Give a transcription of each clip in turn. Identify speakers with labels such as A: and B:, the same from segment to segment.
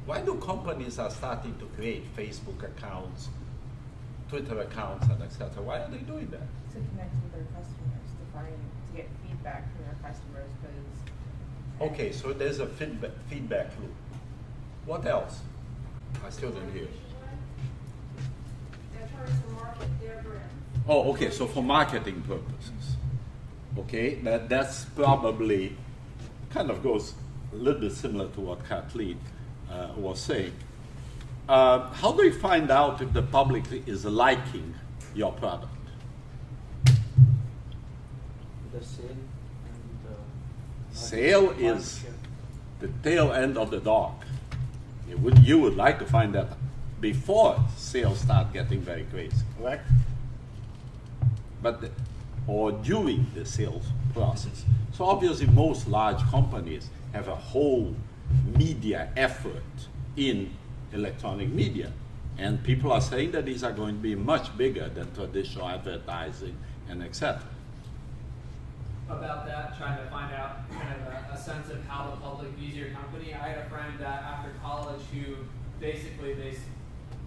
A: Why do companies are starting to create Facebook accounts, Twitter accounts, and etc.? Why are they doing that?
B: To connect with their customers, to get feedback from their customers, because.
A: Okay, so there's a feedback loop. What else? I still didn't hear.
C: They're trying to market their brand.
A: Oh, okay, so for marketing purposes. Okay, that's probably kind of goes a little bit similar to what Kathleen was saying. How do you find out if the public is liking your product?
D: The sale and the
A: Sale is the tail end of the dog. You would like to find that before sales start getting very crazy, correct? Or during the sales process. So obviously most large companies have a whole media effort in electronic media. And people are saying that these are going to be much bigger than traditional advertising and etc.
E: About that, trying to find out kind of a sense of how the public views your company. I had a friend after college who basically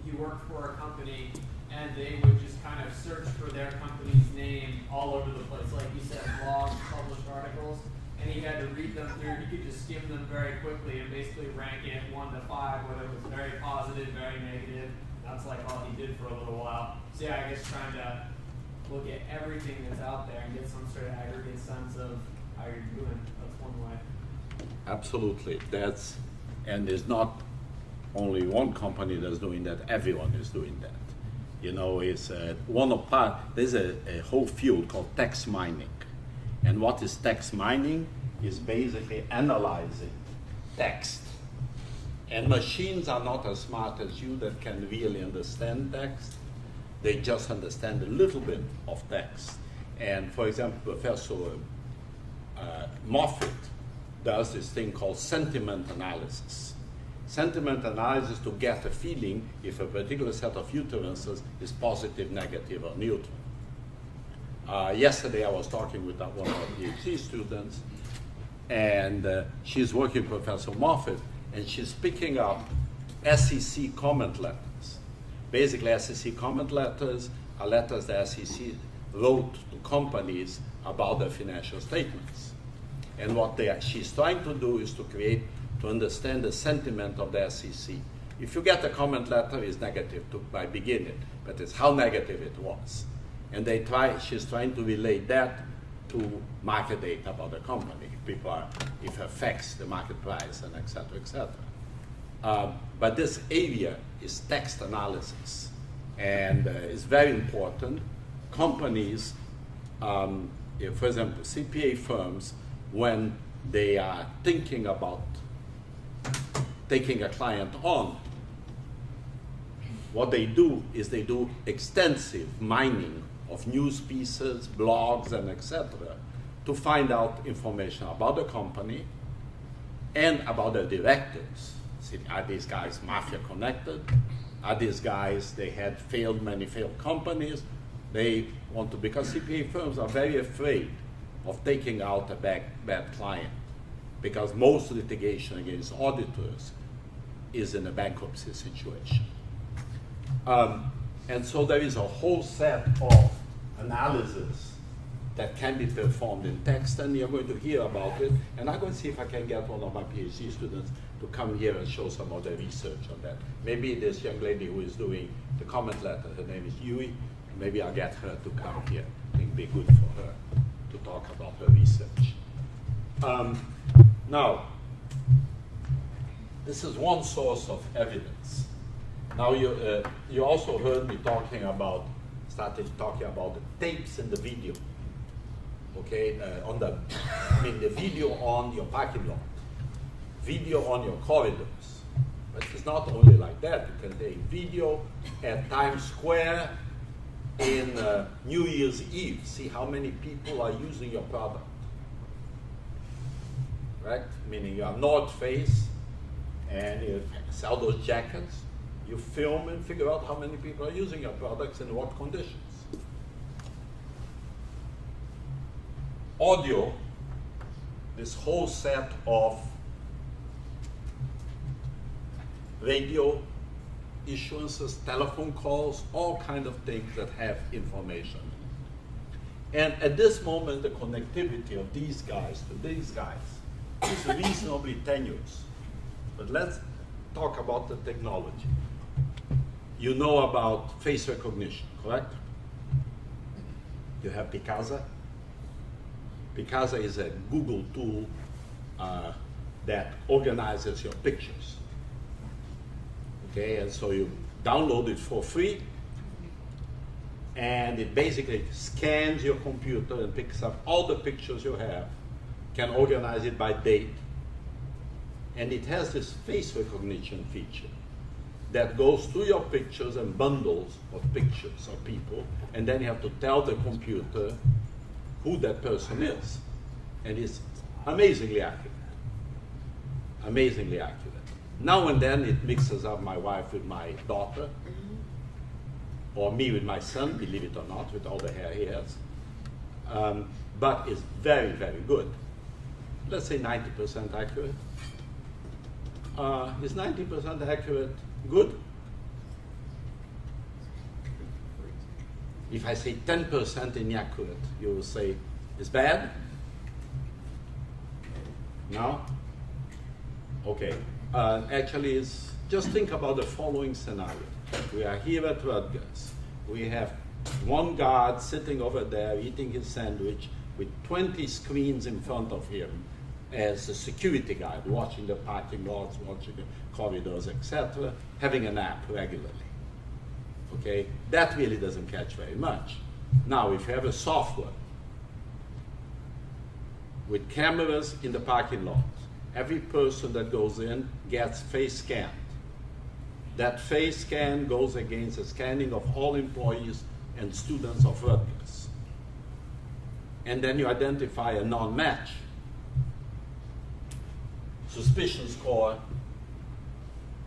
E: he worked for a company and they would just kind of search for their company's name all over the place. Like you said, blogs, published articles, and he had to read them through. He could just skim them very quickly and basically rank it 1 to 5, whether it was very positive, very negative. That's like all he did for a little while. So yeah, I guess trying to look at everything that's out there and get some sort of aggregate sense of how you're doing. That's one way.
A: Absolutely. And there's not only one company that's doing that, everyone is doing that. You know, it's there's a whole field called text mining. And what is text mining? Is basically analyzing text. And machines are not as smart as you that can really understand text. They just understand a little bit of text. And for example, Professor Moffat does this thing called sentiment analysis. Sentiment analysis to get a feeling if a particular set of utterances is positive, negative, or neutral. Yesterday I was talking with one of our PhD students, and she's working with Professor Moffat, and she's picking up SEC comment letters. Basically, SEC comment letters are letters the SEC wrote to companies about their financial statements. And what she's trying to do is to understand the sentiment of the SEC. If you get a comment letter, it's negative by beginning, but it's how negative it was. And she's trying to relate that to market data about the company. If it affects the market price and et cetera, et cetera. But this area is text analysis, and it's very important. Companies, for example, CPA firms, when they are thinking about taking a client on, what they do is they do extensive mining of news pieces, blogs, and etc. to find out information about the company and about the directors. See, are these guys mafia connected? Are these guys, they had many failed companies? They want to, because CPA firms are very afraid of taking out a bad client, because most litigation against auditors is in a bankruptcy situation. And so there is a whole set of analysis that can be performed in text, and you're going to hear about it. And I'm going to see if I can get one of my PhD students to come here and show some of the research on that. Maybe this young lady who is doing the comment letter, her name is Yui, maybe I'll get her to come here. I think it'd be good for her to talk about her research. Now, this is one source of evidence. Now, you also heard me started talking about the tapes and the video. Okay, the video on your parking lot, video on your corridors. But it's not only like that. You can take video at Times Square in New Year's Eve. See how many people are using your product. Right? Meaning you are North Face and you sell those jackets. You film and figure out how many people are using your products and what conditions. Audio, this whole set of radio issuances, telephone calls, all kind of things that have information. And at this moment, the connectivity of these guys to these guys is reasonably tenuous. But let's talk about the technology. You know about face recognition, correct? You have Picasa. Picasa is a Google tool that organizes your pictures. Okay, and so you download it for free, and it basically scans your computer and picks up all the pictures you have, can organize it by date, and it has this face recognition feature that goes through your pictures and bundles of pictures of people, and then you have to tell the computer who that person is. And it's amazingly accurate. Amazingly accurate. Now and then it mixes up my wife with my daughter, or me with my son, believe it or not, with all the hair he has. But it's very, very good. Let's say 90% accurate. Is 90% accurate good? If I say 10% inaccurate, you will say it's bad? No? Okay. Actually, just think about the following scenario. We are here at Rutgers. We have one guard sitting over there eating his sandwich with 20 screens in front of him as a security guard, watching the parking lots, watching the corridors, etc., having a nap regularly. Okay? That really doesn't catch very much. Now, if you have a software with cameras in the parking lot, every person that goes in gets face scanned. That face scan goes against a scanning of all employees and students of Rutgers. And then you identify a non-match. Suspicion score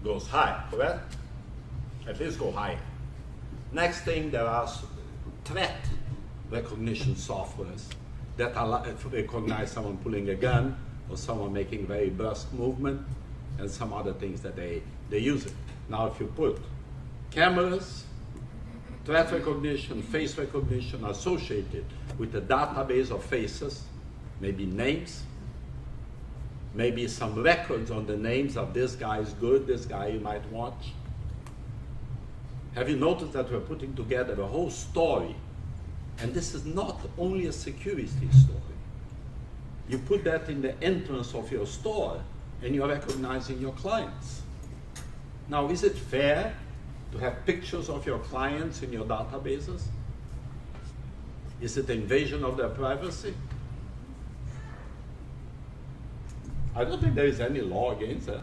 A: goes high, correct? At least go higher. Next thing, there are threat recognition softwares that recognize someone pulling a gun or someone making very brusque movement and some other things that they use it. Now if you put cameras, threat recognition, face recognition associated with a database of faces, maybe names, maybe some records on the names of this guy is good, this guy you might watch. Have you noticed that we're putting together a whole story? And this is not only a security story. You put that in the entrance of your store and you're recognizing your clients. Now, is it fair to have pictures of your clients in your databases? Is it an invasion of their privacy? I don't think there is any law against that.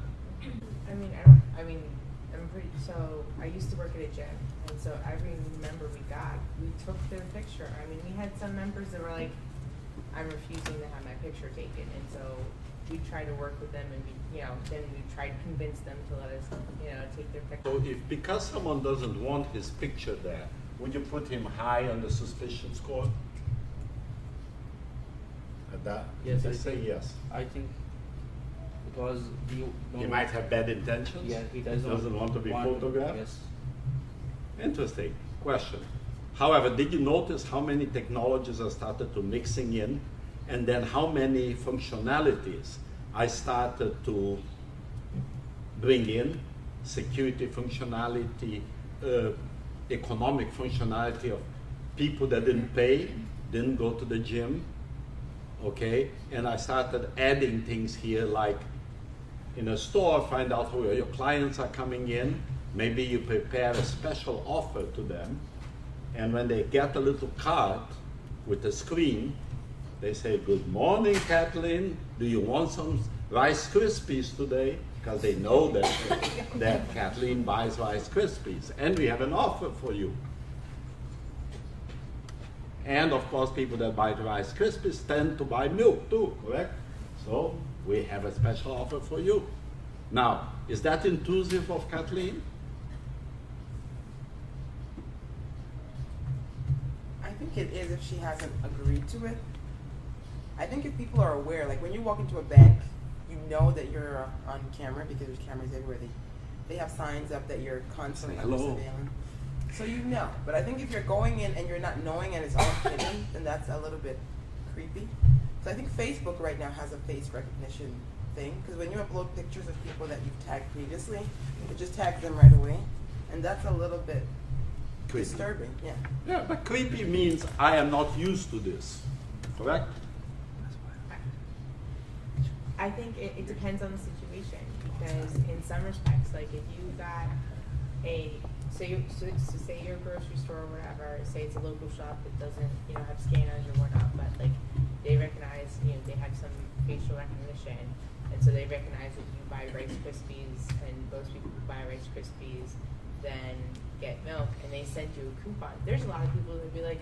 B: So I used to work at a gym, and so every member we took their picture. I mean, we had some members that were like, I'm refusing to have my picture taken, and so we tried to work with them, and then we tried to convince them to let us, take their picture.
A: So because someone doesn't want his picture there, would you put him high on the suspicion score? At that?
D: Yes,
A: I
D: I
A: say
D: think-
A: yes.
D: I think because
A: He might have bad intentions.
D: Yeah, he doesn't
A: want to be photographed.
D: Yes.
A: Interesting question. However, did you notice how many technologies I started to mixing in, and then how many functionalities I started to bring in? Security functionality, economic functionality of people that didn't pay, didn't go to the gym, okay? And I started adding things here like in a store, find out who your clients are coming in. Maybe you prepare a special offer to them, and when they get a little card with a screen, they say, "Good morning, Kathleen. Do you want some Rice Krispies today?" Because they know that Kathleen buys Rice Krispies, and we have an offer for you. And of course, people that buy Rice Krispies tend to buy milk too, correct? So we have a special offer for you. Now, is that intrusive of Kathleen?
F: I think it is if she hasn't agreed to it. I think if people are aware, like when you walk into a bank, you know that you're on camera because there's cameras everywhere. they have signs up that you're constantly
A: Say
F: under
A: hello.
F: surveillance. So you know. But I think if you're going in and you're not knowing and it's all hidden, then that's a little bit creepy. So I think Facebook right now has a face recognition thing, because when you upload pictures of people that you've tagged previously, it just tags them right away, and that's a little bit
A: Creepy.
F: disturbing. Yeah.
A: Yeah, but creepy means I am not used to this, correct?
B: I think it depends on the situation, because in some respects, like if you got so say you're a grocery store or whatever, say it's a local shop that doesn't, have scanners or whatnot, but like they recognize, they have some facial recognition, and so they recognize that you buy Rice Krispies, and most people who buy Rice Krispies then get milk, and they send you a coupon. There's a lot of people that would be like,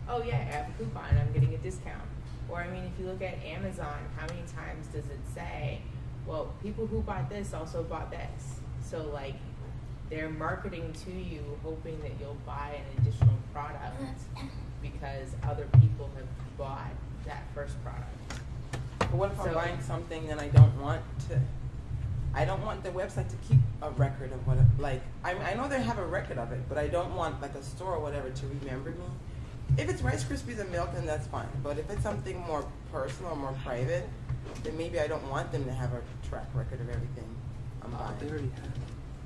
B: oh yeah, I have a coupon, I'm getting a discount. Or I mean, if you look at Amazon, how many times does it say, well, people who bought this also bought this? So like, they're marketing to you, hoping that you'll buy an additional product because other people have bought that first product.
F: But what if I'm
B: So-
F: buying something and I don't want the website to keep a record of what, I know they have a record of it, but I don't want like a store or whatever to remember me. If it's Rice Krispies and milk, then that's fine. But if it's something more personal or more private, then maybe I don't want them to have a track record of everything I'm buying.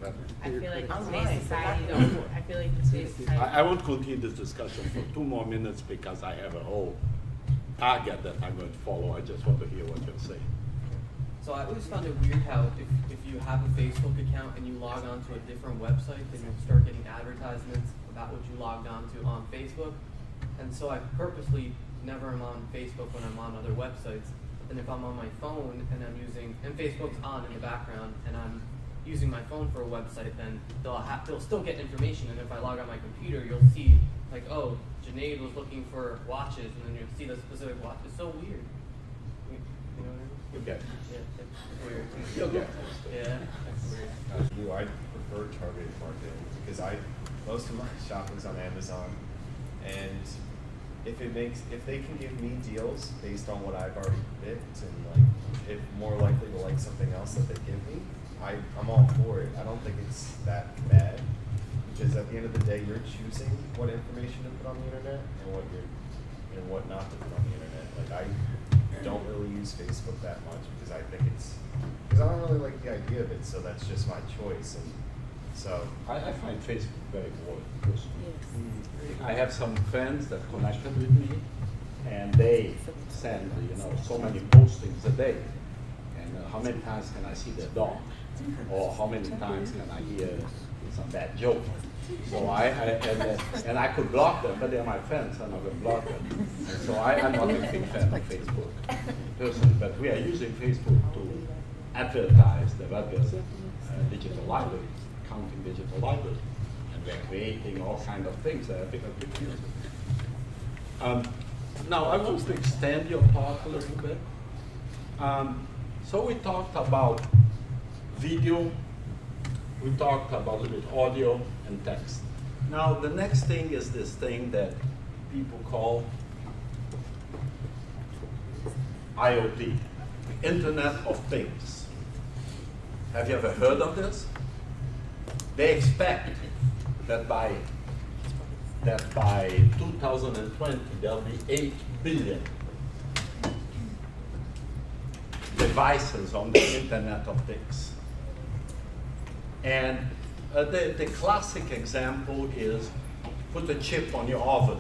A: But
B: I feel like in
F: Online,
B: today's
F: but
B: society,
F: not-
B: I feel like in today's society.
A: I won't continue this discussion for 2 more minutes because I have a whole target that I'm going to follow. I just want to hear what you're saying.
G: So I always found it weird how if you have a Facebook account and you log on to a different website, then you start getting advertisements about what you logged on to on Facebook. And so I purposely never am on Facebook when I'm on other websites. But then if I'm on my phone and and Facebook's on in the background, and I'm using my phone for a website, then they'll still get information. And if I log on my computer, you'll see like, oh, Junaid was looking for watches, and then you'll see the specific watch. It's so weird. You know what I mean?
A: You get it.
G: Yeah, it's weird.
A: You'll get it.
G: Yeah.
H: As you, I prefer targeted marketing because most of my shopping's on Amazon, and if they can give me deals based on what I've already picked, and like if more likely to like something else that they give me, I'm all for it. I don't think it's that bad, because at the end of the day, you're choosing what information to put on the internet and what not to put on the internet. Like I don't really use Facebook that much because I think because I don't really like the idea of it, so that's just my choice. And so
A: I find Facebook very boring personally.
F: Yes.
A: I have some friends that connected with me, and they send so many postings a day. And how many times can I see their dog, or how many times can I hear some bad joke? So and I could block them, but they're my friends, and I will block them. And so I'm not a big fan of Facebook personally, but we are using Facebook to advertise the Rutgers digital library, counting digital library. And we're creating all kinds of things that I think are good news. Now, I want to extend your talk a little bit. So we talked about video, we talked about a little bit audio and text. Now, the next thing is this thing that people call IoT, Internet of Things. Have you ever heard of this? They expect that by 2020 there'll be 8 billion devices on the Internet of Things. And the classic example is put a chip on your oven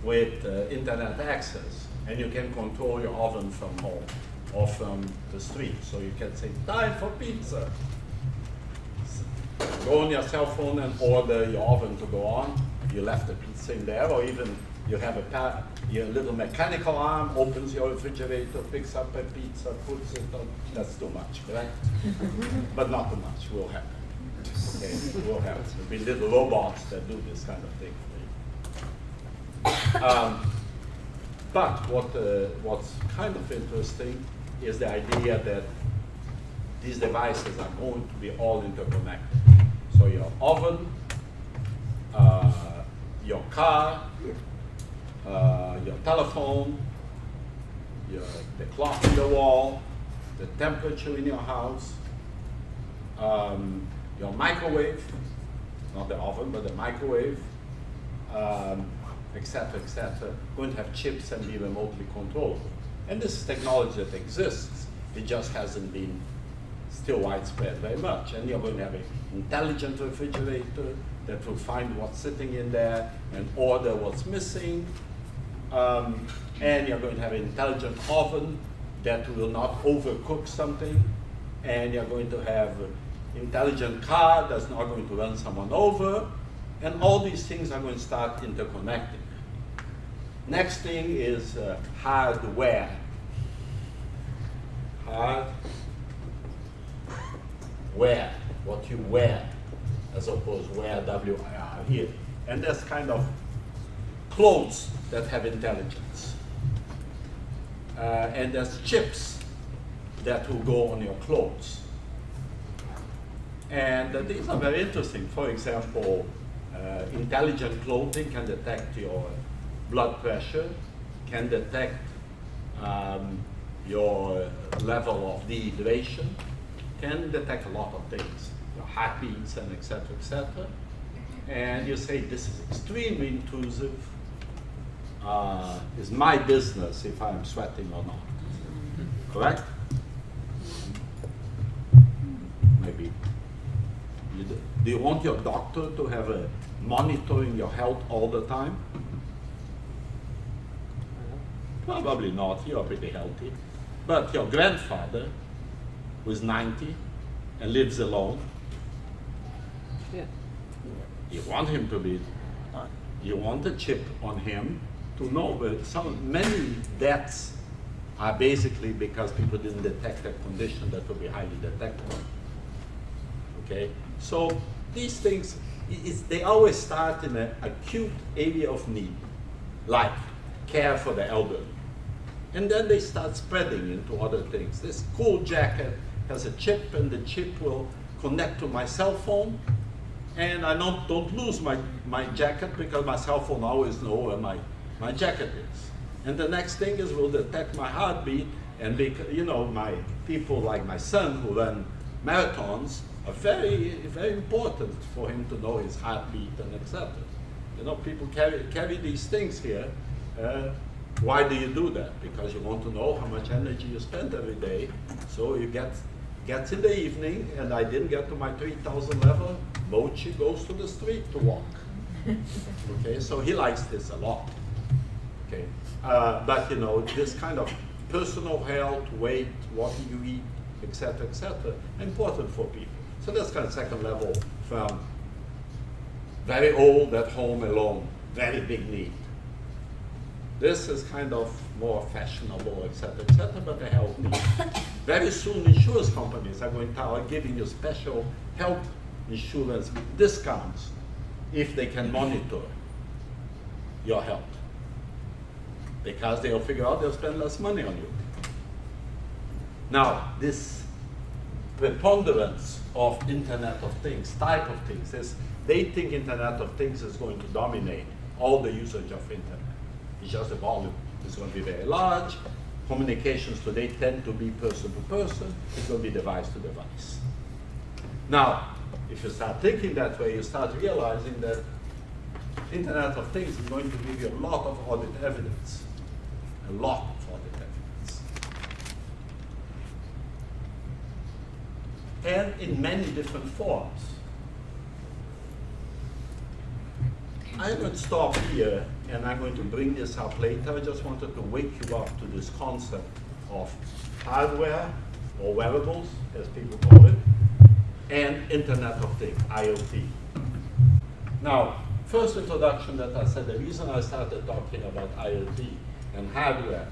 A: with internet access, and you can control your oven from home or from the street. So you can say, time for pizza. Go on your cell phone and order your oven to go on. You left the pizza in there, or even you have your little mechanical arm opens your refrigerator, picks up a pizza, puts it on. That's too much, right? But not too much will happen. Okay, will happen. There'll be little robots that do this kind of thing for you. But what's kind of interesting is the idea that these devices are going to be all interconnected. So your oven, your car, your telephone, the clock in the wall, the temperature in your house, your microwave, not the oven, but the microwave, et cetera, going to have chips and be remotely controlled. And this is technology that exists. It just hasn't been still widespread very much. And you're going to have an intelligent refrigerator that will find what's sitting in there and order what's missing. And you're going to have an intelligent oven that will not overcook something. And you're going to have an intelligent car that's not going to run someone over. And all these things are going to start interconnecting. Next thing is hardware. Hardware, what you wear, as opposed to wear, W-I-R here. And that's kind of clothes that have intelligence. And there's chips that will go on your clothes. And these are very interesting. For example, intelligent clothing can detect your blood pressure, can detect your level of dehydration, can detect a lot of things, your heartbeats and et cetera, and you say, this is extremely intrusive. It's my business if I'm sweating or not. Correct? Maybe. Do you want your doctor to have a monitoring your health all the time? Probably not, you're pretty healthy. But your grandfather, who is 90 and lives alone, you want him to be, you want a chip on him to know, but many deaths are basically because people didn't detect a condition that will be highly detectable. Okay, so these things, they always start in an acute area of need, like care for the elderly. And then they start spreading into other things. This cool jacket has a chip, and the chip will connect to my cell phone, and I don't lose my jacket because my cell phone always knows where my jacket is. And the next thing is we'll detect my heartbeat, and my people like my son who run marathons are very, very important for him to know his heartbeat and etc. People carry these things here. Why do you do that? Because you want to know how much energy you spend every day. So you gets in the evening, and I didn't get to my 3,000 level. Mochi goes to the street to walk. Okay, so he likes this a lot. Okay, but this kind of personal health, weight, what you eat, etc., important for people. So that's kind of second level from very old at home alone, very big need. This is kind of more fashionable, etc., but a health need. Very soon, insurance companies are going to start giving you special health insurance discounts if they can monitor your health, because they'll figure out they'll spend less money on you. Now, this preponderance of Internet of Things, type of things, is they think Internet of Things is going to dominate all the usage of Internet. It's just the volume is going to be very large. Communications today tend to be person to person. It's going to be device to device. Now, if you start thinking that way, you start realizing that Internet of Things is going to give you a lot of audit evidence. A lot of audit evidence. And in many different forms. I'm going to stop here, and I'm going to bring this up later. I just wanted to wake you up to this concept of hardware, or wearables, as people call it, and Internet of Things, IoT. Now, first introduction that I said, the reason I started talking about IoT and hardware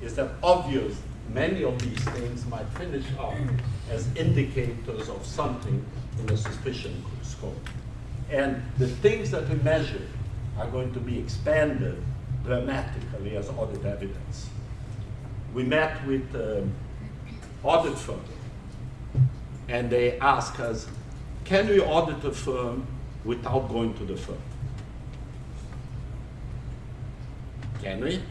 A: is that obvious many of these things might finish up as indicators of something in the suspicion scope. And the things that we measure are going to be expanded dramatically as audit evidence. We met with audit firm, and they asked us, can we audit a firm without going to the firm? Can we?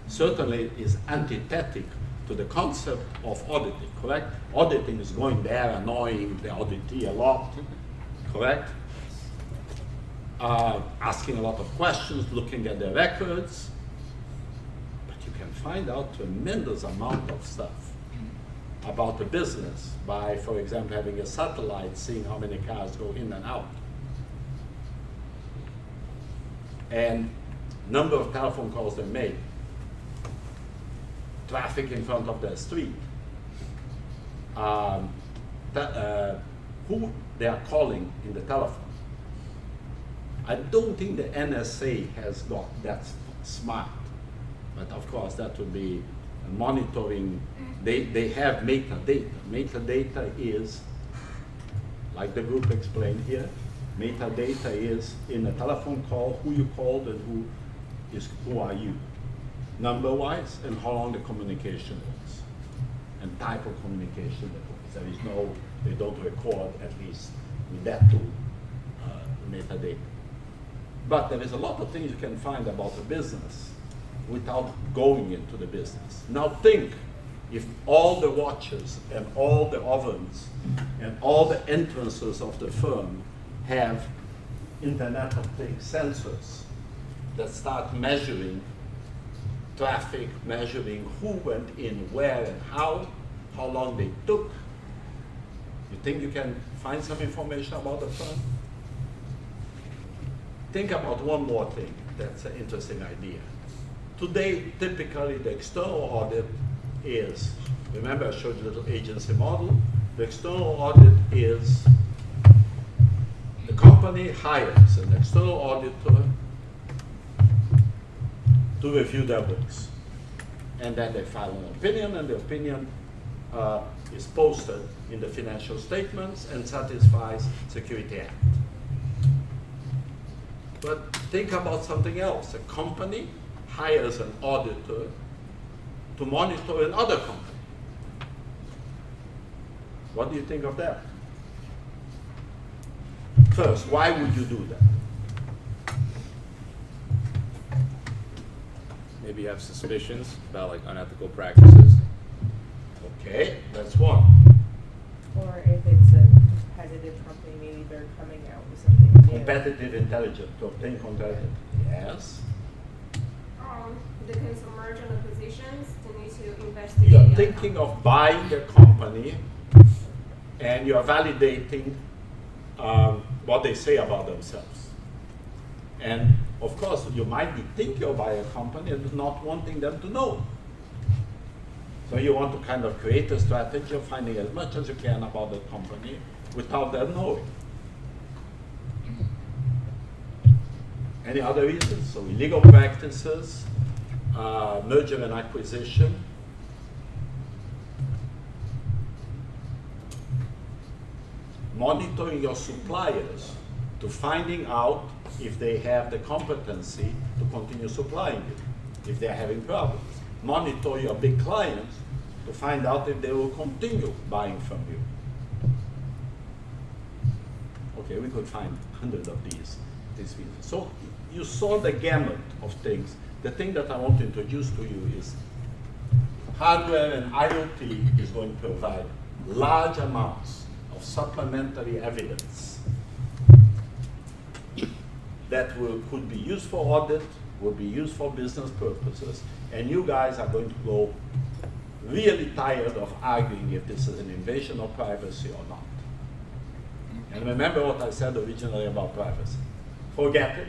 A: Certainly is antithetic to the concept of auditing, correct? Auditing is going there, annoying the auditee a lot, correct? Asking a lot of questions, looking at the records, but you can find out tremendous amount of stuff about the business by, for example, having a satellite seeing how many cars go in and out, and number of telephone calls they make, traffic in front of their street, who they are calling in the telephone. I don't think the NSA has got that smart, but of course that would be monitoring. They have metadata. Metadata is, like the group explained here, metadata is in a telephone call who you called and who are you, number wise, and how long the communication was, and type of communication that was. There is no, they don't record, at least with that tool, metadata. But there is a lot of things you can find about the business without going into the business. Now think, if all the watches and all the ovens and all the entrances of the firm have Internet of Things sensors that start measuring traffic, measuring who went in where and how long they took, you think you can find some information about the firm? Think about one more thing that's an interesting idea. Today, typically the external audit is, remember I showed you the little agency model? The external audit is the company hires an external auditor to review their books. And then they file an opinion, and the opinion is posted in the financial statements and satisfies Security Act. But think about something else. A company hires an auditor to monitor another company. What do you think of that? First, why would you do that?
I: Maybe you have suspicions about like unethical practices.
A: Okay, that's one.
B: Or if it's a competitive company, maybe they're coming out with something new.
A: Competitive intelligence, to obtain competitive. Yes.
C: Depends on merger and acquisitions. They need to investigate.
A: You're thinking of buying a company and you're validating what they say about themselves. And of course, you might be thinking of buying a company and not wanting them to know. So you want to kind of create a strategy of finding as much as you can about the company without them knowing. Any other reasons? So illegal practices, merger and acquisition, monitoring your suppliers to finding out if they have the competency to continue supplying you, if they're having problems. Monitor your big clients to find out if they will continue buying from you. Okay, we could find hundreds of these reasons. So you saw the gamut of things. The thing that I want to introduce to you is hardware and IoT is going to provide large amounts of supplementary evidence that could be used for audit, will be used for business purposes, and you guys are going to go really tired of arguing if this is an invasion of privacy or not. And remember what I said originally about privacy. Forget it.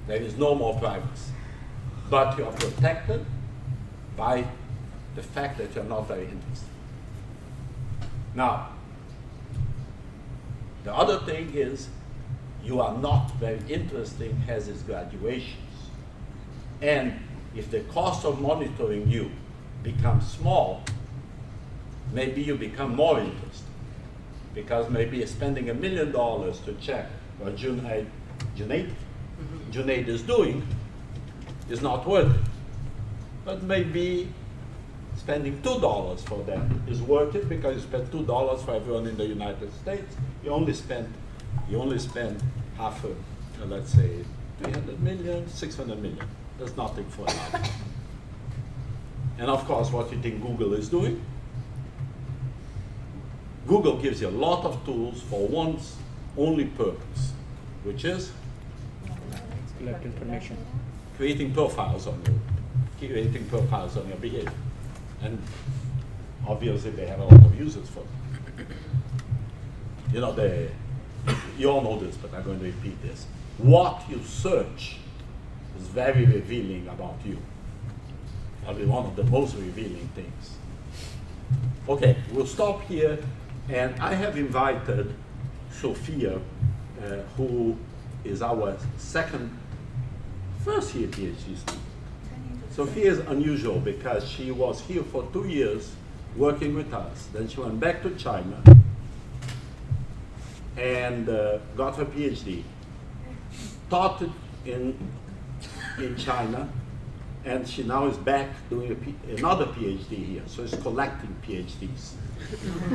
A: There is no more privacy. But you are protected by the fact that you're not very interested. Now, the other thing is you are not very interesting as is graduations. And if the cost of monitoring you becomes small, maybe you become more interested. Because maybe spending $1 million to check what Junaid is doing is not worth it. But maybe spending $2 for them is worth it because you spend $2 for everyone in the United States. You only spend half a, let's say, 300 million, 600 million. That's nothing for a lot. And of course, what you think Google is doing? Google gives you a lot of tools for one's only purpose, which is
D: Collect information.
A: creating profiles on you, creating profiles on your behavior. And obviously they have a lot of uses for it. You know, you all know this, but I'm going to repeat this. What you search is very revealing about you. Probably one of the most revealing things. Okay, we'll stop here, and I have invited Sophia, who is our first year PhD student. Sophia is unusual because she was here for 2 years working with us. Then she went back to China and got her PhD. Taught it in China, and she now is back doing another PhD here. So she's collecting PhDs.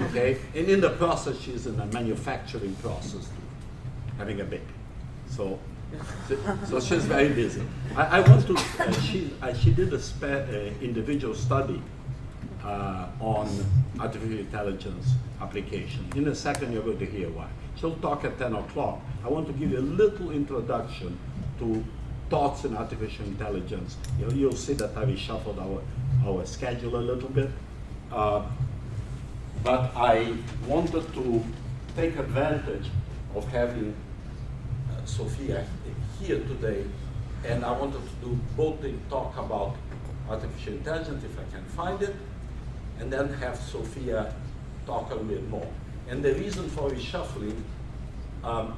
A: Okay, and in the process, she's in a manufacturing process too, having a baby. So she's very busy. I want to. She did a individual study on artificial intelligence application. In a second, you're going to hear why. She'll talk at 10 o'clock. I want to give you a little introduction to thoughts in artificial intelligence. You'll see that I reshuffled our schedule a little bit. But I wanted to take advantage of having Sophia here today, and I wanted to do both things, talk about artificial intelligence, if I can find it, and then have Sophia talk a little bit more. And the reason for reshuffling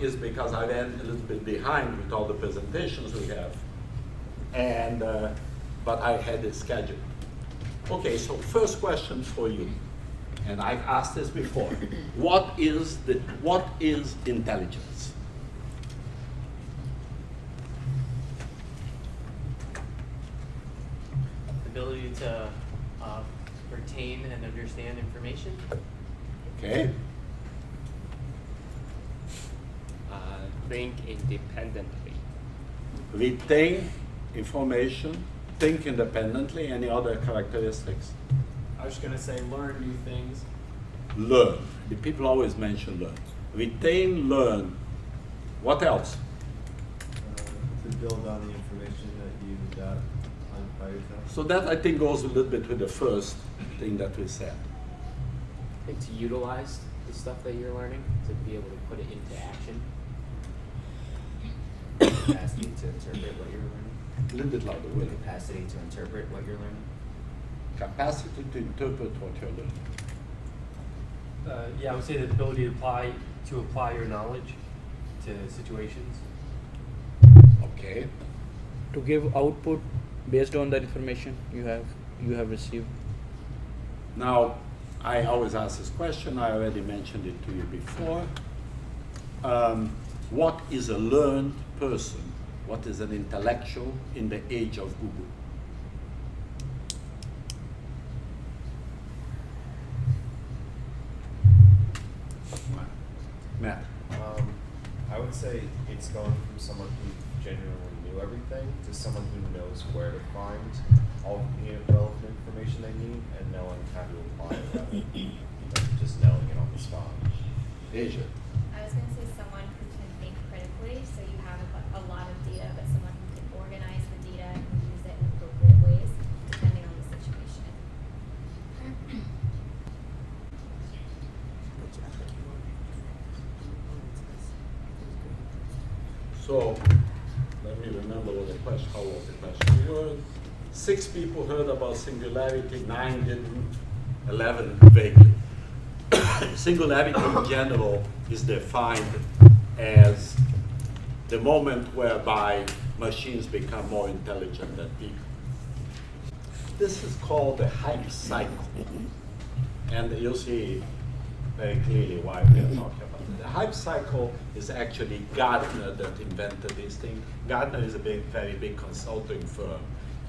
A: is because I ran a little bit behind with all the presentations we have, and but I had it scheduled. Okay, so first question for you, and I've asked this before: what is intelligence?
G: Ability to retain and understand information.
A: Okay.
J: Think independently.
A: Retain information, think independently. Any other characteristics?
E: I was going to say learn new things.
A: Learn. The people always mention learn. Retain, learn. What else?
H: To build on the information that you got by yourself.
A: So that I think goes a little bit with the first thing that we said.
J: I think to utilize the stuff that you're learning, to be able to put it into action.
K: Capacity to interpret what you're learning.
A: A little bit louder, will you?
K: Capacity to interpret what you're learning.
A: Capacity to interpret what you're learning.
L: Yeah, I would say the ability to apply your knowledge to situations.
A: Okay.
D: To give output based on the information you have received.
A: Now, I always ask this question. I already mentioned it to you before. What is a learned person? What is an intellectual in the age of Google? Matt.
H: I would say it's going from someone who genuinely knew everything to someone who knows where to find all the relevant information they need and knowing how to apply it rather than just knowing it on the spot.
A: Asia.
M: I was going to say someone who can think critically, so you have a lot of data, but someone who can organize the data and use it in appropriate ways, depending on the situation.
A: So, let me remember what the question, how was the question word. 6 people heard about singularity, 9 didn't, 11 vaguely. Singularity in general is defined as the moment whereby machines become more intelligent than people. This is called the hype cycle. And you'll see very clearly why we are talking about it. The hype cycle is actually Gartner that invented this thing. Gartner is a very big consulting firm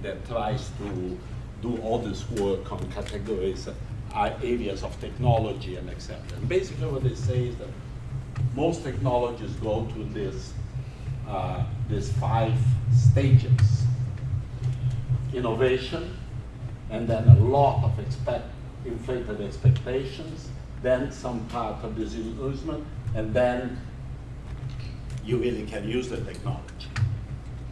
A: that tries to do all this work on categories, areas of technology and etc. And basically what they say is that most technologies go through these 5 stages: innovation, and then a lot of inflated expectations, then some part of disillusionment, and then you really can use the technology.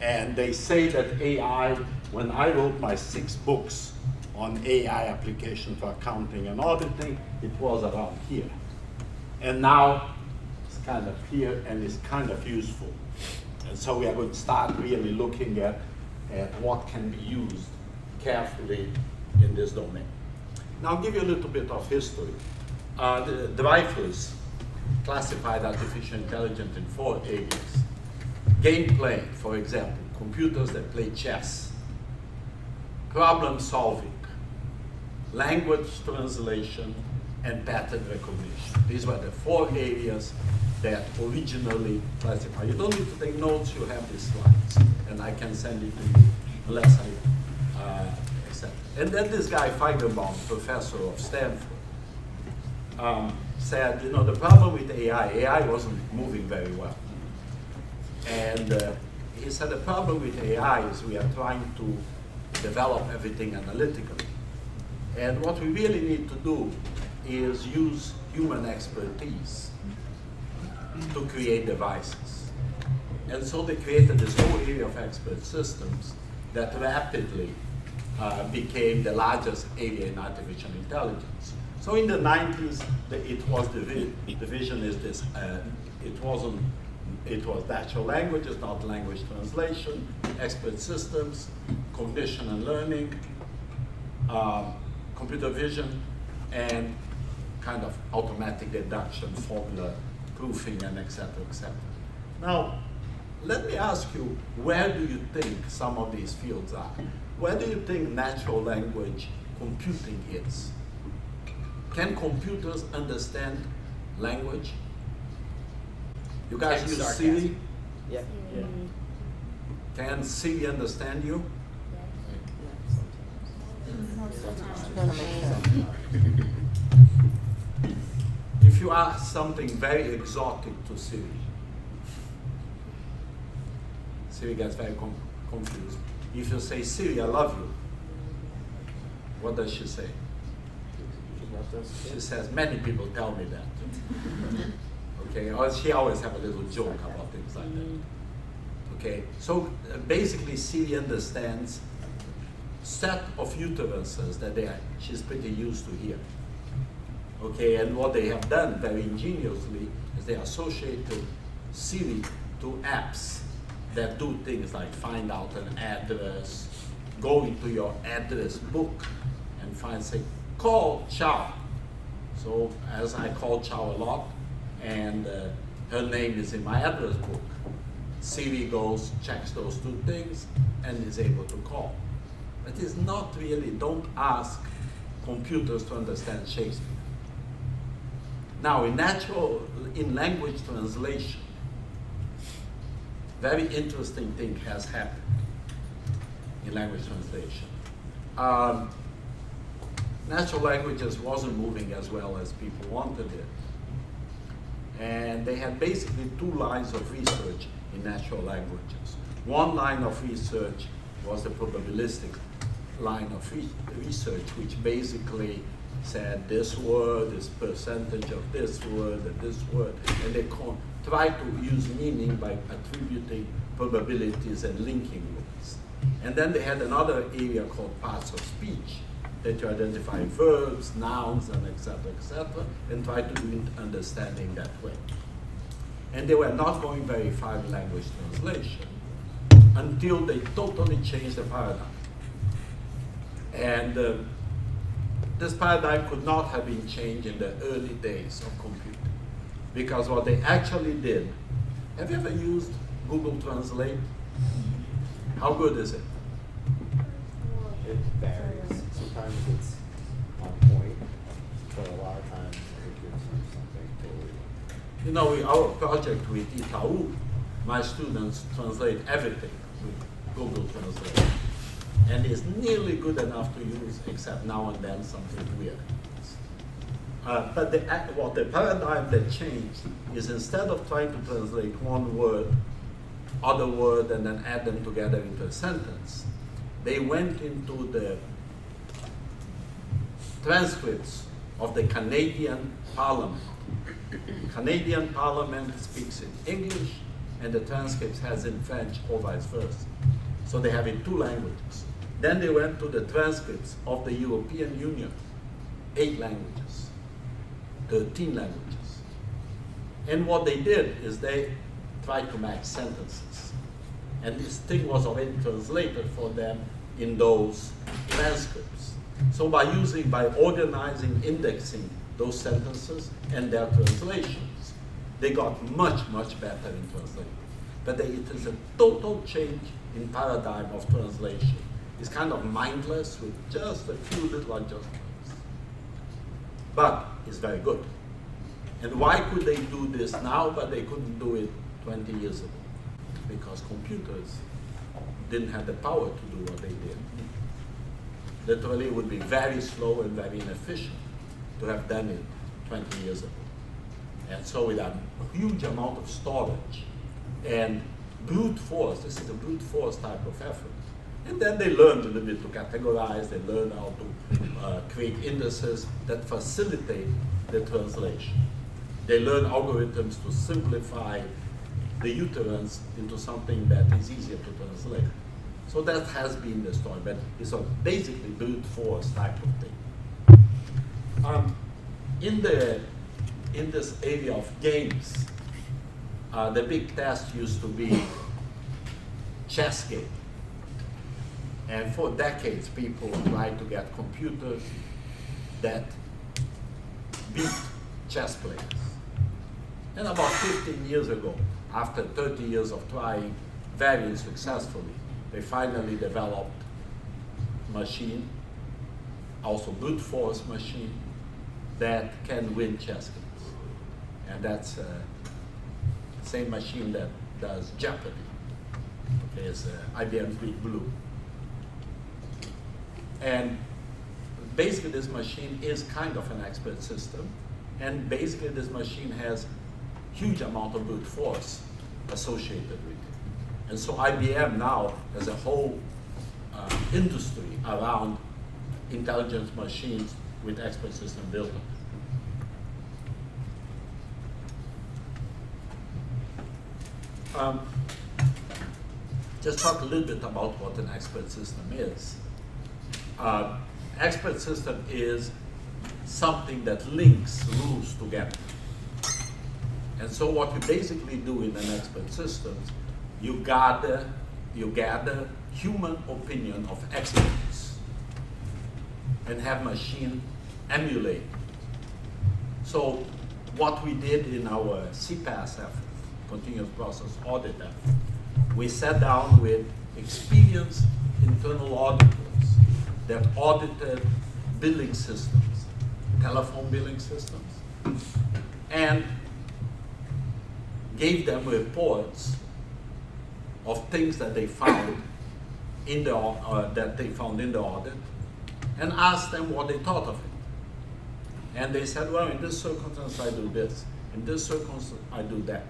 A: And they say that AI, when I wrote my 6 books on AI application for accounting and auditing, it was around here. And now it's kind of here and it's kind of useful. And so we are going to start really looking at what can be used carefully in this domain. Now I'll give you a little bit of history. The Dreyfus classified artificial intelligence in 4 areas. Gameplay, for example, computers that play chess. Problem solving, language translation, and pattern recognition. These were the 4 areas that originally classified. You don't need to take notes, you have these slides, and I can send it to you unless I accept. And then this guy, Feigenbaum, professor of Stanford, said, you know, the problem with AI wasn't moving very well. And he said the problem with AI is we are trying to develop everything analytically. And what we really need to do is use human expertise to create devices. And so they created this whole area of expert systems that rapidly became the largest area in artificial intelligence. So in the 90s, it was the vision is this, it was natural languages, not language translation, expert systems, cognition and learning, computer vision, and kind of automatic deduction, formula proofing, and et cetera, et cetera. Now, let me ask you, where do you think some of these fields are? Where do you think natural language computing is? Can computers understand language? You guys use Siri?
F: Yeah.
D: Yeah.
A: Can Siri understand you? If you ask something very exotic to Siri, Siri gets very confused. If you say, Siri, I love you, what does she say? She says, many people tell me that. Okay, or she always have a little joke about things like that. Okay, so basically Siri understands set of utterances that she's pretty used to hear. Okay, and what they have done very ingeniously is they associated Siri to apps that do things like find out an address, go into your address book and find, say, call Chow. So as I call Chow a lot, and her name is in my address book, Siri goes, checks those 2 things, and is able to call. But it's not really, don't ask computers to understand Shakespeare. Now, in language translation, very interesting thing has happened in language translation. Natural languages wasn't moving as well as people wanted it. And they had basically 2 lines of research in natural languages. One line of research was the probabilistic line of research, which basically said this word is percentage of this word and this word, and they try to use meaning by attributing probabilities and linking words. And then they had another area called parts of speech, that you identify verbs, nouns, and et cetera, and try to do understanding that way. And they were not going very far in language translation until they totally changed the paradigm. And this paradigm could not have been changed in the early days of computing. Because what they actually did, have you ever used Google Translate? How good is it?
K: It varies. Sometimes it's on point, but a lot of times it gives you something totally.
A: You know, our project with Itaú, my students translate everything with Google Translate. And it's nearly good enough to use, except now and then something weird. But the paradigm that changed is instead of trying to translate one word, other word, and then add them together into a sentence, they went into the transcripts of the Canadian Parliament. Canadian Parliament speaks in English, and the transcripts has in French or vice versa. So they have in 2 languages. Then they went to the transcripts of the European Union, 8 languages, 13 languages. And what they did is they tried to match sentences. And this thing was already translated for them in those transcripts. So by organizing, indexing those sentences and their translations, they got much, much better in translating. But it is a total change in paradigm of translation. It's kind of mindless with just a few little adjustments. But it's very good. And why could they do this now, but they couldn't do it 20 years ago? Because computers didn't have the power to do what they did. Literally, it would be very slow and very inefficient to have done it 20 years ago. And so with a huge amount of storage and brute force, this is a brute force type of effort. And then they learned a little bit to categorize, they learned how to create indices that facilitate the translation. They learn algorithms to simplify the utterance into something that is easier to translate. So that has been the story, but it's a basically brute force type of thing. In this area of games, the big test used to be chess game. And for decades, people tried to get computers that beat chess players. And about 15 years ago, after 30 years of trying very successfully, they finally developed machine, also brute force machine, that can win chess games. And that's the same machine that does Jeopardy. Okay, it's IBM Big Blue. And basically this machine is kind of an expert system. And basically this machine has huge amount of brute force associated with it. And so IBM now has a whole industry around intelligence machines with expert system built on. Just talk a little bit about what an expert system is. Expert system is something that links rules together. And so what you basically do in an expert system, you gather human opinion of experts and have machine emulate. So what we did in our CPAS effort, continuous process audit effort, we sat down with experienced internal auditors that audited billing systems, telephone billing systems, and gave them reports of things that they found in the audit, and asked them what they thought of it. And they said, well, in this circumstance I do this, in this circumstance I do that.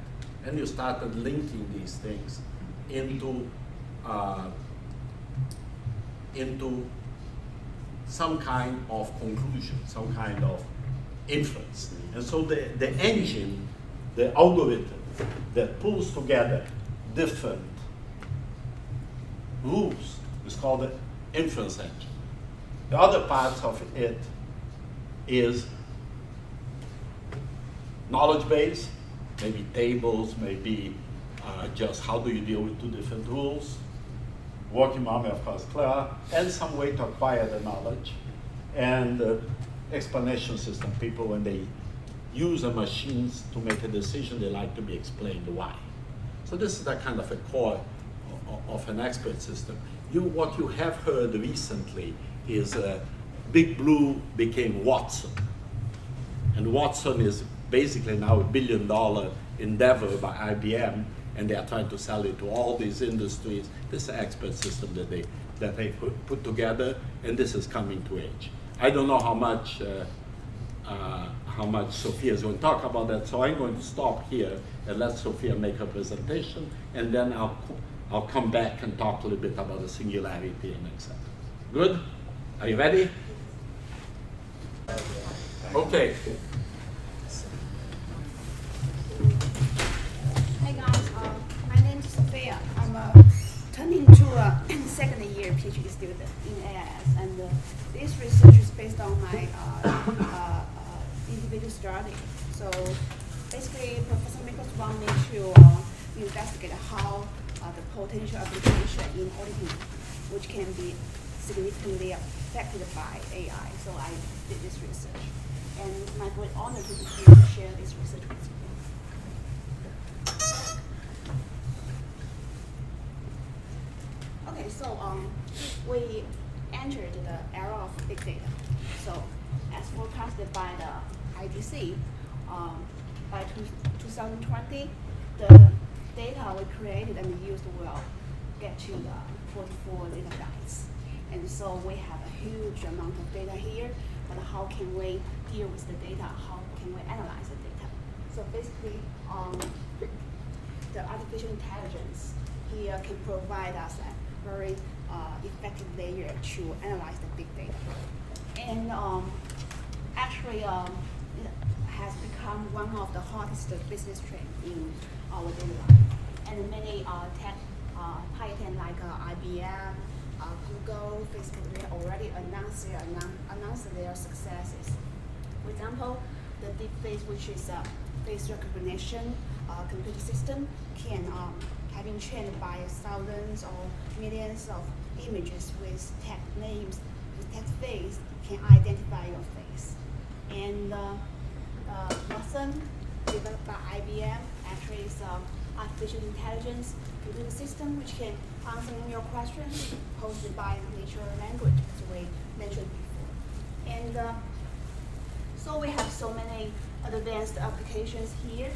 A: And you started linking these things into some kind of conclusion, some kind of inference. And so the engine, the algorithm that pulls together different rules is called the inference engine. The other parts of it is knowledge base, maybe tables, maybe just how do you deal with 2 different rules, working memory, of course, clear, and some way to acquire the knowledge, and explanation system. People, when they use the machines to make a decision, they like to be explained why. So this is the kind of a core of an expert system. What you have heard recently is Big Blue became Watson. And Watson is basically now $1 billion endeavor by IBM, and they are trying to sell it to all these industries. This is an expert system that they put together, and this is coming to age. I don't know how much Sophia is going to talk about that, so I'm going to stop here and let Sophia make her presentation, and then I'll come back and talk a little bit about the singularity and etc. Good? Are you ready? Okay.
N: Hi guys, my name is Sophia. I'm turning to a second year PhD student in AIS, and this research is based on my individual study. So basically, Professor Mikos wanted me to investigate how the potential application in auditing, which can be significantly affected by AI. So I did this research, and it's my great honor to be here to share this research with you. Okay, so we entered the era of big data. So as forecasted by the IDC, by 2020, the data we created and used will get to the 44 zettabytes. And so we have a huge amount of data here, but how can we deal with the data? How can we analyze the data? So basically, the artificial intelligence here can provide us a very effective layer to analyze the big data. And actually, it has become one of the hottest business trends in our daily life. And many tech titans like IBM, Google, Facebook, they already announced their successes. For example, the deepfake, which is a face recognition computer system, can having trained by thousands or millions of images with tag names, with tag face, can identify your face. And Watson, developed by IBM, actually is artificial intelligence computer system which can answer your questions posed by natural language, as we mentioned before. And so we have so many advanced applications here.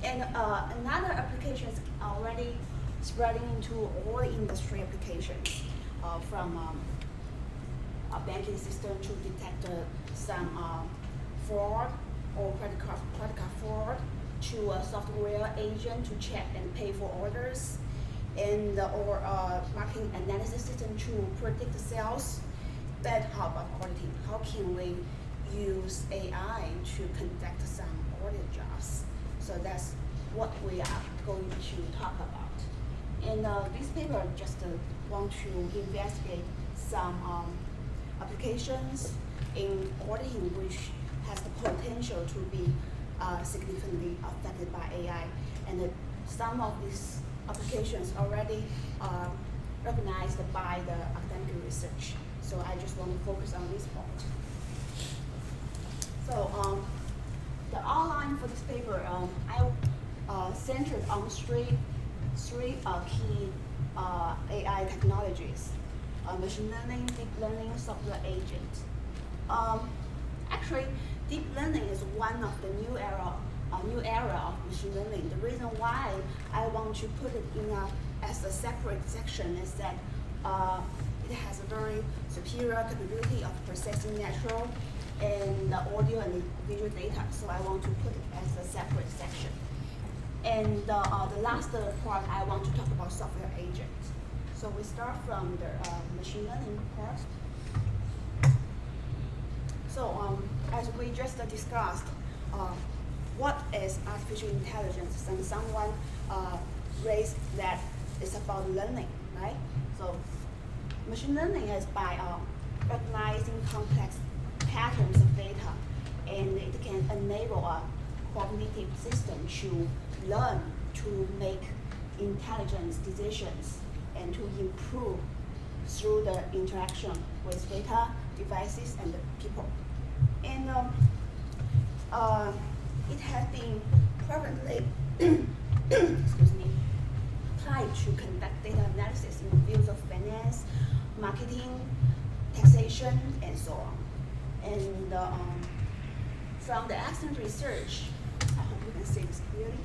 N: And another application is already spreading into all industry applications, from a banking system to detect some fraud or credit card fraud, to a software agent to check and pay for orders, and or marketing analysis system to predict sales. But how about auditing? How can we use AI to conduct some audit jobs? So that's what we are going to talk about. And this paper just want to investigate some applications in auditing which has the potential to be significantly affected by AI. And some of these applications already recognized by the academic research. So I just want to focus on this part. So the outline for this paper, I centered on three key AI technologies: machine learning, deep learning, software agent. Actually, deep learning is one of the new era of machine learning. The reason why I want to put it in as a separate section is that it has a very superior capability of processing natural and audio and visual data. So I want to put it as a separate section. And the last part, I want to talk about software agents. So we start from the machine learning part. So as we just discussed, what is artificial intelligence? And someone raised that it's about learning, right? So machine learning is by recognizing complex patterns of data, and it can enable a cognitive system to learn to make intelligent decisions and to improve through the interaction with data, devices, and people. And it has been prevalently excuse me, applied to conduct data analysis in the fields of finance, marketing, taxation, and so on. And from the excellent research, I hope you can see this clearly.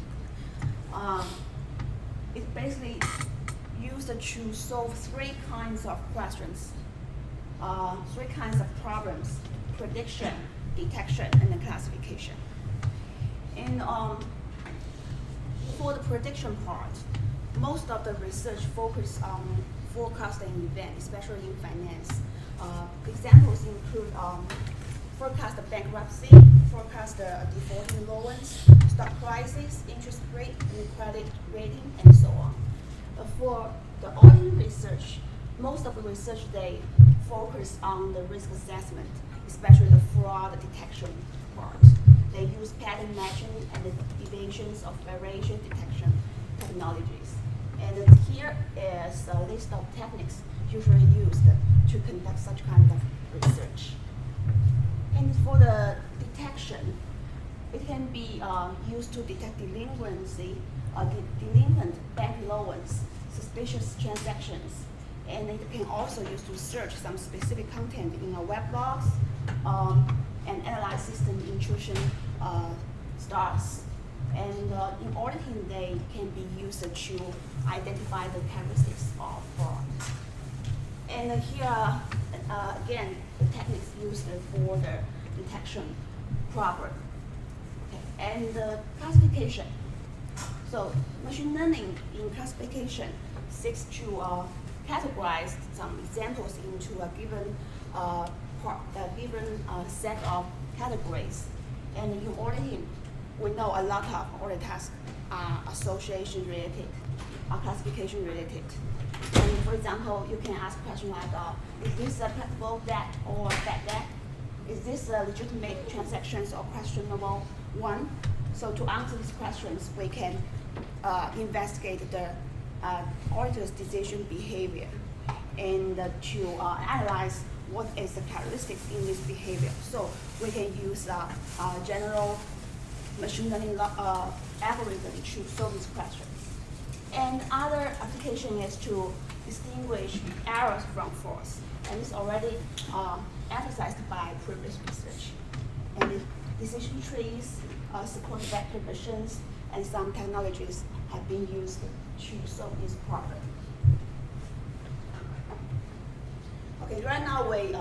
N: It basically used to solve three kinds of questions, three kinds of problems: prediction, detection, and classification. And for the prediction part, most of the research focused on forecast an event, especially in finance. Examples include forecast the bankruptcy, forecast the defaulting loans, stock prices, interest rate, and credit rating, and so on. For the auditing research, most of the research they focus on the risk assessment, especially the fraud detection part. They use pattern matching and the evasions of variation detection technologies. And here is a list of techniques usually used to conduct such kind of research. And for the detection, it can be used to detect delinquency, delinquent bank loans, suspicious transactions, and it can also use to search some specific content in a web logs and analyze system intrusion stars. And in auditing, they can be used to identify the characteristics of fraud. And here, again, the techniques used for the detection problem. Okay. And the classification. So machine learning in classification seeks to categorize some examples into a given set of categories. And in auditing, we know a lot of audit tasks are association related, are classification related. And for example, you can ask questions like, is this a predictable debt or bad debt? Is this a legitimate transactions or questionable one? So to answer these questions, we can investigate the auditor's decision behavior and to analyze what is the characteristics in this behavior. So we can use general machine learning algorithm to solve these questions. And other application is to distinguish errors from faults. And it's already emphasized by previous research. And decision trees, support vector machines, and some technologies have been used to solve this problem. Okay, right now we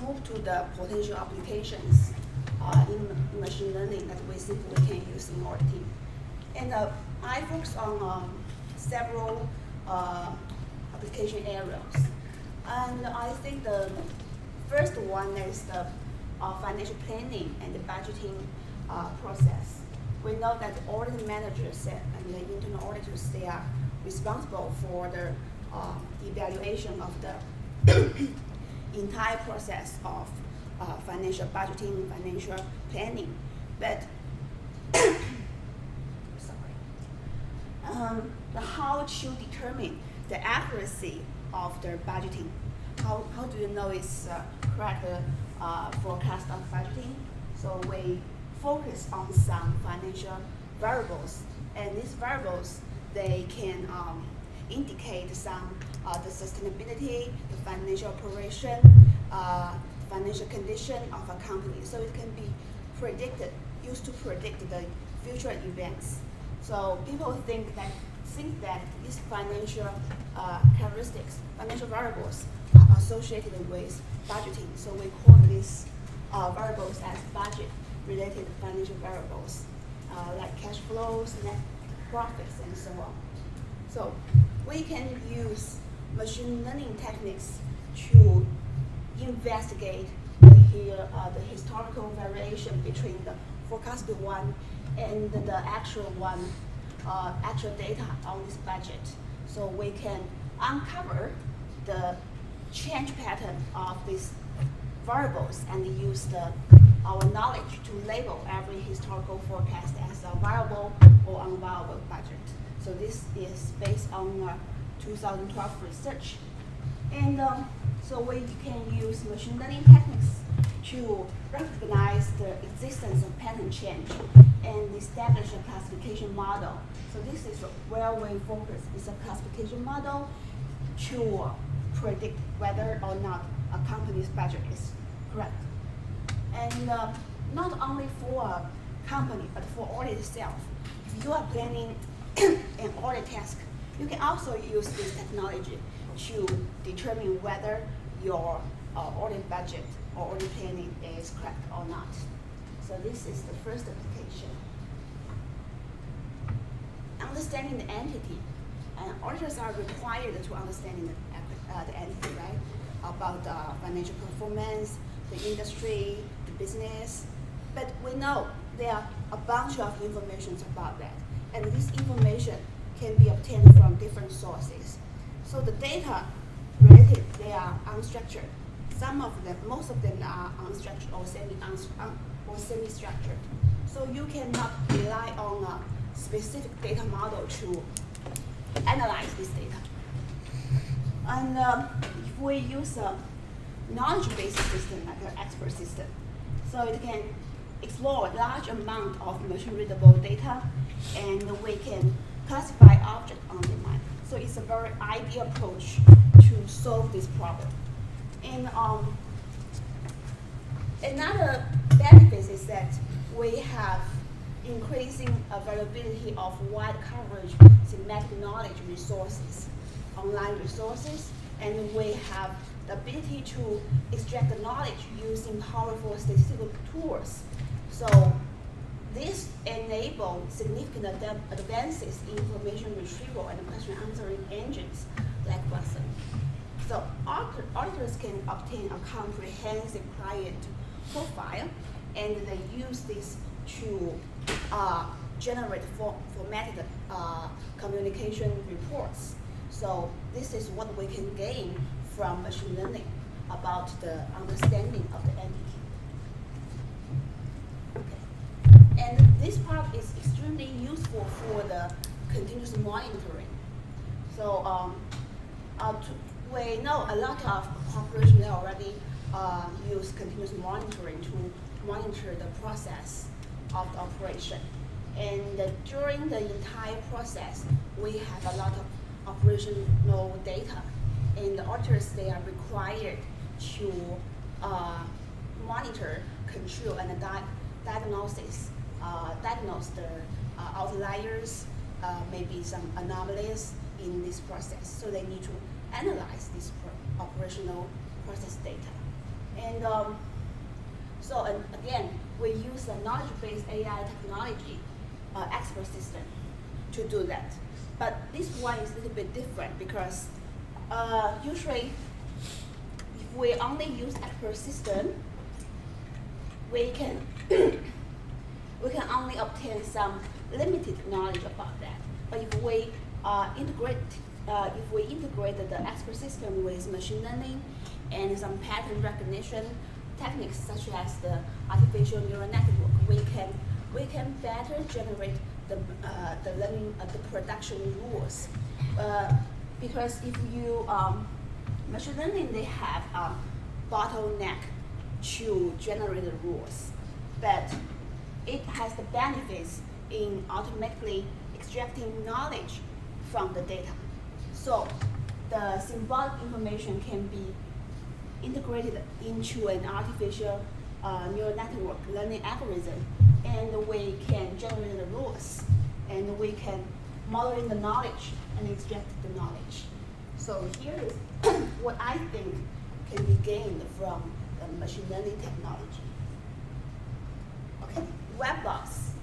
N: move to the potential applications in machine learning that we simply can use in auditing. And I focus on several application areas. And I think the first one is the financial planning and the budgeting process. We know that the audit managers and the internal auditors, they are responsible for the evaluation of the entire process of financial budgeting, financial planning. But how to determine the accuracy of the budgeting? How do you know it's correct forecast of budgeting? So we focus on some financial variables, and these variables, they can indicate some the sustainability, the financial operation, financial condition of a company. So it can be predicted, used to predict the future events. So people think that these financial characteristics, financial variables, are associated with budgeting. So we call these variables as budget-related financial variables, like cash flows, net profits, and so on. So we can use machine learning techniques to investigate the historical variation between the forecasted one and the actual one, actual data on this budget. So we can uncover the change pattern of these variables and use our knowledge to label every historical forecast as a viable or unviable budget. So this is based on 2012 research. And so we can use machine learning techniques to recognize the existence of pattern change and establish a classification model. So this is where we focus. It's a classification model to predict whether or not a company's budget is correct. And not only for a company, but for audit itself. If you are planning an audit task, you can also use this technology to determine whether your audit budget or audit planning is correct or not. So this is the first application. Understanding the entity. And auditors are required to understand the entity, right? About financial performance, the industry, the business. But we know there are a bunch of information about that. And this information can be obtained from different sources. So the data related, they are unstructured. Some of them, most of them are unstructured or semi-structured. So you cannot rely on a specific data model to analyze this data. And if we use a knowledge-based system like an expert system, so it can explore a large amount of machine-readable data, and we can classify objects on demand. So it's a very ideal approach to solve this problem. And another benefit is that we have increasing availability of wide coverage semantic knowledge resources, online resources, and we have the ability to extract the knowledge using powerful statistical tools. So this enables significant advances in information retrieval and question answering engines like Watson. So auditors can obtain a comprehensive client profile, and they use this to generate formatted communication reports. So this is what we can gain from machine learning about the understanding of the entity. Okay. And this part is extremely useful for the continuous monitoring. So we know a lot of corporations already use continuous monitoring to monitor the process of the operation. And during the entire process, we have a lot of operational data. And the auditors, they are required to monitor, control, and diagnose the outliers, maybe some anomalies in this process. So they need to analyze this operational process data. And again, we use a knowledge-based AI technology expert system to do that. But this one is a little bit different because usually if we only use expert system, we can we can only obtain some limited knowledge about that. But if we integrate the expert system with machine learning and some pattern recognition techniques such as the artificial neural network, we can better generate the learning the production rules. Because if you machine learning, they have a bottleneck to generate the rules, but it has the benefits in automatically extracting knowledge from the data. So the symbolic information can be integrated into an artificial neural network learning algorithm, and we can generate the rules, and we can model in the knowledge and extract the knowledge. So here is what I think can be gained from the machine learning technology. Okay, weblogs.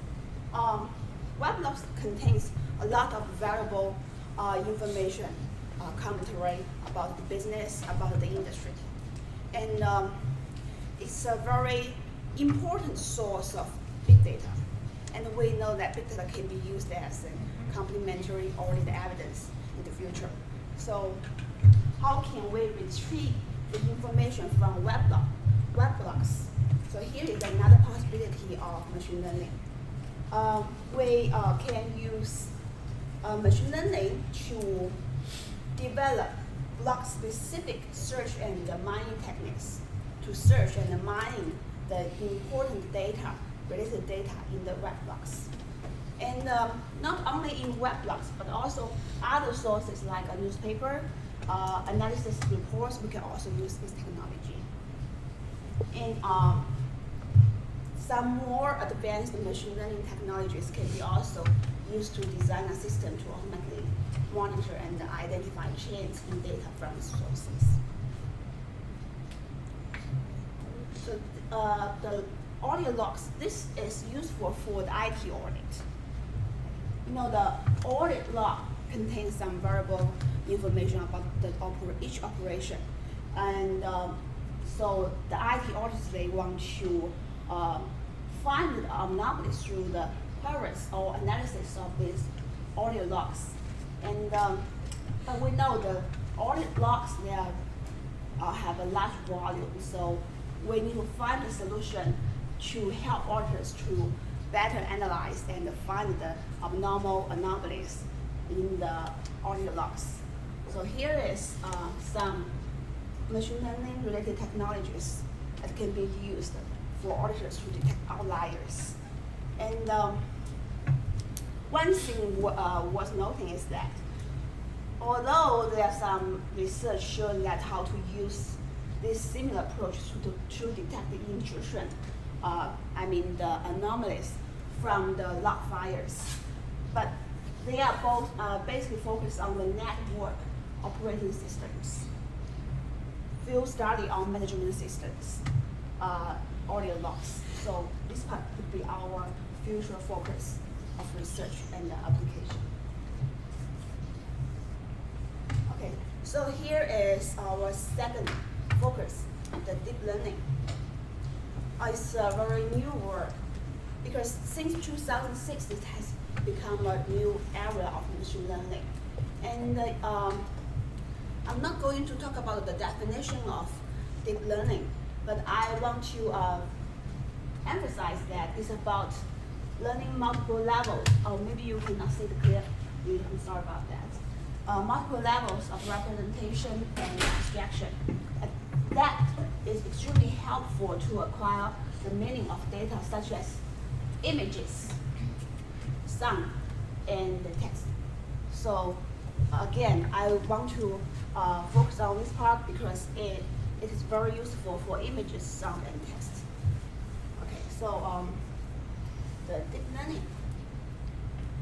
N: Weblogs contains a lot of valuable information, commentary about the business, about the industry. And it's a very important source of big data. And we know that big data can be used as a complementary audit evidence in the future. So how can we retrieve the information from weblogs? So here is another possibility of machine learning. We can use machine learning to develop blog-specific search and mining techniques to search and mine the important data, related data in the weblogs. And not only in weblogs, but also other sources like a newspaper, analysis reports, we can also use this technology. And some more advanced machine learning technologies can be also used to design a system to automatically monitor and identify changes in data from sources. So the audio logs, this is useful for the IT audit. You know, the audit log contains some variable information about each operation. And so the IT auditors, they want to find the anomalies through the queries or analysis of these audit logs. And but we know the audit logs, they have a large volume, so we need to find a solution to help auditors to better analyze and find the abnormal anomalies in the audit logs. So here is some machine learning related technologies that can be used for auditors to detect outliers. And one thing worth noting is that although there's some research showing that how to use this similar approach to detect the intrusion, the anomalies from the log files, but they are both basically focused on the network operating systems. Field study on management systems, audio logs. So this part could be our future focus of research and application. Okay, so here is our second focus, the deep learning. It's a very new word because since 2006 it has become a new area of machine learning. And I'm not going to talk about the definition of deep learning, but I want to emphasize that it's about learning multiple levels, or maybe you cannot see the clear, I'm sorry about that. Multiple levels of representation and abstraction. That is extremely helpful to acquire the meaning of data such as images, sound, and the text. So again, I want to focus on this part because it is very useful for images, sound, and text. Okay, so the deep learning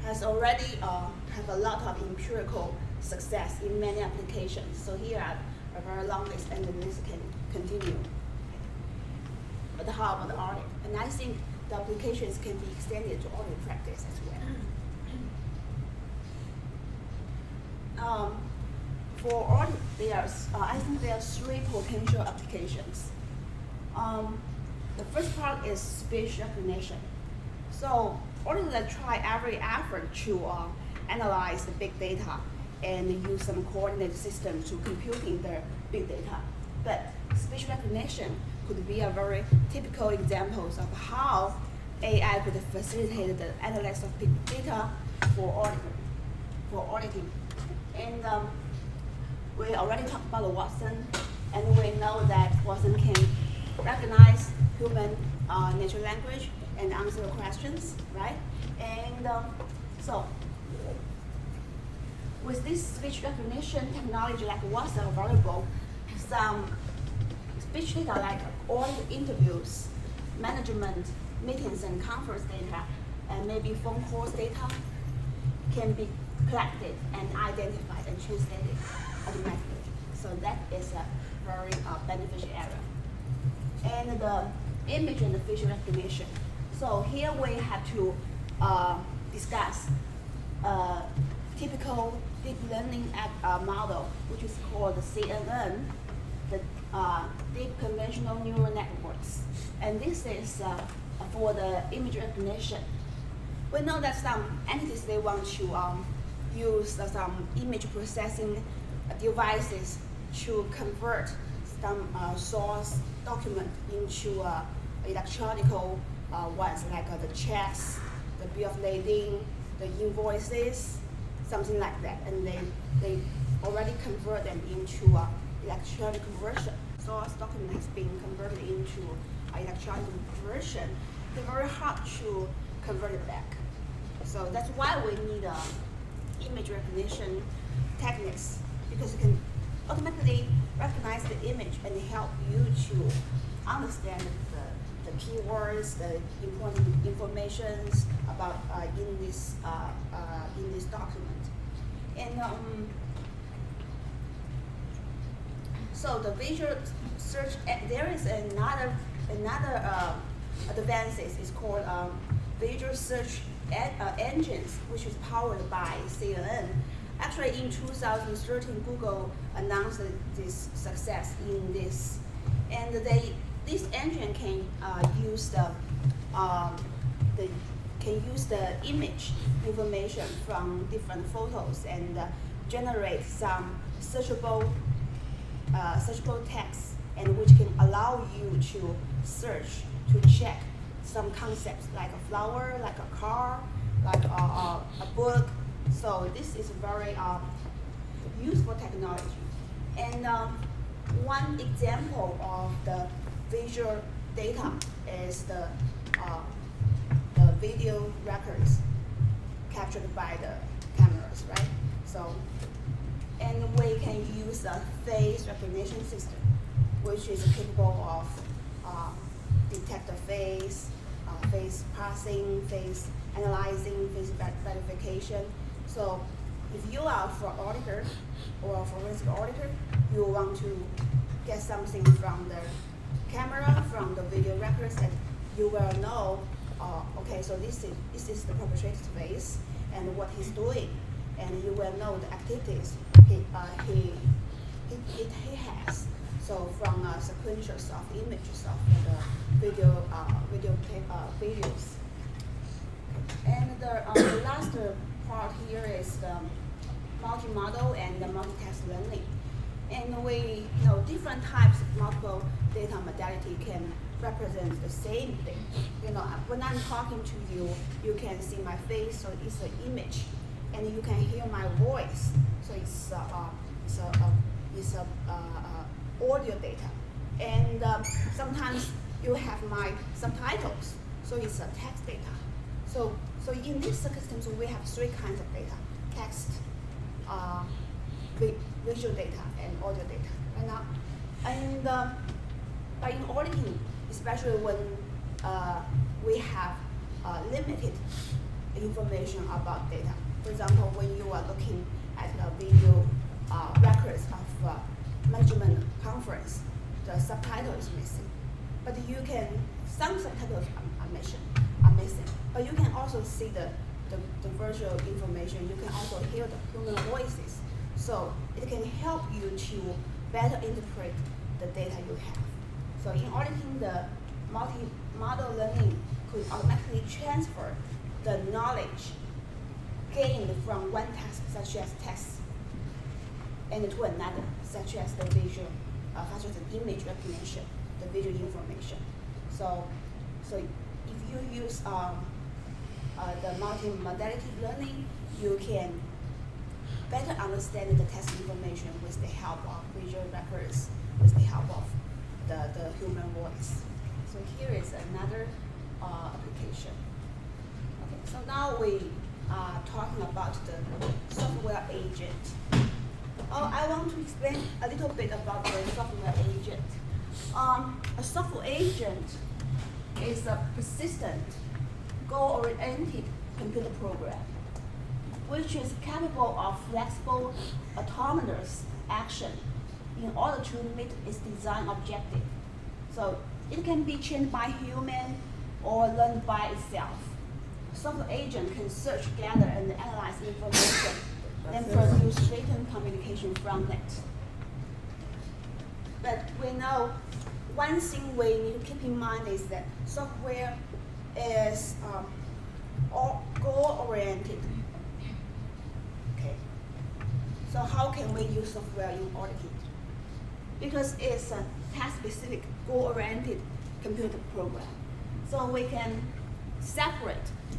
N: has already have a lot of empirical success in many applications. So here are a very long list, and the list can continue. But how about the audit? And I think the applications can be extended to audit practice as well. For audit, I think there are three potential applications. The first part is speech recognition. So auditors try every effort to analyze the big data and use some coordinate system to computing the big data. But speech recognition could be a very typical examples of how AI could facilitate the analysis of big data for auditing. And we already talked about Watson, and we know that Watson can recognize human natural language and answer questions, right? And so with this speech recognition technology like Watson available, some speech data like all interviews, management, meetings and conference data, and maybe phone calls data can be collected and identified and translated automatically. So that is a very beneficial area. And the image and the facial recognition. So here we have to discuss a typical deep learning model, which is called the CNN, the Deep Convolutional Neural Networks. And this is for the image recognition. We know that some entities, they want to use some image processing devices to convert some source document into electronic ones, like the checks, the bill of lading, the invoices, something like that. And they already convert them into electronic version. Source document has been converted into electronic version. It's very hard to convert it back. So that's why we need image recognition techniques, because it can automatically recognize the image and help you to understand the keywords, the important informations about in this document. And so the visual search, there is another advances is called visual search engines, which is powered by CNN. Actually, in 2013, Google announced this success in this, and this engine can use the image information from different photos and generate some searchable text, and which can allow you to search to check some concepts like a flower, like a car, like a book. So this is very useful technology. And one example of the visual data is the video records captured by the cameras, right? So, and we can use a face recognition system, which is capable of detect the face, face parsing, face analyzing, face verification. So if you are an auditor or a forensic auditor, you want to get something from the camera, from the video records, and you will know, okay, so this is the perpetrator's face and what he's doing, and you will know the activities he has. So from sequentials of images of the videos. And the last part here is the multi-model and the multi-text learning. And we know different types of multiple data modality can represent the same thing. You know, when I'm talking to you, you can see my face, so it's an image, and you can hear my voice, so it's audio data. And sometimes you have my subtitles, so it's a text data. So in this circumstance, we have three kinds of data: text, visual data, and audio data. Right now, and but in auditing, especially when we have limited information about data. For example, when you are looking at the video records of management conference, the subtitle is missing. But you can, some subtitles are missing. But you can also see the virtual information. You can also hear the human voices. So it can help you to better interpret the data you have. So in auditing, the multi-model learning could automatically transfer the knowledge gained from one task, such as text, and to another, such as the visual, such as the image recognition, the visual information. So if you use the multi-modality learning, you can better understand the text information with the help of visual records, with the help of the human voice. So here is another application. Okay, so now we are talking about the software agent. I want to explain a little bit about the software agent. A software agent is a persistent, goal-oriented computer program, which is capable of flexible, autonomous action in order to meet its design objective. So it can be trained by human or learned by itself. Software agent can search, gather, and analyze information, then produce written communication from it. But we know one thing we need to keep in mind is that software is goal-oriented. Okay. So how can we use software in auditing? Because it's a task-specific, goal-oriented computer program. So we can separate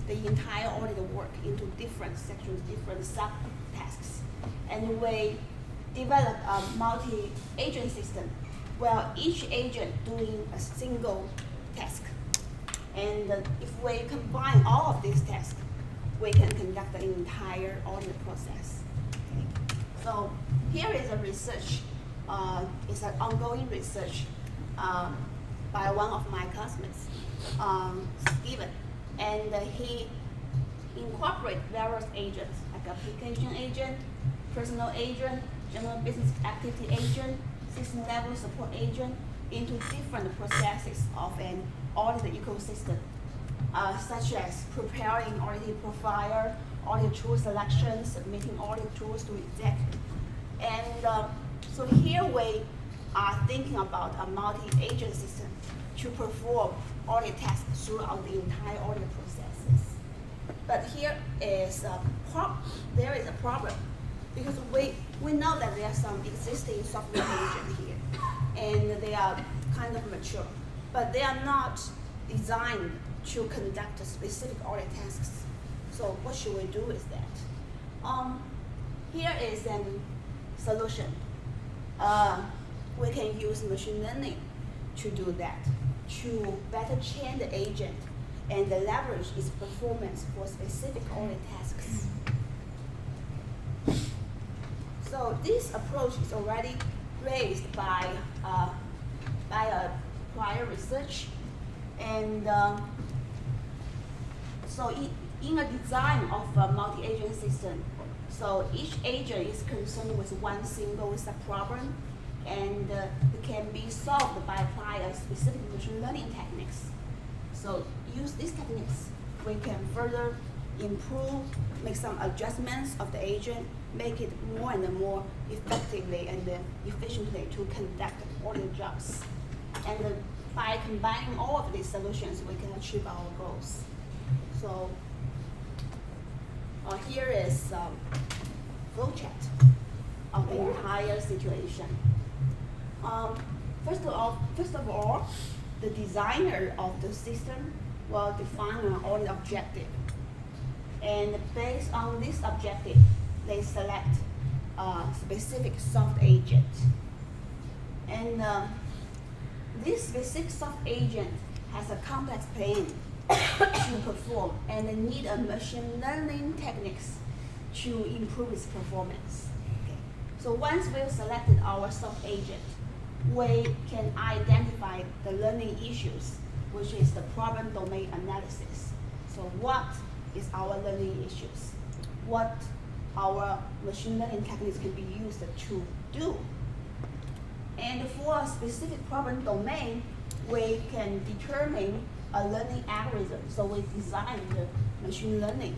N: the entire audit work into different sections, different subtasks. And we develop a multi-agent system where each agent doing a single task. And if we combine all of these tasks, we can conduct the entire audit process. Okay. So here is a research, it's an ongoing research by one of my classmates, Steven. And he incorporated various agents, like application agent, personal agent, general business activity agent, system level support agent, into different processes of an audit ecosystem, such as preparing audit profile, audit tool selection, submitting audit tools to exec. And so here we are thinking about a multi-agent system to perform audit tasks throughout the entire audit processes. But here is there is a problem, because we know that there are some existing software agents here, and they are kind of mature, but they are not designed to conduct specific audit tasks. So what should we do with that? Here is a solution. We can use machine learning to do that, to better train the agent and leverage its performance for specific audit tasks. So this approach is already raised by a prior research, and so in a design of a multi-agent system, so each agent is concerned with one single sub-problem, and it can be solved by applying specific machine learning techniques. So use these techniques, we can further improve, make some adjustments of the agent, make it more and more effectively and efficiently to conduct audit jobs. And by combining all of these solutions, we can achieve our goals. So here is flowchart of the entire situation. First of all, the designer of the system will define an audit objective. And based on this objective, they select a specific soft agent. And this specific soft agent has a complex plan to perform, and they need a machine learning techniques to improve its performance. Okay. So once we've selected our soft agent, we can identify the learning issues, which is the problem domain analysis. So what is our learning issues? What our machine learning techniques can be used to do? And for a specific problem domain, we can determine a learning algorithm. So we design the machine learning.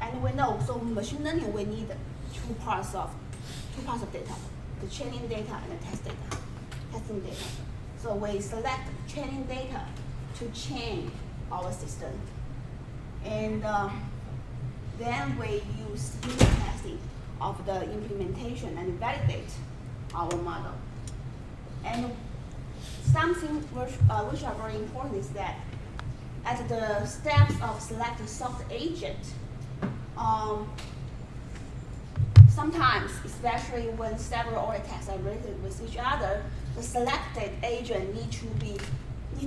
N: And we know, so machine learning, we need two parts of data, the training data and the testing data. So we select training data to train our system. And then we use unit testing of the implementation and validate our model. And something which are very important is that at the steps of select a soft agent, sometimes, especially when several audit tasks are related with each other, the selected agent need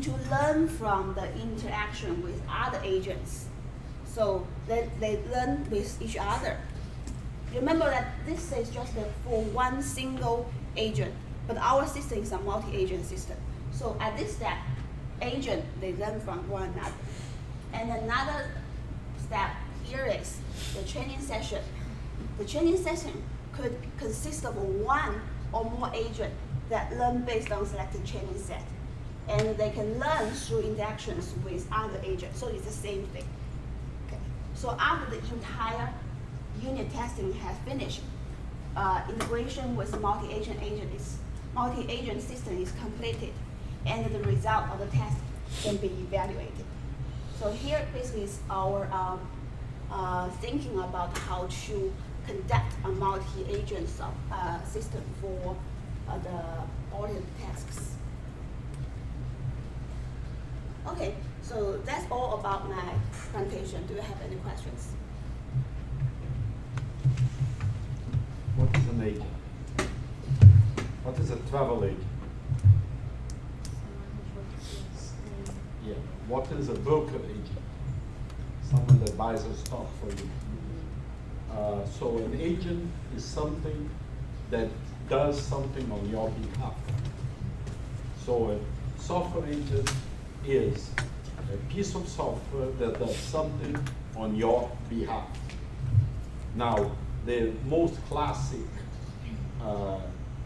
N: to learn from the interaction with other agents. So they learn with each other. Remember that this is just for one single agent, but our system is a multi-agent system. So at this step, agent, they learn from one another. And another step here is the training session. The training session could consist of one or more agents that learn based on selected training set. And they can learn through interactions with other agents. So it's the same thing. Okay. So after the entire unit testing has finished, integration with multi-agent system is completed, and the result of the test can be evaluated. So here basically is our thinking about how to conduct a multi-agent system for the audit tasks. Okay, so that's all about my presentation. Do you have any questions?
K: What is an agent? What is a travel agent? Yeah. What is a broker agent? Someone that buys a stock for you. So an agent is something that does something on your behalf. So a software agent is a piece of software that does something on your behalf. Now, the most classic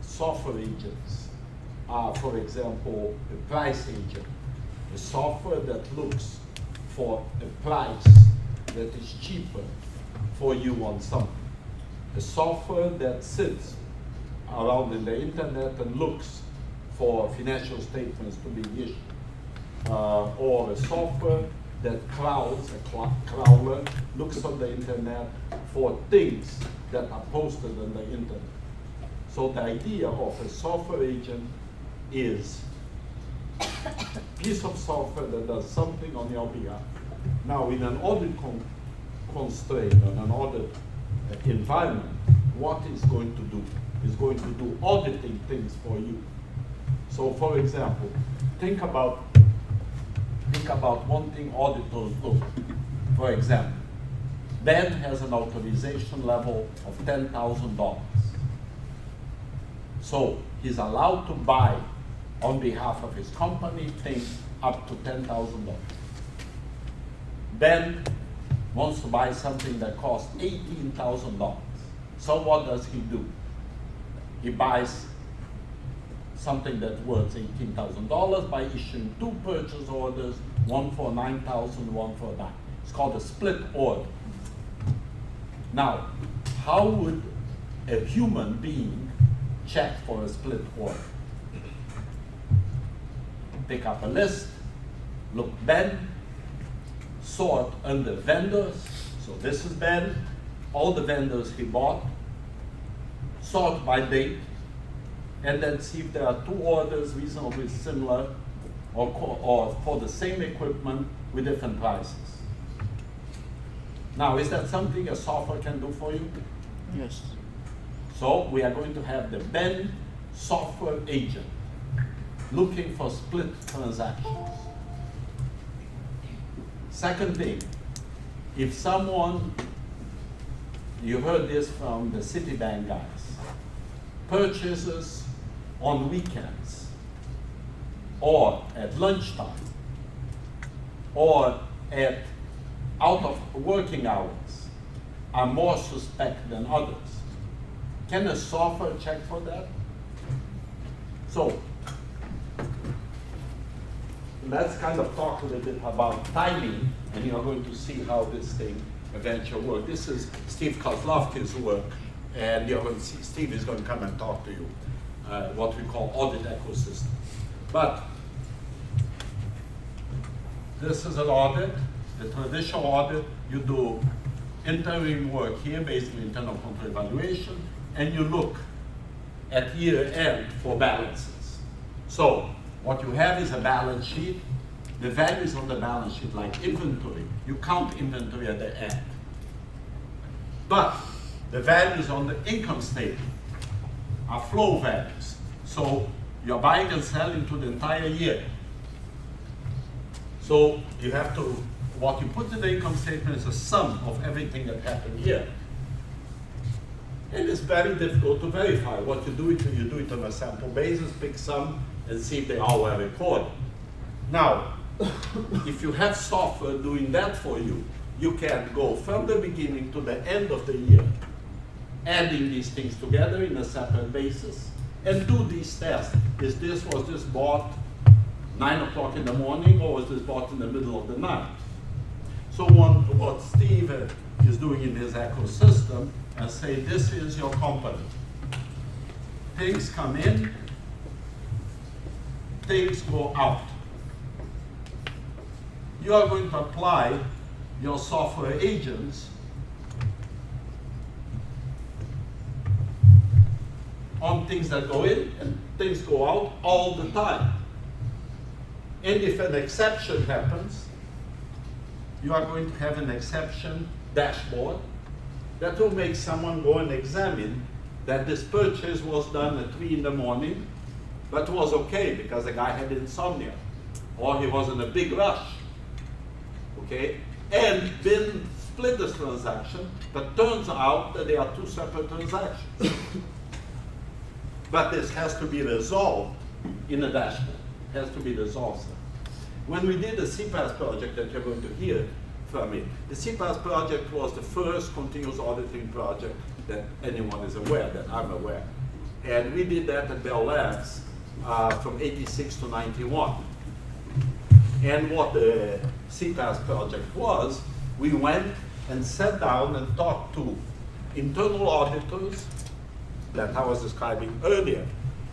K: software agents are, for example, a price agent, a software that looks for a price that is cheaper for you on something. A software that sits around in the internet and looks for financial statements to be issued, or a software that crawls, a crawler, looks on the internet for things that are posted on the internet. So the idea of a software agent is a piece of software that does something on your behalf. Now, in an audit constraint, on an audit environment, what it's going to do? It's going to do auditing things for you. So, for example, think about one thing auditors do. For example, Ben has an authorization level of $10,000. So he's allowed to buy on behalf of his company things up to $10,000. Ben wants to buy something that costs $18,000. So what does he do? He buys something that's worth $18,000 by issuing 2 purchase orders, one for $9,000, one for that. It's called a split order. Now, how would a human being check for a split order? Pick up a list, look Ben, sort under vendors. So this is Ben, all the vendors he bought, sort by date, and then see if there are 2 orders reasonably similar or for the same equipment with different prices. Now, is that something a software can do for you?
D: Yes.
K: So we are going to have the Ben software agent looking for split transactions. Second thing, if someone, you heard this from the Citibank guys, purchases on weekends or at lunchtime or at out of working hours are more suspect than others. Can a software check for that? So let's kind of talk a little bit about timing, and you're going to see how this thing eventually works. This is Steve Kozlovsky's work, and you're going to see Steve is going to come and talk to you, what we call audit ecosystem. But this is an audit. The traditional audit, you do interim work here, basically internal control evaluation, and you look at year end for balances. So what you have is a balance sheet. The values on the balance sheet, like inventory, you count inventory at the end. But the values on the income statement are flow values. So you're buying and selling to the entire year. So you have to, what you put in the income statement is a sum of everything that happened here. And it's very difficult to verify. What you do it on a sample basis, pick some, and see if they all were recorded. Now, if you have software doing that for you, you can go from the beginning to the end of the year, adding these things together in a separate basis, and do these tests. Was this bought 9 o'clock in the morning, or was this bought in the middle of the night? So what Steve is doing in his ecosystem, and say, this is your company. Things come in, things go out. You are going to apply your software agents on things that go in and things go out all the time. And if an exception happens, you are going to have an exception dashboard that will make someone go and examine that this purchase was done at 3 in the morning, but was okay because the guy had insomnia, or he was in a big rush, okay? And then split this transaction, but turns out that they are 2 separate transactions. But this has to be resolved in a dashboard. It has to be resolved. When we did the CPAS project that you're going to hear from it, the CPAS project was the first continuous auditing project that anyone is aware, that I'm aware. And we did that at Bell Labs from 86 to 91. And what the
A: CPAS project was, we went and sat down and talked to internal auditors that I was describing earlier,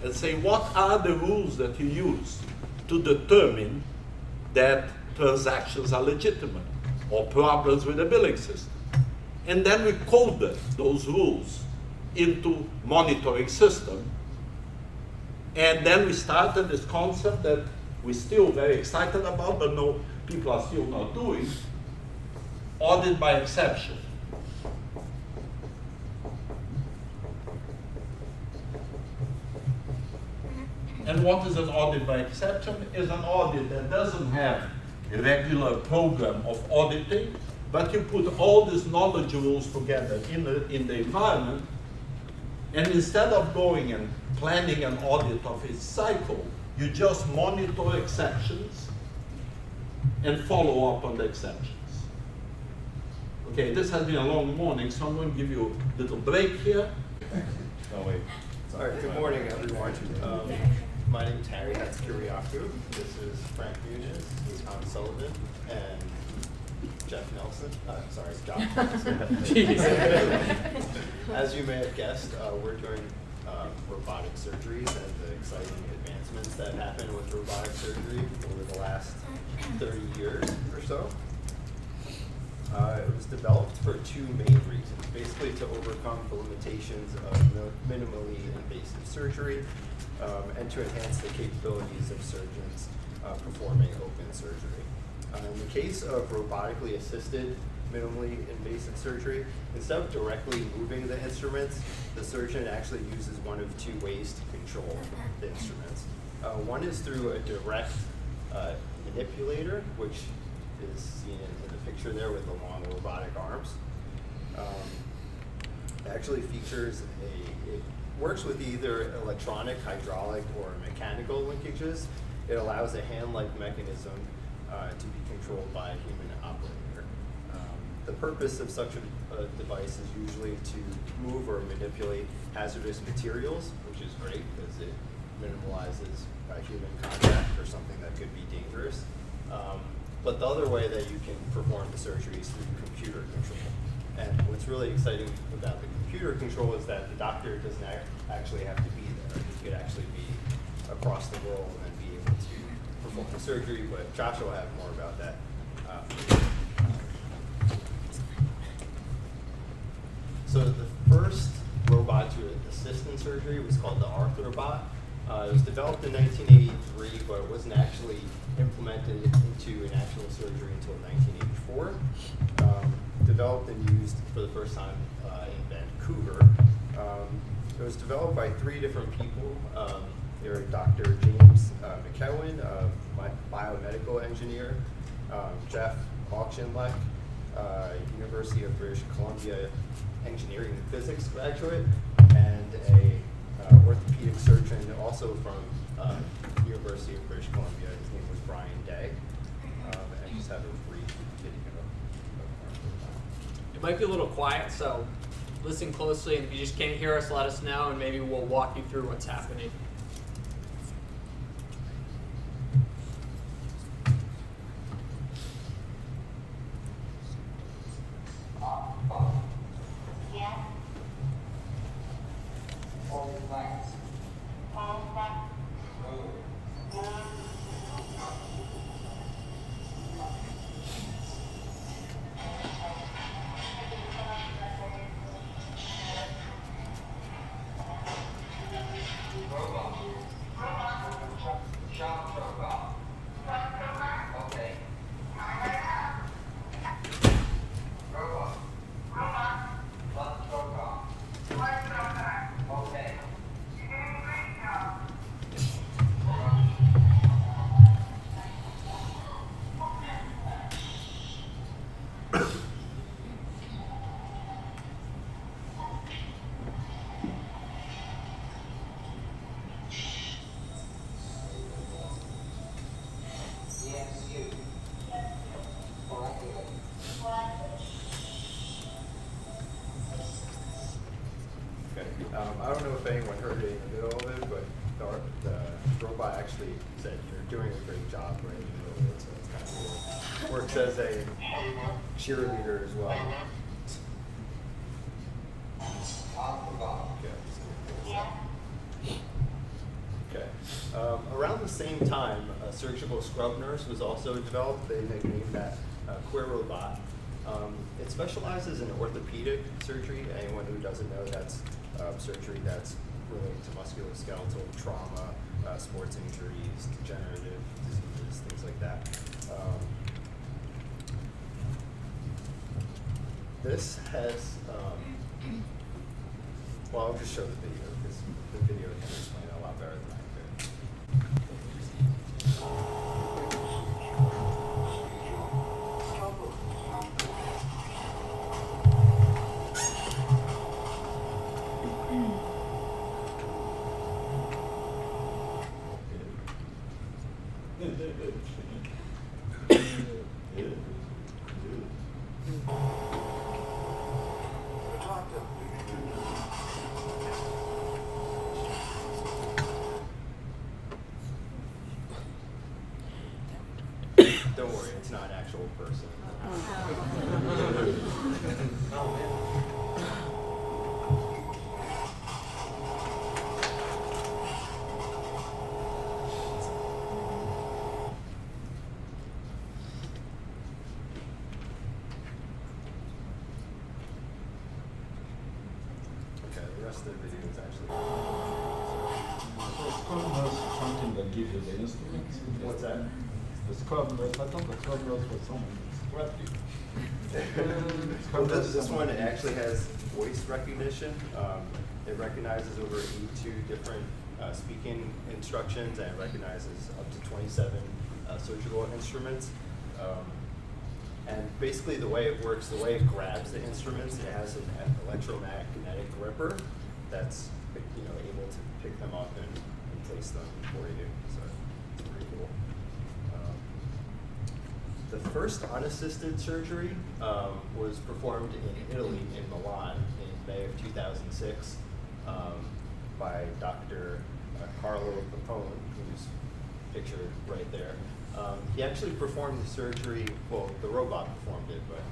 A: and say, what are the rules that you use to determine that transactions are legitimate or problems with the billing system? And then we coded those rules into monitoring system. And then we started this concept that we're still very excited about, but no, people are still not doing, audit by exception. And what is an audit by exception? Is an audit that doesn't have a regular program of auditing, but you put all these knowledge rules together in the environment, and instead of going and planning an audit of its cycle, you just monitor exceptions and follow up on the exceptions. Okay, this has been a long morning, so I'm going to give you a little break here.
H: Oh, wait.
O: All right, good morning, everyone. My name is Harry Hatzkiriakou. This is Frank Muniz, Tom Sullivan, and Jeff Nelson. Sorry, John Nelson. As you may have guessed, we're doing robotic surgeries and the exciting advancements that happen with robotic surgery over the last 30 years or so. It was developed for two main reasons. Basically to overcome the limitations of minimally invasive surgery and to enhance the capabilities of surgeons performing open surgery. In the case of robotically assisted minimally invasive surgery, instead of directly moving the instruments, the surgeon actually uses one of two ways to control the instruments. One is through a direct manipulator, which is seen in the picture there with the long robotic arms. It actually features it works with either electronic, hydraulic, or mechanical linkages. It allows a hand-like mechanism to be controlled by a human operator. The purpose of such a device is usually to move or manipulate hazardous materials, which is great because it minimalizes human contact or something that could be dangerous. But the other way that you can perform the surgery is through computer control. And what's really exciting about the computer control is that the doctor doesn't actually have to be there. He could actually be across the world and be able to perform the surgery, but Josh will have more about that. So the first robot to assist in surgery was called the Arthrobot. It was developed in 1983, but it wasn't actually implemented into an actual surgery until 1984. Developed and used for the first time in Vancouver. It was developed by three different people. They were Dr. James McEwen, a biomedical engineer, Jeff Auchinleck, University of British Columbia engineering and physics graduate, and a orthopedic surgeon also from University of British Columbia. His name was Brian Day. And I just have a brief video.
E: It might be a little quiet, so listen closely, and if you just can't hear us, let us know, and maybe we'll walk you through what's happening.
O: I don't know if anyone heard it in the middle of it, but the robot actually said, "You're doing a great job," right? So it's kind of cool. Works as a cheerleader as well. Okay. Around the same time, a surgical scrub nurse was also developed. They named that Queer Robot. It specializes in orthopedic surgery. Anyone who doesn't know, that's surgery that's related to musculoskeletal trauma, sports injuries, degenerative diseases, things like that. This has, well, I'll just show the video because the video can explain it a lot better than I could. Don't worry, it's not an actual person. Okay, the rest of the video is actually.
K: So scrub nurse is something that gives you the instruments.
O: What's that?
K: The scrub nurse, I thought the scrub nurse was someone who scrubbed you.
O: Well, this one actually has voice recognition. It recognizes over 82 different speaking instructions, and it recognizes up to 27 surgical instruments. And basically the way it works, the way it grabs the instruments, it has an electromagnetic gripper that's able to pick them up and place them for you. So it's pretty cool. The first unassisted surgery was performed in Italy, in Milan, in May of 2006 by Dr. Carlo Papone, who's pictured right there. He actually performed the surgery, well, the robot performed it, but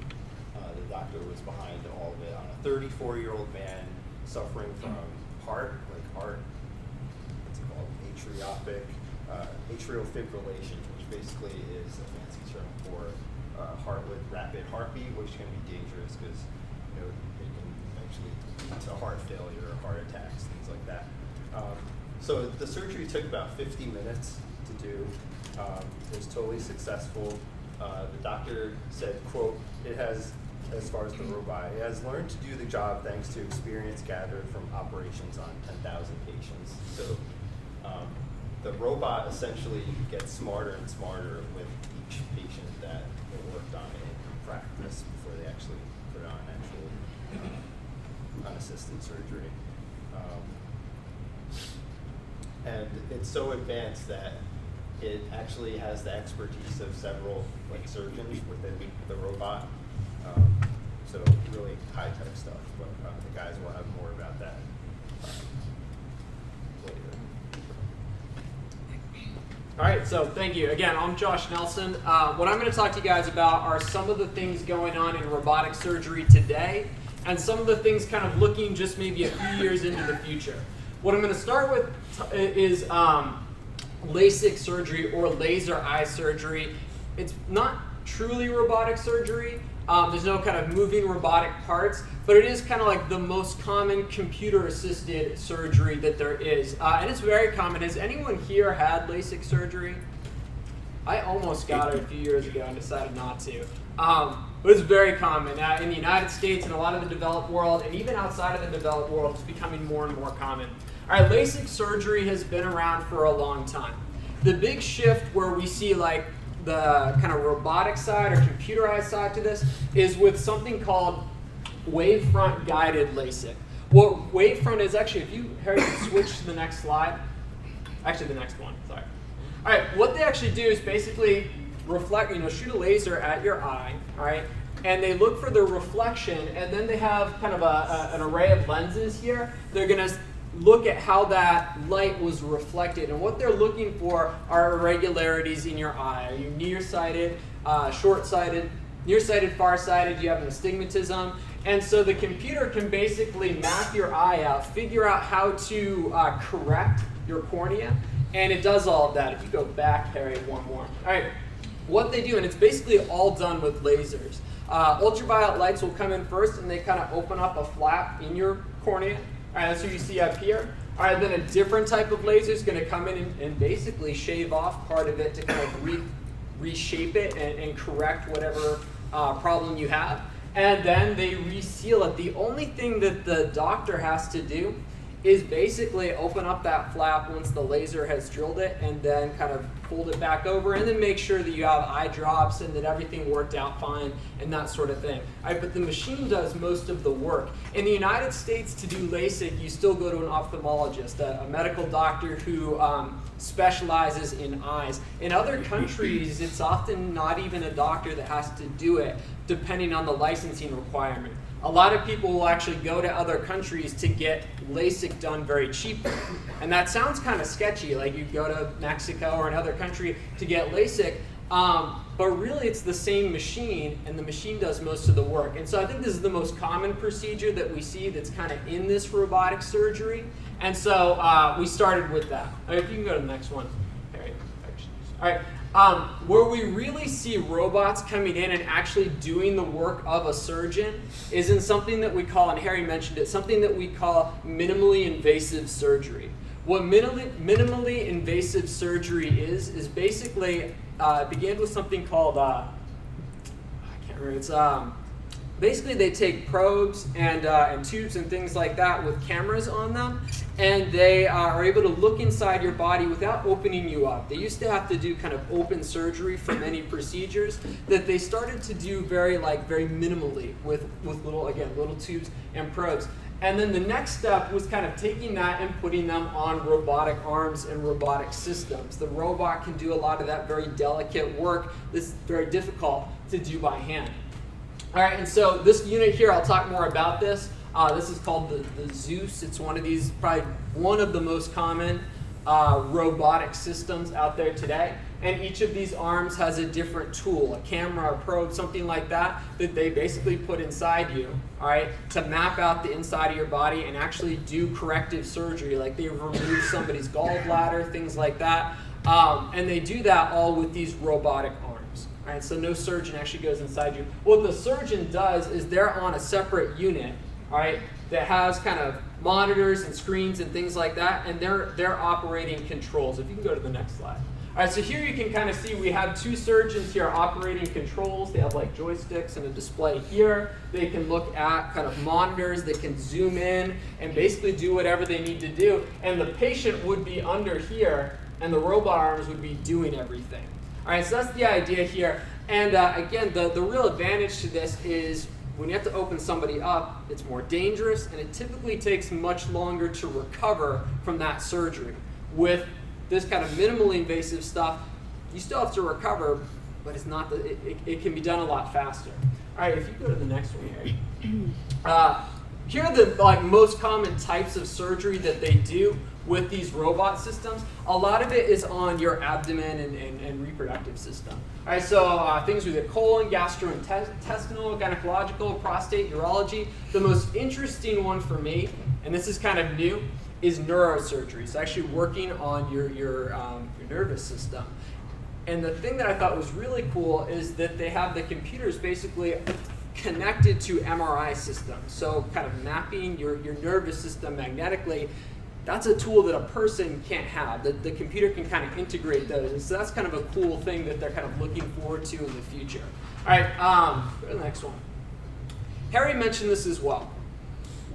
O: the doctor was behind all of it on a 34-year-old man suffering from heart atrial fibrillation, which basically is a fancy term for heart with rapid heartbeat, which can be dangerous because it can eventually lead to heart failure, heart attacks, things like that. So the surgery took about 50 minutes to do. It was totally successful. The doctor said, quote, "It has, as far as the robot, it has learned to do the job thanks to experience gathered from operations on 10,000 patients." So the robot essentially gets smarter and smarter with each patient that it worked on in practice before they actually put on actual unassisted surgery. And it's so advanced that it actually has the expertise of several surgeons within the robot. So really high-tech stuff, but the guys will have more about that later.
E: All right, so thank you. Again, I'm Josh Nelson. What I'm going to talk to you guys about are some of the things going on in robotic surgery today and some of the things kind of looking just maybe a few years into the future. What I'm going to start with is LASIK surgery or laser eye surgery. It's not truly robotic surgery. There's no kind of moving robotic parts, but it is kind of like the most common computer-assisted surgery that there is. And it's very common. Has anyone here had LASIK surgery? I almost got it a few years ago and decided not to. But it's very common in the United States and a lot of the developed world, and even outside of the developed world, it's becoming more and more common. All right, LASIK surgery has been around for a long time. The big shift where we see like the kind of robotic side or computerized side to this is with something called wavefront guided LASIK. What wavefront is actually, if you Harry can switch to the next slide, actually the next one, sorry. All right, what they actually do is basically reflect, shoot a laser at your eye, all right, and they look for the reflection, and then they have kind of an array of lenses here. They're gonna look at how that light was reflected. And what they're looking for are irregularities in your eye. Are you nearsighted, short-sighted, nearsighted, farsighted? Do you have an astigmatism? And so the computer can basically map your eye out, figure out how to correct your cornea, and it does all of that. If you go back, Harry, one more. All right, what they do, and it's basically all done with lasers. Ultraviolet lights will come in first, and they kind of open up a flap in your cornea. All right, that's what you see up here. All right, then a different type of laser is going to come in and basically shave off part of it to kind of reshape it and correct whatever problem you have. And then they reseal it. The only thing that the doctor has to do is basically open up that flap once the laser has drilled it and then kind of fold it back over and then make sure that you have eye drops and that everything worked out fine and that sort of thing. All right, but the machine does most of the work. In the United States, to do LASIK, you still go to an ophthalmologist, a medical doctor who specializes in eyes. In other countries, it's often not even a doctor that has to do it, depending on the licensing requirement. A lot of people will actually go to other countries to get LASIK done very cheaply. And that sounds kind of sketchy, like you go to Mexico or another country to get LASIK, but really it's the same machine, and the machine does most of the work. And so I think this is the most common procedure that we see that's kind of in this robotic surgery. And so we started with that. All right, if you can go to the next one. All right. Where we really see robots coming in and actually doing the work of a surgeon is in something that we call, and Harry mentioned it, something that we call minimally invasive surgery. What minimally invasive surgery is basically, began with something called, I can't remember, it's basically they take probes and tubes and things like that with cameras on them, and they are able to look inside your body without opening you up. They used to have to do kind of open surgery for many procedures that they started to do very minimally with little tubes and probes. And then the next step was kind of taking that and putting them on robotic arms and robotic systems. The robot can do a lot of that very delicate work that's very difficult to do by hand. All right, and so this unit here, I'll talk more about this. This is called the Zeus. It's one of these, probably one of the most common robotic systems out there today. And each of these arms has a different tool, a camera, a probe, something like that, that they basically put inside you, all right, to map out the inside of your body and actually do corrective surgery, like they remove somebody's gallbladder, things like that. And they do that all with these robotic arms. All right, so no surgeon actually goes inside you. What the surgeon does is they're on a separate unit, all right, that has kind of monitors and screens and things like that, and they're operating controls. If you can go to the next slide. All right, so here you can kind of see we have two surgeons here operating controls. They have like joysticks and a display here. They can look at kind of monitors. They can zoom in and basically do whatever they need to do. And the patient would be under here, and the robot arms would be doing everything. All right, so that's the idea here. And again, the real advantage to this is when you have to open somebody up, it's more dangerous, and it typically takes much longer to recover from that surgery. With this kind of minimally invasive stuff, you still have to recover, but it's not it can be done a lot faster. All right, if you go to the next one here. Here are the most common types of surgery that they do with these robot systems. A lot of it is on your abdomen and reproductive system. All right, so things with the colon, gastrointestinal, gynecological, prostate, urology. The most interesting one for me, and this is kind of new, is neurosurgery. It's actually working on your nervous system. And the thing that I thought was really cool is that they have the computers basically connected to MRI systems. So kind of mapping your nervous system magnetically. That's a tool that a person can't have. The computer can kind of integrate those. And so that's kind of a cool thing that they're kind of looking forward to in the future. All right, go to the next one. Harry mentioned this as well.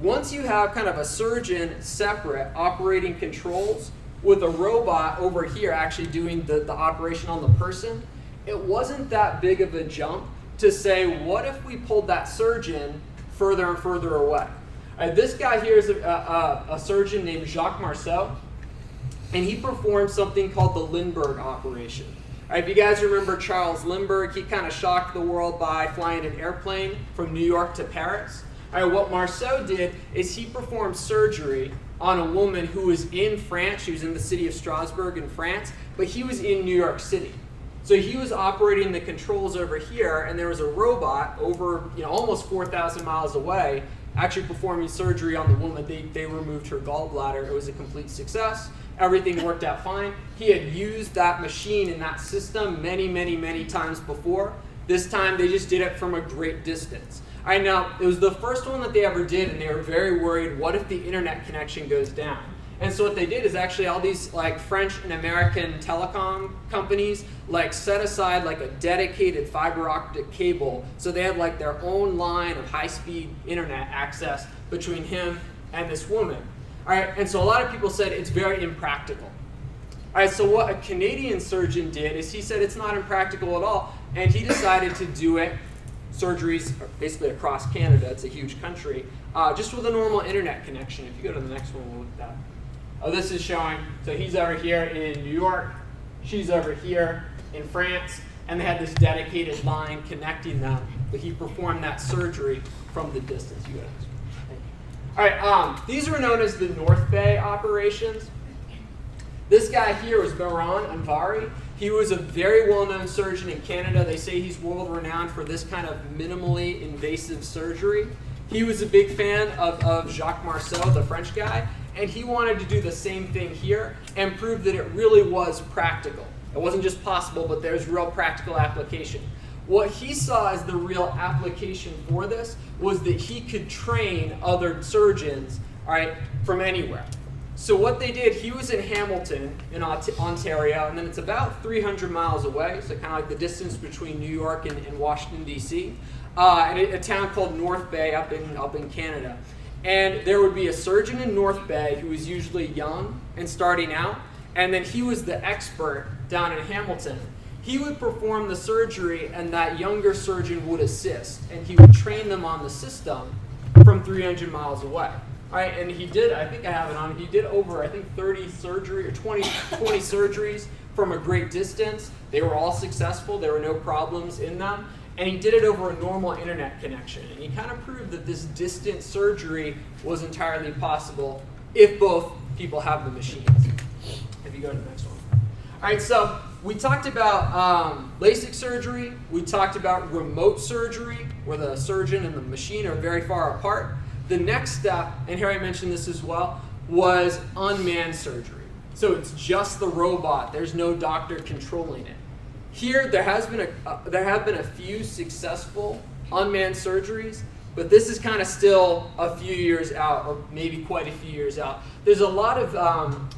E: Once you have kind of a surgeon separate operating controls with a robot over here actually doing the operation on the person, it wasn't that big of a jump to say, what if we pulled that surgeon further and further away? All right, this guy here is a surgeon named Jacques Marceau, and he performed something called the Lindbergh operation. All right, if you guys remember Charles Lindbergh, he kind of shocked the world by flying an airplane from New York to Paris. All right, what Marceau did is he performed surgery on a woman who was in France. She was in the city of Strasbourg in France, but he was in New York City. So he was operating the controls over here, and there was a robot over, almost 4,000 miles away, actually performing surgery on the woman. They removed her gallbladder. It was a complete success. Everything worked out fine. He had used that machine and that system many, many, many times before. This time they just did it from a great distance. All right, now, it was the first one that they ever did, and they were very worried, what if the internet connection goes down? And so what they did is actually all these French and American telecom companies set aside a dedicated fiber optic cable. So they had their own line of high-speed internet access between him and this woman. All right, and so a lot of people said it's very impractical. All right, so what a Canadian surgeon did is he said it's not impractical at all, and he decided to do it, surgeries basically across Canada, it's a huge country, just with a normal internet connection. If you go to the next one, we'll look at that. Oh, this is showing, so he's over here in New York, she's over here in France, and they had this dedicated line connecting them, but he performed that surgery from the distance. You go to this one. All right, these were known as the North Bay operations. This guy here was Baron Anvari. He was a very well-known surgeon in Canada. They say he's world-renowned for this kind of minimally invasive surgery. He was a big fan of Jacques Marceau, the French guy, and he wanted to do the same thing here and prove that it really was practical. It wasn't just possible, but there's real practical application. What he saw as the real application for this was that he could train other surgeons, all right, from anywhere. So what they did, he was in Hamilton in Ontario, and then it's about 300 miles away, so kind of like the distance between New York and Washington, D.C., and a town called North Bay up in Canada. And there would be a surgeon in North Bay who was usually young and starting out, and then he was the expert down in Hamilton. He would perform the surgery, and that younger surgeon would assist, and he would train them on the system from 300 miles away. All right, and he did, I think I have it on, he did over, 30 surgery or 20 surgeries from a great distance. They were all successful. There were no problems in them. And he did it over a normal internet connection. And he kind of proved that this distant surgery was entirely possible if both people have the machines. If you go to the next one. All right, so we talked about LASIK surgery. We talked about remote surgery, where the surgeon and the machine are very far apart. The next step, and here I mentioned this as well, was unmanned surgery. So it's just the robot. There's no doctor controlling it. Here, there have been a few successful unmanned surgeries, but this is kind of still a few years out, or maybe quite a few years out. There's a lot of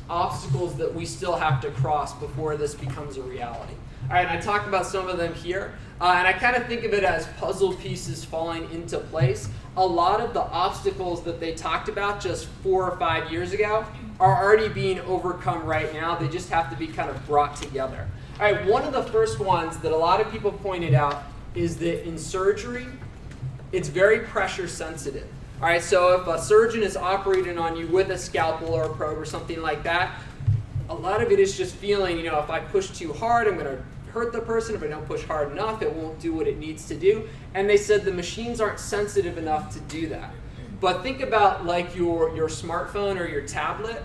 E: obstacles that we still have to cross before this becomes a reality. All right, and I talked about some of them here, and I kind of think of it as puzzle pieces falling into place. A lot of the obstacles that they talked about just 4 or 5 years ago are already being overcome right now. They just have to be kind of brought together. All right, one of the first ones that a lot of people pointed out is that in surgery, it's very pressure sensitive. All right, so if a surgeon is operating on you with a scalpel or a probe or something like that, a lot of it is just feeling, if I push too hard, I'm going to hurt the person. If I don't push hard enough, it won't do what it needs to do. And they said the machines aren't sensitive enough to do that. But think about like your smartphone or your tablet.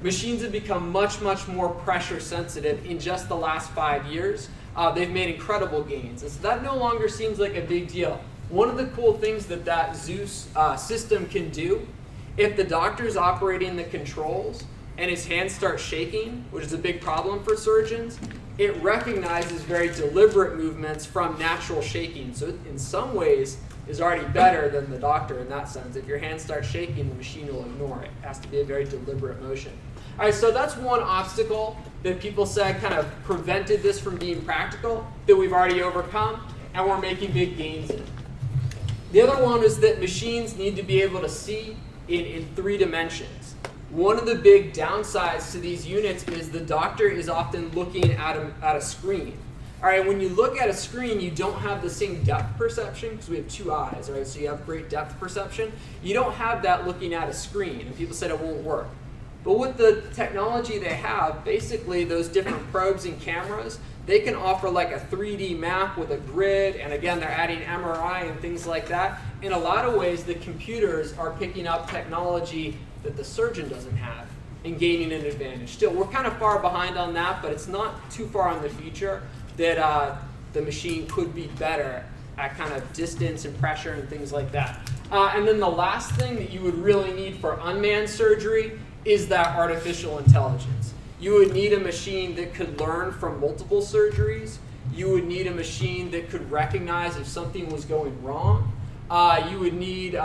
E: Machines have become much, much more pressure sensitive in just the last 5 years. They've made incredible gains. And so that no longer seems like a big deal. One of the cool things that Zeus system can do, if the doctor's operating the controls and his hands start shaking, which is a big problem for surgeons, it recognizes very deliberate movements from natural shaking. So in some ways, is already better than the doctor in that sense. If your hands start shaking, the machine will ignore it. It has to be a very deliberate motion. All right, so that's one obstacle that people said kind of prevented this from being practical that we've already overcome, and we're making big gains in. The other one is that machines need to be able to see in 3 dimensions. One of the big downsides to these units is the doctor is often looking at a screen. All right, when you look at a screen, you don't have the same depth perception because we have 2 eyes, right? So you have great depth perception. You don't have that looking at a screen, and people said it won't work. But with the technology they have, basically those different probes and cameras, they can offer like a 3D map with a grid, and again, they're adding MRI and things like that. In a lot of ways, the computers are picking up technology that the surgeon doesn't have and gaining an advantage. Still, we're kind of far behind on that, but it's not too far in the future that the machine could be better at kind of distance and pressure and things like that. And then the last thing that you would really need for unmanned surgery is that artificial intelligence. You would need a machine that could learn from multiple surgeries. You would need a machine that could recognize if something was going wrong. You would need,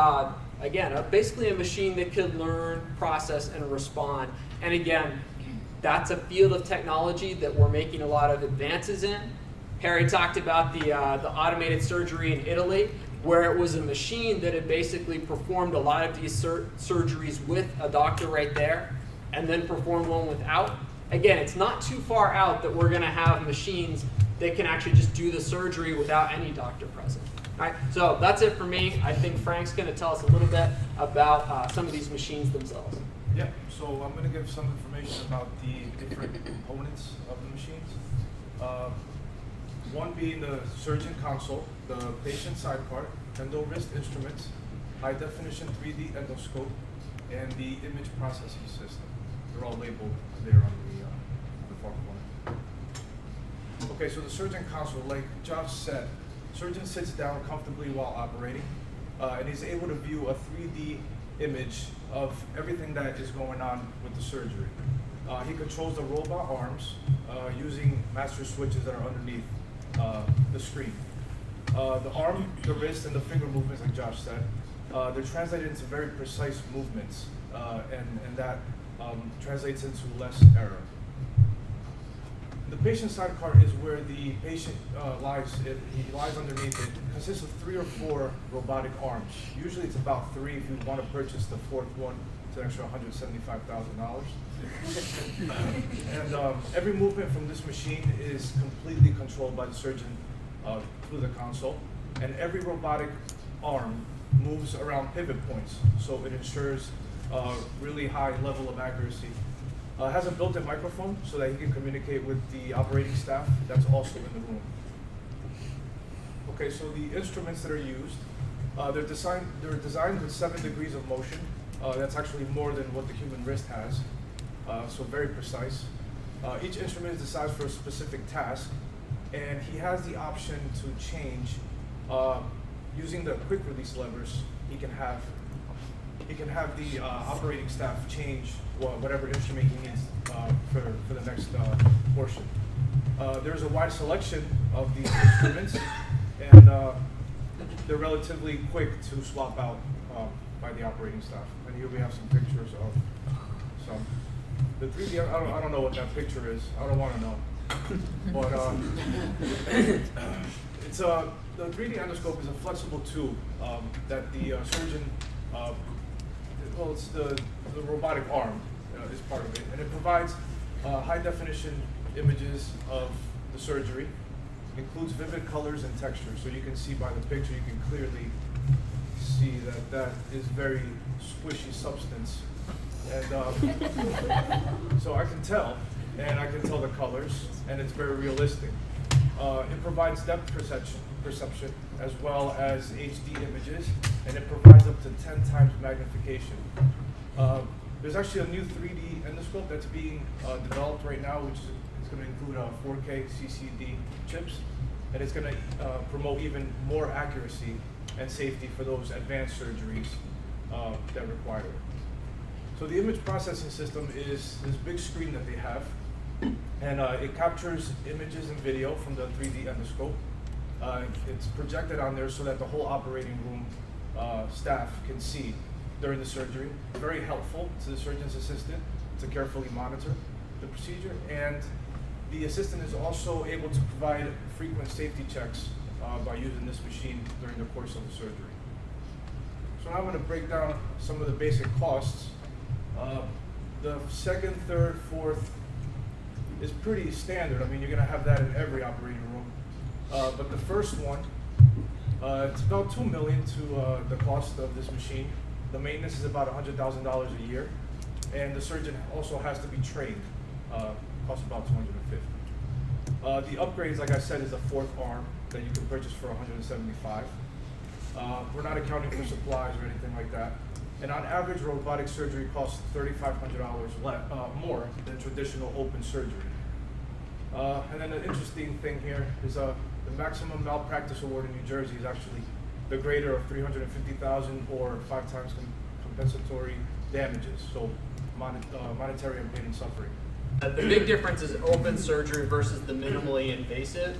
E: again, basically a machine that could learn, process, and respond. And again, that's a field of technology that we're making a lot of advances in. Harry talked about the automated surgery in Italy, where it was a machine that had basically performed a lot of these surgeries with a doctor right there, and then performed one without. Again, it's not too far out that we're going to have machines that can actually just do the surgery without any doctor present. All right, so that's it for me. I think Frank's going to tell us a little bit about some of these machines themselves.
P: Yeah, so I'm going to give some information about the different components of the machines. One being the surgeon console, the patient side part, endo wrist instruments, high definition 3D endoscope, and the image processing system. They're all labeled there on the far corner. Okay, so the surgeon console, like Josh said, surgeon sits down comfortably while operating, and he's able to view a 3D image of everything that is going on with the surgery. He controls the robot arms using master switches that are underneath the screen. The arm, the wrist, and the finger movements, like Josh said, they're translated into very precise movements, and that translates into less error. The patient side part is where the patient lies. He lies underneath it. It consists of 3 or 4 robotic arms. Usually it's about 3. If you want to purchase the 4th one, it's an extra $175,000. And every movement from this machine is completely controlled by the surgeon through the console. And every robotic arm moves around pivot points, so it ensures a really high level of accuracy. Has a built-in microphone so that he can communicate with the operating staff that's also in the room. Okay, so the instruments that are used, they're designed with 7 degrees of motion. That's actually more than what the human wrist has, so very precise. Each instrument is designed for a specific task, and he has the option to change using the quick release levers. He can have the operating staff change whatever instrument he needs for the next portion. There's a wide selection of these instruments, and they're relatively quick to swap out by the operating staff. And here we have some pictures of some. The 3D, I don't know what that picture is. I don't want to know. But it's the 3D endoscope is a flexible tube that the surgeon, well, it's the robotic arm is part of it, and it provides high definition images of the surgery. Includes vivid colors and textures, so you can see by the picture, you can clearly see that that is very squishy substance, and so I can tell, and I can tell the colors, and it's very realistic. It provides depth perception as well as HD images, and it provides up to 10 times magnification. There's actually a new 3D endoscope that's being developed right now, which is going to include 4K CCD chips, and it's going to promote even more accuracy and safety for those advanced surgeries that require it. So the image processing system is this big screen that they have, and it captures images and video from the 3D endoscope. It's projected on there so that the whole operating room staff can see during the surgery. Very helpful to the surgeon's assistant to carefully monitor the procedure, and the assistant is also able to provide frequent safety checks by using this machine during the course of the surgery. So now I'm going to break down some of the basic costs. The 2nd, 3rd, 4th is pretty standard. I mean, you're going to have that in every operating room. But the first one, it's about $2 million to the cost of this machine. The maintenance is about $100,000 a year, and the surgeon also has to be trained. Costs about $250,000. The upgrades, like I said, is a 4th arm that you can purchase for $175,000. We're not accounting for supplies or anything like that. And on average, robotic surgery costs $3,500 more than traditional open surgery. And then the interesting thing here is the maximum malpractice award in New Jersey is actually the greater of $350,000 or 5 times compensatory damages, so monetary and pain and suffering.
E: The big difference is open surgery versus the minimally invasive.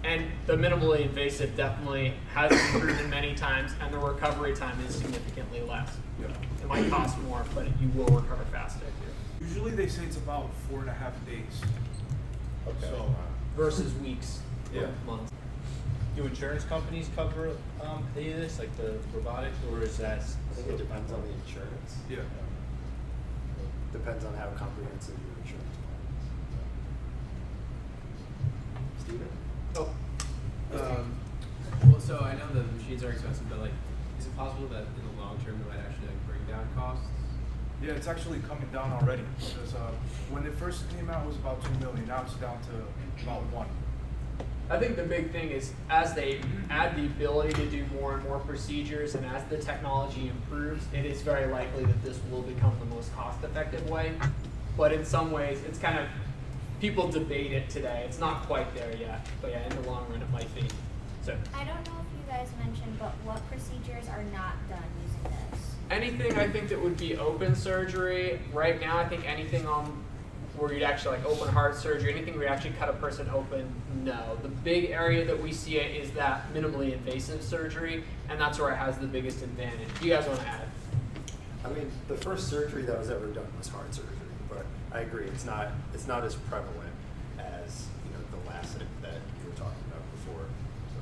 E: And the minimally invasive definitely has been proven many times, and the recovery time is significantly less.
P: Yeah.
E: It might cost more, but you will recover faster.
P: Usually they say it's about 4.5 days.
H: Okay.
P: So,
E: Versus weeks
P: Yeah.
E: or months.
I: Do insurance companies cover any of this, like the robotic, or is that?
O: I think it depends on the insurance.
P: yeah.
O: Depends on how comprehensive your insurance plan is. Steven?
E: Oh.
L: Well, so I know the machines are expensive, but like, is it possible that in the long term it might actually like bring down costs?
P: Yeah, it's actually coming down already. Because when it first came out, it was about $2 million. Now it's down to about $1 million.
E: I think the big thing is as they add the ability to do more and more procedures and as the technology improves, it is very likely that this will become the most cost-effective way. But in some ways, it's kind of, people debate it today. It's not quite there yet, but yeah, in the long run, it might be. So
M: I don't know if you guys mentioned, but what procedures are not done using this?
E: anything I think that would be open surgery, right now I think anything on where you'd actually like open heart surgery, anything where you actually cut a person open, no. The big area that we see it is that minimally invasive surgery, and that's where it has the biggest advantage. Do you guys want to add?
O: I mean, the first surgery that was ever done was heart surgery, but I agree, it's not as prevalent as, you know, the LASIK that you were talking about before. So.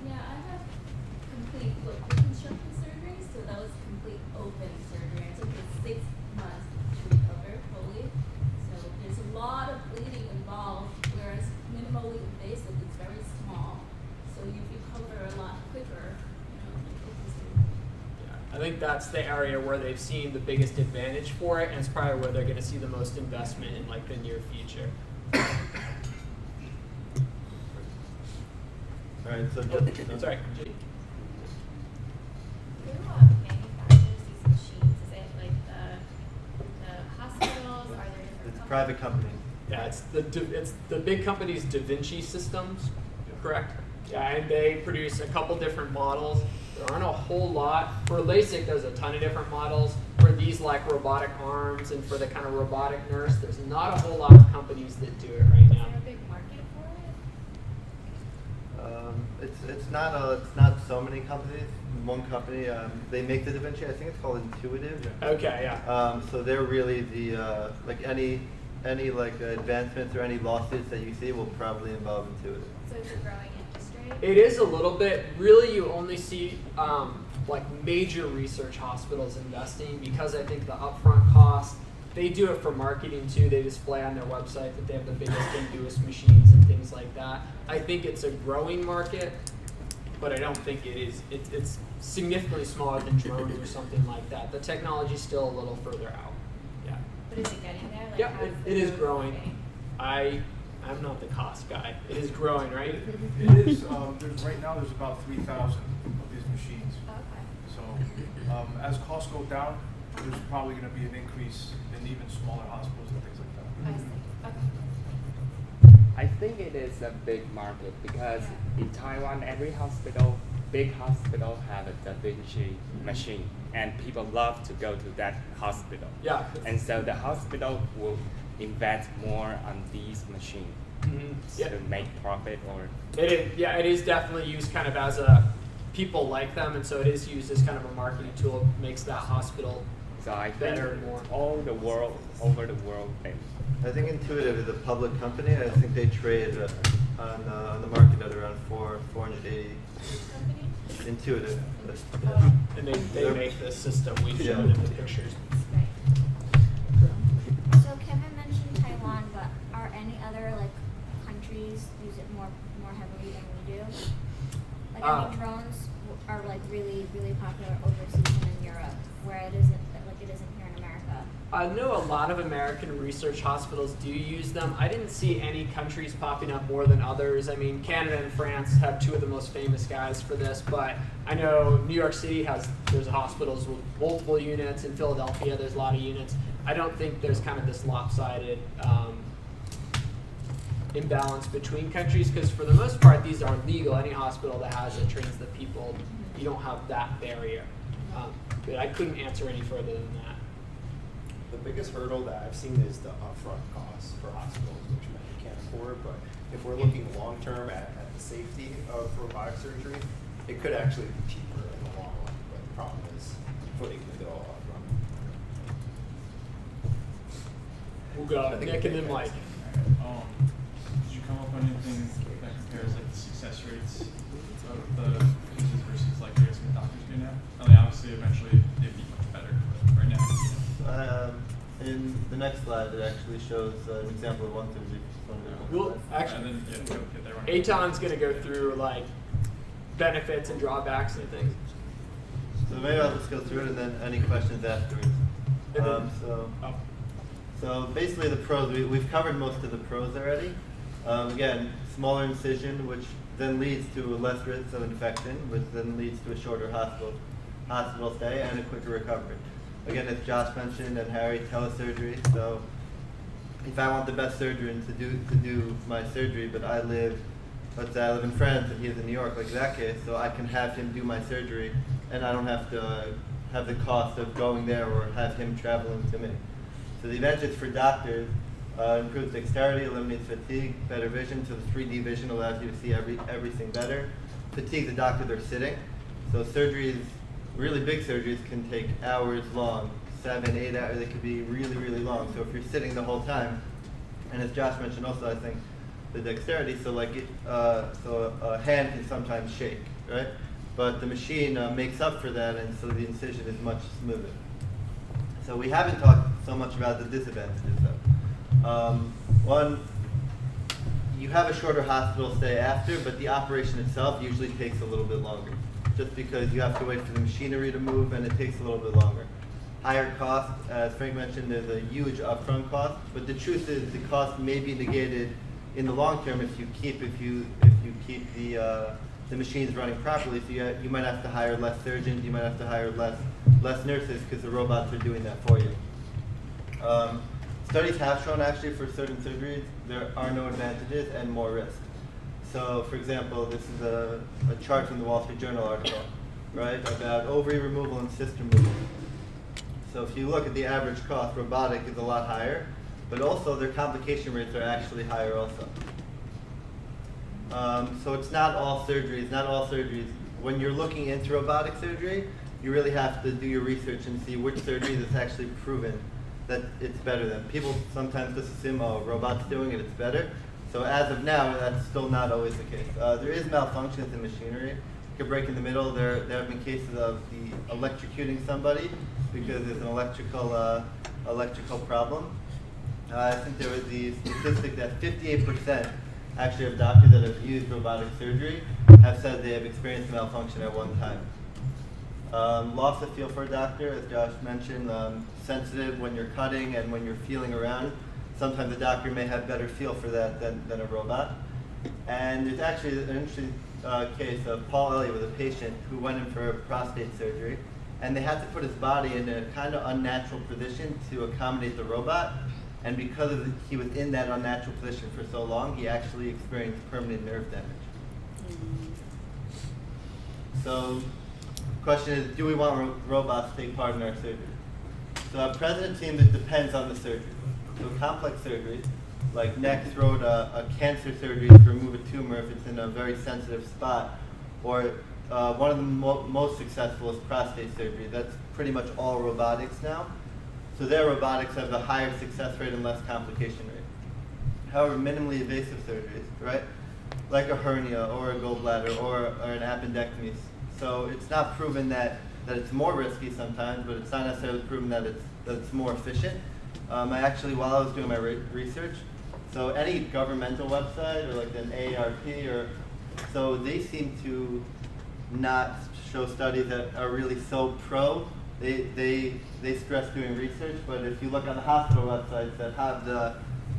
Q: Yeah, I have complete foot reconstruction surgery, so that was complete open surgery. I took it 6 months to recover fully. So there's a lot of bleeding involved, whereas minimally invasive is very small. So you recover a lot quicker, you know, like open surgery.
E: I think that's the area where they've seen the biggest advantage for it, and it's probably where they're going to see the most investment in like the near future.
R: All right, so
E: Sorry.
M: Who manufactures these machines? Is it like the hospitals? Are there different
R: it's a private company.
E: Yeah, it's the big company's Da Vinci Systems, correct? Yeah, and they produce a couple different models. There aren't a whole lot. For LASIK, there's a ton of different models. For these like robotic arms and for the kind of robotic nurse, there's not a whole lot of companies that do it right now.
M: Is there a big market for it?
R: It's not so many companies. One company, they make the Da Vinci. I think it's called Intuitive.
E: Okay, yeah.
R: So they're really the like any like advancements or any lawsuits that you see will probably involve Intuitive.
M: So it's a growing industry?
E: It is a little bit. Really, you only see like major research hospitals investing because I think the upfront cost, they do it for marketing too. They display on their website that they have the biggest and newest machines and things like that. I think it's a growing market, but I don't think it is. It's significantly smaller than drones or something like that. The technology's still a little further out. Yeah.
M: But is it getting there? Like,
E: Yeah,
M: how's
E: it
M: the
E: is
M: growth
E: growing.
M: going?
E: I'm not the cost guy. It is growing, right?
P: It is. Right now, there's about 3,000 of these machines.
M: Okay.
P: So as costs go down, there's probably going to be an increase in even smaller hospitals and things like that.
M: I see. Okay.
S: I think it is a big market because in Taiwan, every hospital, big hospital, have a Da Vinci machine, and people love to go to that hospital.
E: Yeah.
S: And so the hospital will invest more on these machines to make profit or.
E: It is definitely used kind of as a, people like them, and so it is used as kind of a marketing tool. It makes that hospital
S: so I think
E: better and more.
S: all the world, over the world.
R: I think Intuitive is a public company. I think they trade on the market at around 480. Intuitive.
E: And they make the system we showed in the pictures.
M: So Kevin mentioned Taiwan, but are any other like countries use it more heavily than we do? Like I mean, drones are like really popular overseas and in Europe, where it isn't like it isn't here in America?
E: I know a lot of American research hospitals do use them. I didn't see any countries popping up more than others. I mean, Canada and France have two of the most famous guys for this, but I know New York City there's hospitals with multiple units. In Philadelphia, there's a lot of units. I don't think there's kind of this lopsided imbalance between countries, because for the most part, these are legal. Any hospital that has it trains the people. You don't have that barrier. But I couldn't answer any further than that.
O: The biggest hurdle that I've seen is the upfront costs for hospitals, which many can't afford. But if we're looking long term at the safety of robotic surgery, it could actually be cheaper in the long run. But the problem is footing the bill upfront.
E: We'll go Nick and then Mike.
T: Did you come up with anything that compares like the success rates of the users versus like I guess what doctors do now? I mean, obviously, eventually they'd be much better, but right now.
R: In the next slide, it actually shows an example of one surgery.
E: We'll actually, Eitan's going to go through like benefits and drawbacks and things.
R: So maybe I'll just go through it and then any questions afterwards. So basically the pros, we've covered most of the pros already. Again, smaller incision, which then leads to less risk of infection, which then leads to a shorter hospital stay and a quicker recovery. Again, as Josh mentioned and Harry, telesurgery. So if I want the best surgeon to do my surgery, but let's say I live in France and he's in New York, like that case, so I can have him do my surgery and I don't have to have the cost of going there or have him traveling to me. So the advantage for doctors, improves dexterity, eliminates fatigue, better vision, so the 3D vision allows you to see everything better. Fatigue, the doctors are sitting, so surgeries, really big surgeries can take hours long, 7, 8 hours, they could be really, really long. So if you're sitting the whole time, and as Josh mentioned also, I think, the dexterity, so like so a hand can sometimes shake, right? But the machine makes up for that, and so the incision is much smoother. So we haven't talked so much about the disadvantages though. One, you have a shorter hospital stay after, but the operation itself usually takes a little bit longer, just because you have to wait for the machinery to move and it takes a little bit longer. Higher cost, as Frank mentioned, there's a huge upfront cost, but the truth is the cost may be negated in the long term if you keep the machines running properly. So you might have to hire less surgeons, you might have to hire less nurses because the robots are doing that for you. Studies have shown actually for certain surgeries there are no advantages and more risk. So for example, this is a chart from the Wall Street Journal article, right, about ovary removal and cyst removal. So if you look at the average cost, robotic is a lot higher, but also their complication rates are actually higher also. So it's not all surgeries, when you're looking into robotic surgery, you really have to do your research and see which surgery is actually proven that it's better than. People sometimes just assume, oh, robot's doing it, it's better. So as of now, that's still not always the case. There is malfunctions in machinery. It could break in the middle. There have been cases of the electrocuting somebody because there's an electrical problem. I think there was the statistic that 58% actually of doctors that have used robotic surgery have said they have experienced malfunction at one time. Loss of feel for a doctor, as Josh mentioned, sensitive when you're cutting and when you're feeling around. Sometimes the doctor may have better feel for that than a robot. And there's actually an interesting case of Paul Elliott with a patient who went in for prostate surgery, and they had to put his body in a kind of unnatural position to accommodate the robot. And because he was in that unnatural position for so long, he actually experienced permanent nerve damage. So the question is, do we want robots to take part in our surgery? So our president team, it depends on the surgery. So complex surgeries, like neck, throat, a cancer surgery to remove a tumor if it's in a very sensitive spot, or one of the most successful is prostate surgery. That's pretty much all robotics now. So their robotics have a higher success rate and less complication rate. However, minimally invasive surgeries, right? Like a hernia or a gallbladder or an appendectomy. So it's not proven that it's more risky sometimes, but it's not necessarily proven that it's more efficient. I actually, while I was doing my research, so any governmental website or like an AARP so they seem to not show studies that are really so pro they stress doing research, but if you look on the hospital websites that have the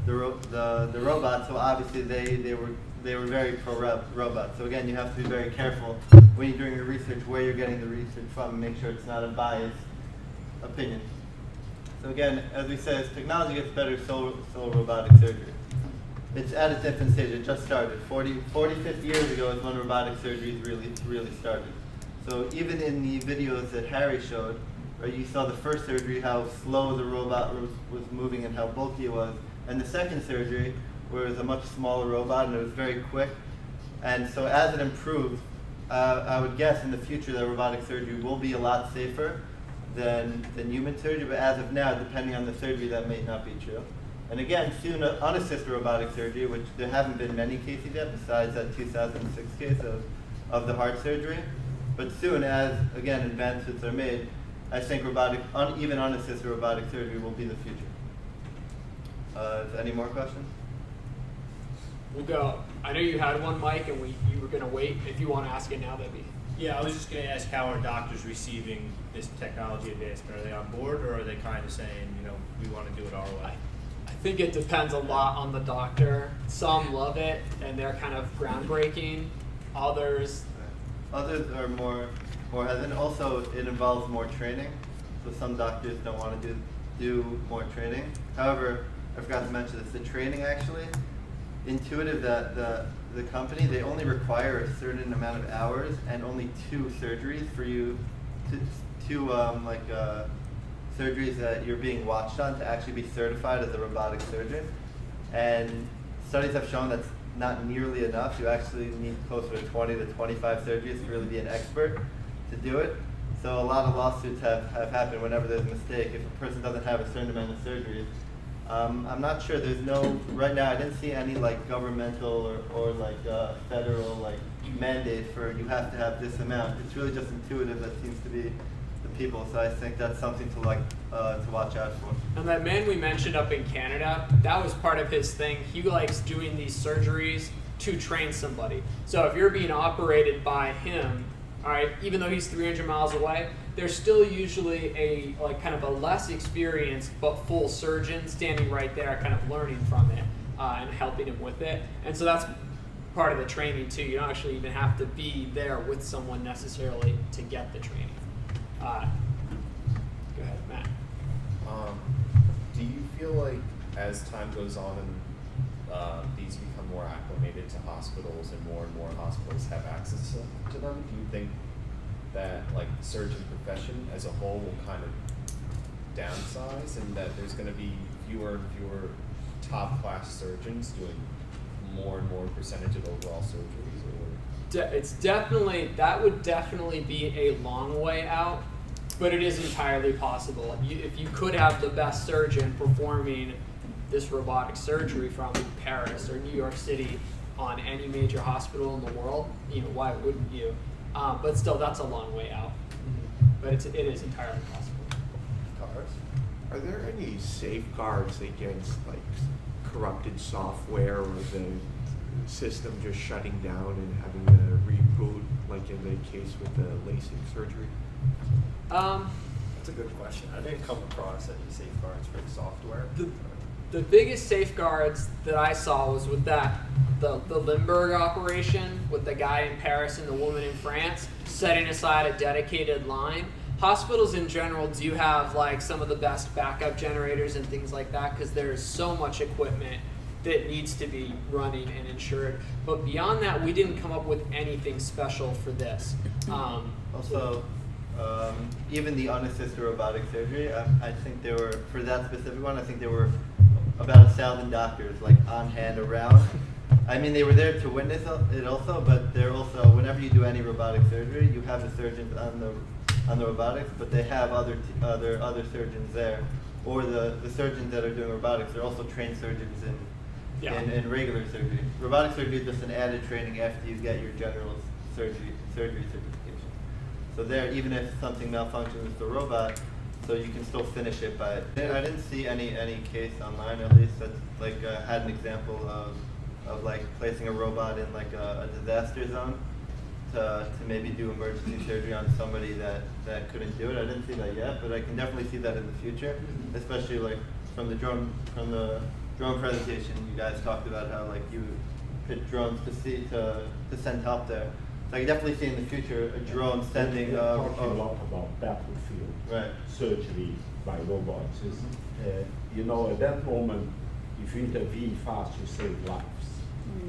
R: robots, so obviously they were very pro robots. So again, you have to be very careful when you're doing your research where you're getting the research from and make sure it's not a biased opinion. So again, as we said, as technology gets better, so robotic surgery. It's at its infant stage. It just started. 50 years ago is when robotic surgery really started. So even in the videos that Harry showed, right, you saw the first surgery, how slow the robot was moving and how bulky it was. And the second surgery, where it was a much smaller robot and it was very quick. And so as it improved, I would guess in the future that robotic surgery will be a lot safer than human surgery. But as of now, depending on the surgery, that may not be true. And again, soon unassisted robotic surgery, which there haven't been many cases yet, besides that 2006 case of the heart surgery. But soon, as again advancements are made, I think even unassisted robotic surgery will be the future. Any more questions?
E: We'll go. I know you had one, Mike, and you were going to wait. If you want to ask it now, that'd be.
U: Yeah, I was just going to ask, how are doctors receiving this technology advancement? Are they on board, or are they kind of saying, we want to do it our way?
E: I think it depends a lot on the doctor. Some love it, and they're kind of groundbreaking. Others
R: are more hesitant. Also, it involves more training, so some doctors don't want to do more training. However, I forgot to mention this. The training actually, Intuitive, the company, they only require a certain amount of hours and only 2 surgeries for you surgeries that you're being watched on to actually be certified as a robotic surgeon. And studies have shown that's not nearly enough. You actually need closer to 20 to 25 surgeries to really be an expert to do it. So a lot of lawsuits have happened whenever there's a mistake. If a person doesn't have a certain amount of surgeries, I'm not sure. There's no, right now I didn't see any like governmental or like federal like mandate for you have to have this amount. It's really just Intuitive that seems to be the people. So I think that's something to to watch out for.
E: And that man we mentioned up in Canada, that was part of his thing. He likes doing these surgeries to train somebody. So if you're being operated by him, all right, even though he's 300 miles away, there's still usually a kind of a less experienced but full surgeon standing right there, kind of learning from it and helping him with it. And so that's part of the training too. You don't actually even have to be there with someone necessarily to get the training. Go ahead, Matt.
H: Do you feel like as time goes on and these become more acclimated to hospitals and more hospitals have access to them, do you think that like surgeon profession as a whole will kind of downsize and that there's going to be fewer and fewer top class surgeons doing more and more percentage of overall surgeries? Or?
E: It's definitely, that would definitely be a long way out, but it is entirely possible. If you could have the best surgeon performing this robotic surgery from Paris or New York City on any major hospital in the world, why wouldn't you? But still, that's a long way out. But it is entirely possible.
V: Are there any safeguards against like corrupted software or the system just shutting down and having to reboot, like in the case with the LASIK surgery?
O: That's a good question. I didn't come across any safeguards for the software.
E: The biggest safeguards that I saw was with the Limburg operation, with the guy in Paris and the woman in France, setting aside a dedicated line. Hospitals in general do have like some of the best backup generators and things like that because there's so much equipment that needs to be running and insured. But beyond that, we didn't come up with anything special for this.
R: Also, even the unassisted robotic surgery, I think there were, for that specific one, I think there were about 1,000 doctors like on hand around. I mean, they were there to witness it also, but they're also, whenever you do any robotic surgery, you have the surgeons on the robotics, but they have other surgeons there, or the surgeons that are doing robotics. They're also trained surgeons in regular surgery. Robotic surgery is just an added training after you get your general surgery certification. So there, even if something malfunctions with the robot, so you can still finish it by. I didn't see any case online, at least, that like had an example of like placing a robot in like a disaster zone, to maybe do emergency surgery on somebody that couldn't do it. I didn't see that yet, but I can definitely see that in the future, especially like from the drone presentation. You guys talked about how like you pitch drones to send help there. So I can definitely see in the future a drone sending.
K: We're talking a lot about battlefield surgery by robots. You know, at that moment, if you intervene fast, you save lives.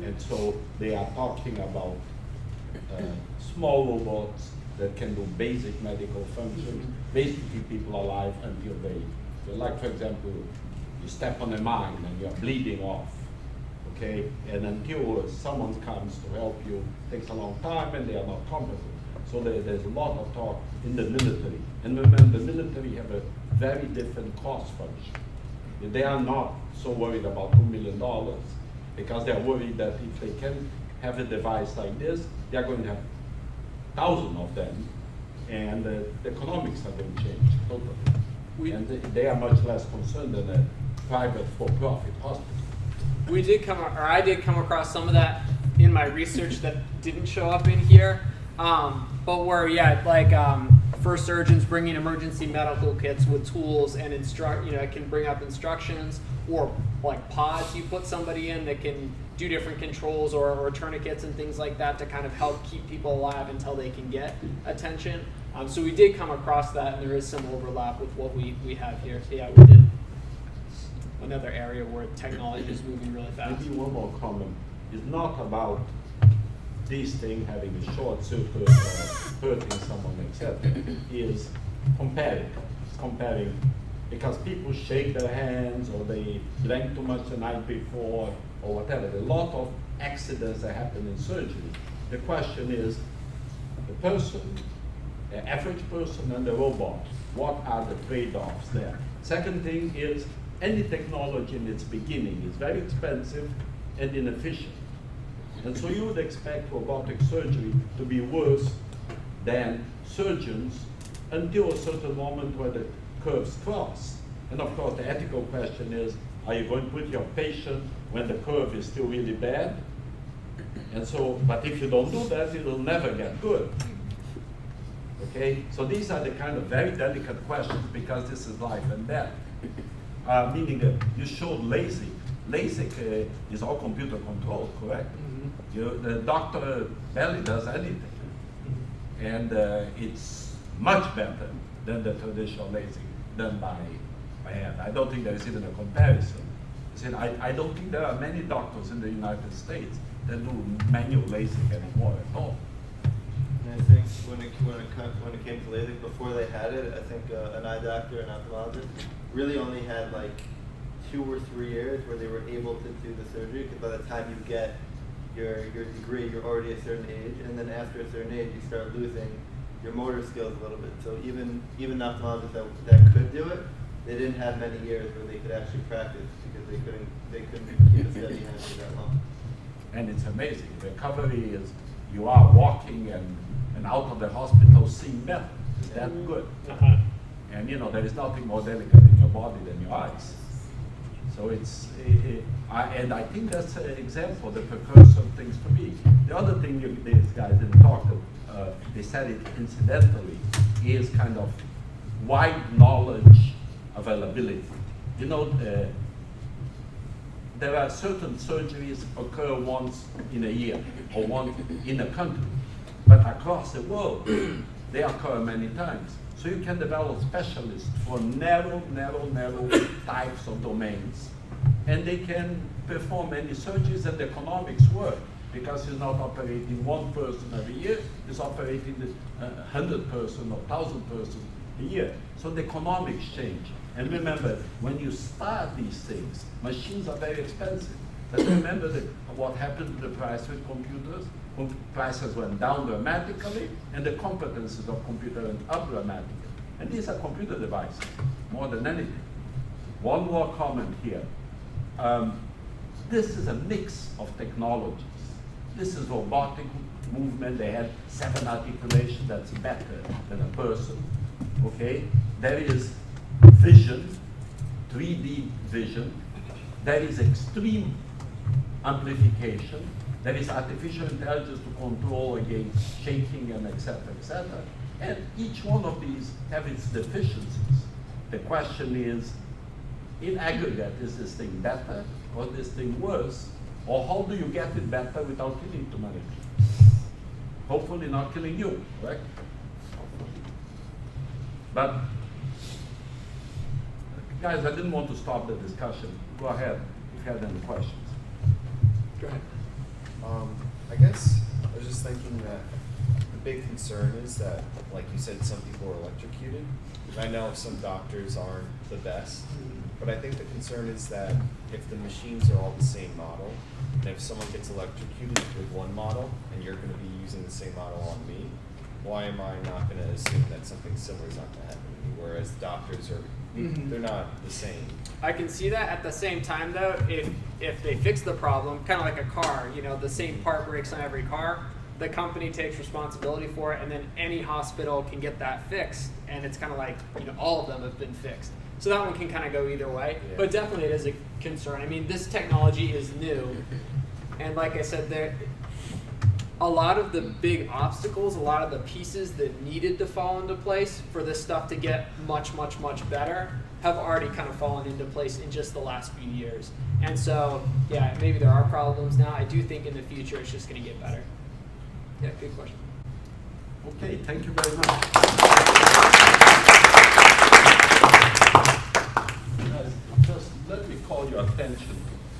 K: And so they are talking about small robots that can do basic medical functions, basically people alive until they, like for example, you step on a mine and you're bleeding off, okay? And until someone comes to help you, it takes a long time and they are not competent. So there's a lot of talk in the military. And remember, the military have a very different cost function. They are not so worried about $2 million because they're worried that if they can have a device like this, they're going to have thousands of them, and the economics are going to change totally. And they are much less concerned than a private for-profit hospital.
E: I did come across some of that in my research that didn't show up in here, but where for surgeons bringing emergency medical kits with tools and it can bring up instructions, or like pods you put somebody in that can do different controls or tourniquets and things like that to kind of help keep people alive until they can get attention. So we did come across that, and there is some overlap with what we have here. So yeah, we did another area where technology is moving really fast.
K: Maybe one more comment. It's not about this thing having a short circuit or hurting someone, etc. Is comparing. It's comparing because people shake their hands or they drank too much the night before or whatever. There are a lot of accidents that happen in surgery. The question is the person, the average person and the robot, what are the trade-offs there? Second thing is any technology in its beginning is very expensive and inefficient. And so you would expect robotic surgery to be worse than surgeons until a certain moment where the curves cross. And of course, the ethical question is, are you going to put your patient when the curve is still really bad? And so, but if you don't do that, it will never get good. Okay? So these are the kind of very delicate questions because this is life and death. Meaning that you showed LASIK. LASIK is all computer controlled, correct? The doctor barely does anything. And it's much better than the traditional LASIK done by hand. I don't think there is even a comparison. I don't think there are many doctors in the United States that do manual LASIK anymore at all.
R: And I think when it came to LASIK, before they had it, I think an eye doctor, an ophthalmologist, really only had like 2 or 3 years where they were able to do the surgery, because by the time you get your degree, you're already a certain age, and then after a certain age, you start losing your motor skills a little bit. So even ophthalmologists that could do it, they didn't have many years where they could actually practice because they couldn't keep a steady hand for that long.
K: And it's amazing. Recovery is you are walking and out of the hospital seeing metal. Is that good? And you know, there is nothing more delicate in your body than your eyes. So it's, and I think that's an example, the precursor of things to be. The other thing these guys didn't talk about, they said it incidentally, is kind of wide knowledge availability. You know, there are certain surgeries occur once in a year or once in a country, but across the world, they occur many times. So you can develop specialists for narrow types of domains, and they can perform many surgeries, and the economics work because he's not operating 1 person every year, he's operating 100 person or 1,000 person a year. So the economics change. And remember, when you start these things, machines are very expensive. But remember what happened to the price with computers? Prices went down dramatically, and the competences of computer went up dramatically. And these are computer devices, more than anything. One more comment here. This is a mix of technologies. This is robotic movement. They had 7 articulations. That's better than a person. Okay? There is vision, 3D vision. There is extreme amplification. There is artificial intelligence to control against shaking and et cetera, and each one of these have its deficiencies. The question is, in aggregate, is this thing better or this thing worse? Or how do you get it better without killing too many people? Hopefully not killing you, right? But, guys, I didn't want to stop the discussion. Go ahead if you had any questions. Go ahead.
H: I guess I was just thinking that the big concern is that, like you said, some people are electrocuted. I know some doctors aren't the best, but I think the concern is that if the machines are all the same model, and if someone gets electrocuted with one model and you're going to be using the same model on me, why am I not going to assume that something similar is not going to happen to me? Whereas doctors are, they're not the same.
E: I can see that. At the same time, though, if they fix the problem, kind of like a car, you know, the same part breaks on every car, the company takes responsibility for it, and then any hospital can get that fixed, and it's kind of like, you know, all of them have been fixed. So that one can kind of go either way, but definitely it is a concern. I mean, this technology is new, and like I said, a lot of the big obstacles, a lot of the pieces that needed to fall into place for this stuff to get much, much, much better have already kind of fallen into place in just the last few years. And so, yeah, maybe there are problems now. I do think in the future it's just going to get better. Yeah, good question.
K: Okay, thank you very much. Just let me call your attention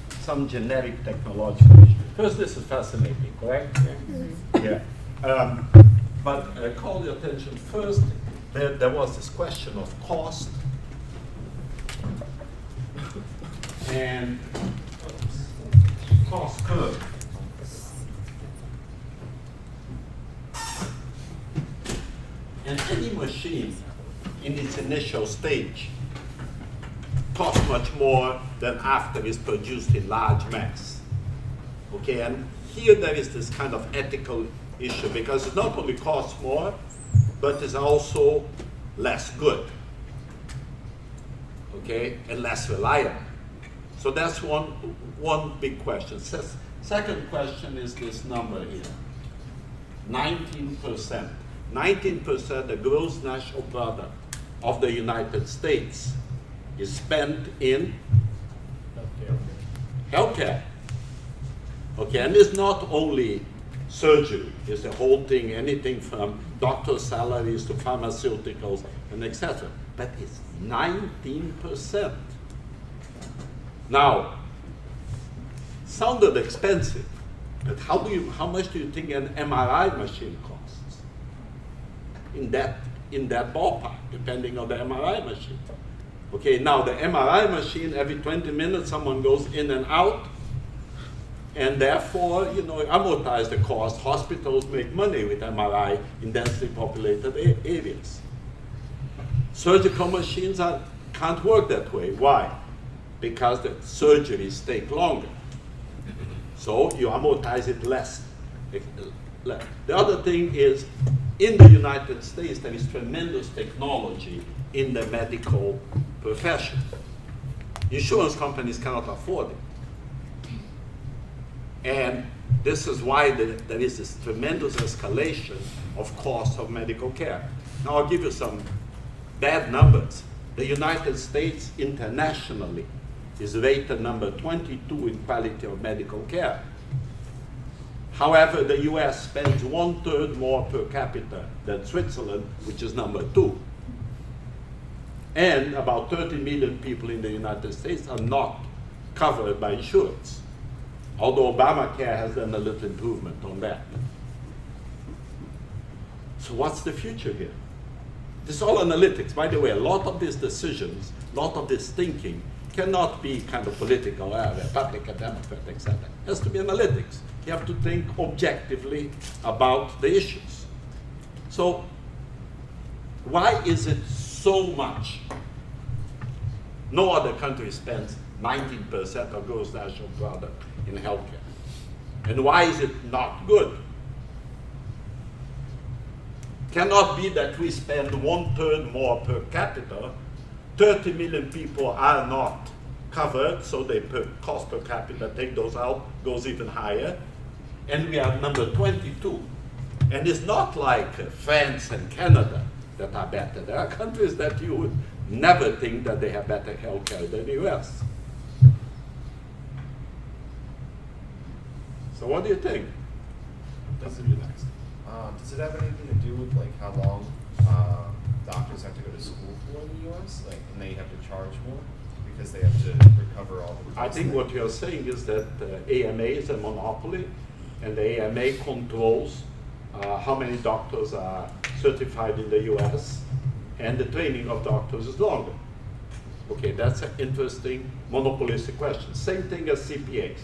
K: to some generic technological issues. First, this is fascinating, correct? Yeah. But call your attention first, there was this question of cost and cost curve. And any machine in its initial stage costs much more than after it's produced in large mass. Okay, and here there is this kind of ethical issue because it not only costs more, but it's also less good. Okay, and less reliable. So that's one big question. Second question is this number here, 19%. 19% the gross national product of the United States is spent in healthcare. Okay, and it's not only surgery, it's the whole thing, anything from doctor salaries to pharmaceuticals and etc. But it's 19%. Now, sounded expensive, but how much do you think an MRI machine costs? In that ballpark, depending on the MRI machine. Okay, now the MRI machine, every 20 minutes someone goes in and out, and therefore, you know, amortize the cost. Hospitals make money with MRI in densely populated areas. Surgical machines can't work that way. Why? Because the surgeries take longer. So you amortize it less. The other thing is, in the United States, there is tremendous technology in the medical profession. Insurance companies cannot afford it. And this is why there is this tremendous escalation of cost of medical care. Now I'll give you some bad numbers. The United States internationally is rated number 22 in quality of medical care. However, the US spends 1/3 more per capita than Switzerland, which is number 2. And about 30 million people in the United States are not covered by insurance. Although Obamacare has done a little improvement on that. So what's the future here? This is all analytics. By the way, a lot of these decisions, a lot of this thinking cannot be kind of political, Republican, Democrat, etc. It has to be analytics. You have to think objectively about the issues. So why is it so much? No other country spends 19% of gross national product in healthcare. And why is it not good? Cannot be that we spend 1/3 more per capita. 30 million people are not covered, so the cost per capita, take those out, goes even higher.
A: and we are number 22. And it's not like France and Canada that are better. There are countries that you would never think that they have better healthcare than the US. So what do you think?
H: Does it have anything to do with like how long doctors have to go to school for in the US? Like, and they have to charge more because they have to recover all the
A: I
H: costs?
A: think what you're saying is that AMA is a monopoly, and the AMA controls how many doctors are certified in the US, and the training of doctors is longer. Okay, that's an interesting monopolistic question. Same thing as CPAs,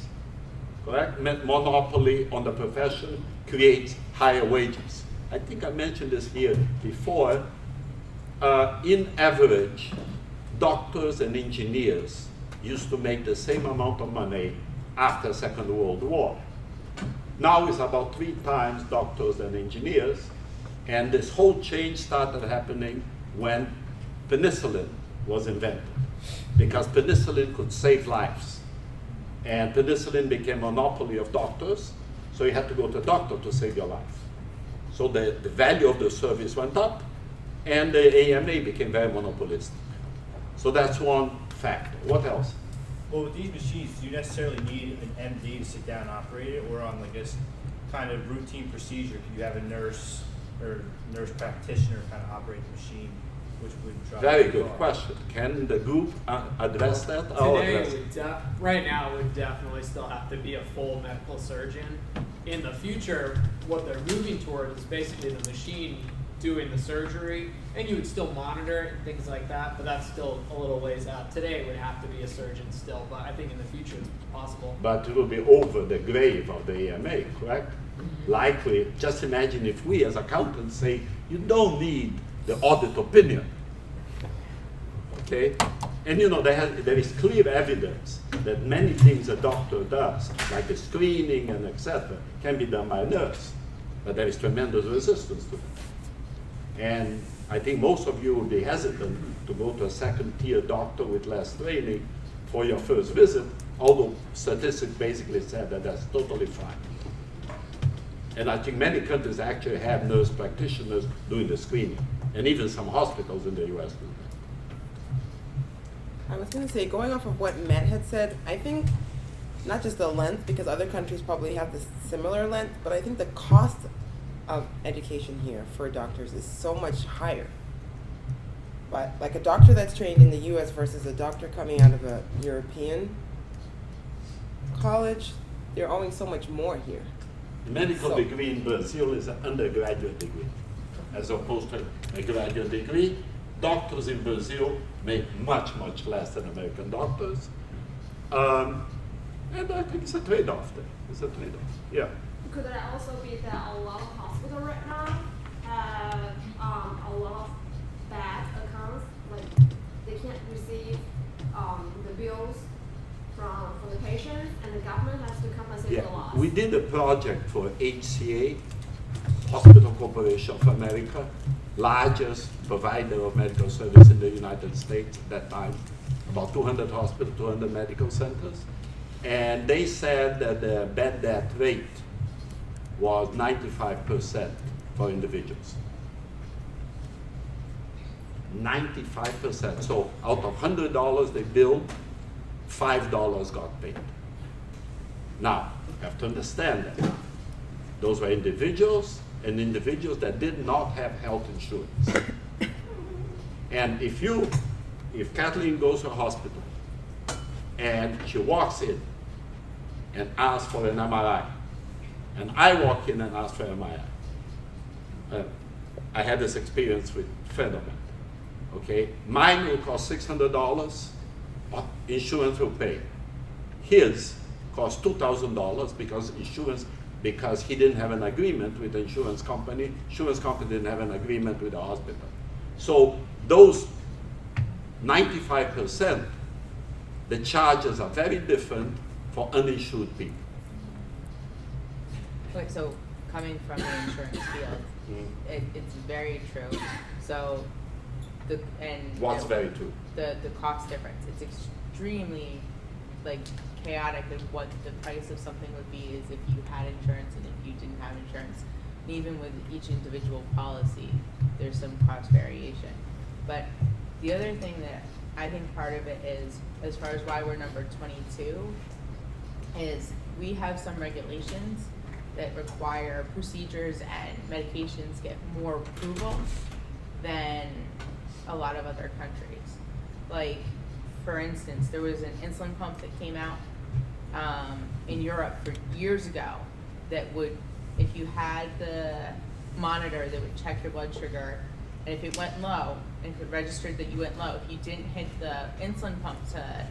A: correct? Monopoly on the profession creates higher wages. I think I mentioned this here before. In average, doctors and engineers used to make the same amount of money after Second World War. Now it's about 3 times doctors and engineers, and this whole change started happening when penicillin was invented, because penicillin could save lives. And penicillin became a monopoly of doctors, so you had to go to a doctor to save your life. So the value of the service went up, and the AMA became very monopolistic. So that's one factor. What else?
U: Well, with these machines, do you necessarily need an MD to sit down and operate it, or on like this kind of routine procedure, could you have a nurse or nurse practitioner kind of operate the machine, which would drive
A: Very
U: the
A: good
U: car?
A: question. Can the group address that? I'll
E: Today,
A: address it.
E: right now, it would definitely still have to be a full medical surgeon. In the future, what they're moving toward is basically the machine doing the surgery, and you would still monitor it and things like that, but that's still a little ways out. Today, it would have to be a surgeon still, but I think in the future it's possible.
A: But it will be over the grave of the AMA, correct? Likely, just imagine if we as accountants say, you don't need the audit opinion, okay? And you know, there is clear evidence that many things a doctor does, like the screening and etc., can be done by a nurse, but there is tremendous resistance to it. And I think most of you will be hesitant to go to a second-tier doctor with less training for your first visit, although statistics basically said that that's totally fine. And I think many countries actually have nurse practitioners doing the screening, and even some hospitals in the US do that.
F: I was going to say, going off of what Matt had said, I think not just the length, because other countries probably have this similar length, but I think the cost of education here for doctors is so much higher. But like a doctor that's trained in the US versus a doctor coming out of a European college, they're owing so much more here.
A: The medical degree in Brazil is an undergraduate degree, as opposed to a graduate degree. Doctors in Brazil make much, much less than American doctors. And I think it's a trade-off there. It's a trade-off, yeah.
B: Could that also be that a lot of hospitals right now have a lot of bad accounts, like they can't receive the bills from the patients, and the government has to compensate the loss?
A: We did a project for HCA, Hospital Corporation of America, largest provider of medical service in the United States at that time, about 200 hospitals, 200 medical centers. And they said that the bad debt rate was 95% for individuals. 95%. So out of $100 they billed, $5 got paid. Now, you have to understand that those were individuals, and individuals that did not have health insurance. And if Kathleen goes to a hospital and she walks in and asks for an MRI, and I walk in and ask for an MRI, I had this experience with a friend of mine. Okay, mine will cost $600, but insurance will pay. His cost $2,000 because he didn't have an agreement with the insurance company. Insurance company didn't have an agreement with the hospital. So those 95%, the charges are very different for uninsured people.
C: Wait, so coming from the insurance field, it's very true. So
A: What's very true?
C: The cost difference. It's extremely chaotic of what the price of something would be is if you had insurance and And even with each individual policy, there's some cost variation. But the other thing that I think part of it is, as far as why we're number 22, is we have some regulations that require procedures and medications get more approval than a lot of other countries. Like, for instance, there was an insulin pump that came out in Europe for years ago that would, if you had the monitor that would check your blood sugar, and if it went low, and if it registered that you went low, if you didn't hit the insulin pump to,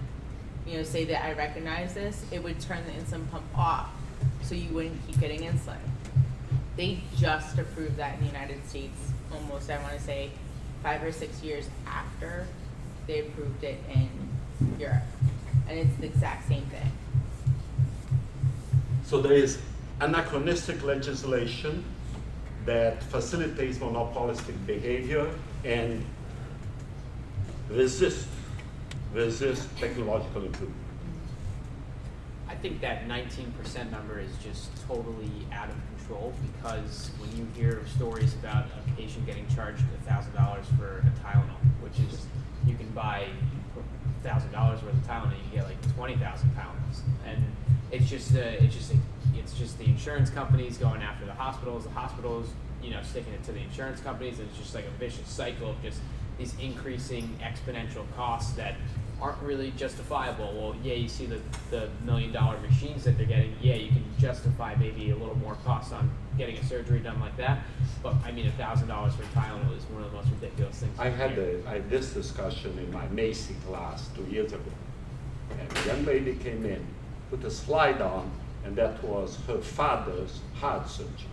C: say that I recognize this, it would turn the insulin pump off, so you wouldn't keep getting insulin. They just approved that in the United States almost, I want to say, 5 or 6 years after they approved it in Europe. And it's the exact same thing.
A: So there is anachronistic legislation that facilitates monopolistic behavior and resist technological improvement.
G: I think that 19% number is just totally out of control, because when you hear stories about a patient getting charged $1,000 for a Tylenol, which is, you can buy $1,000 worth of Tylenol, you get like 20,000 pounds, and it's just the insurance companies going after the hospitals sticking it to the insurance companies, and it's just like a vicious cycle of just these increasing exponential costs that aren't really justifiable. Well, yeah, you see the $1 million machines that they're getting. Yeah, you can justify maybe a little more cost on getting a surgery done like that. But I mean, $1,000 for Tylenol is one of the most ridiculous things.
A: I had this discussion in my Macy class 2 years ago. And a young lady came in, put a slide on, and that was her father's heart surgery.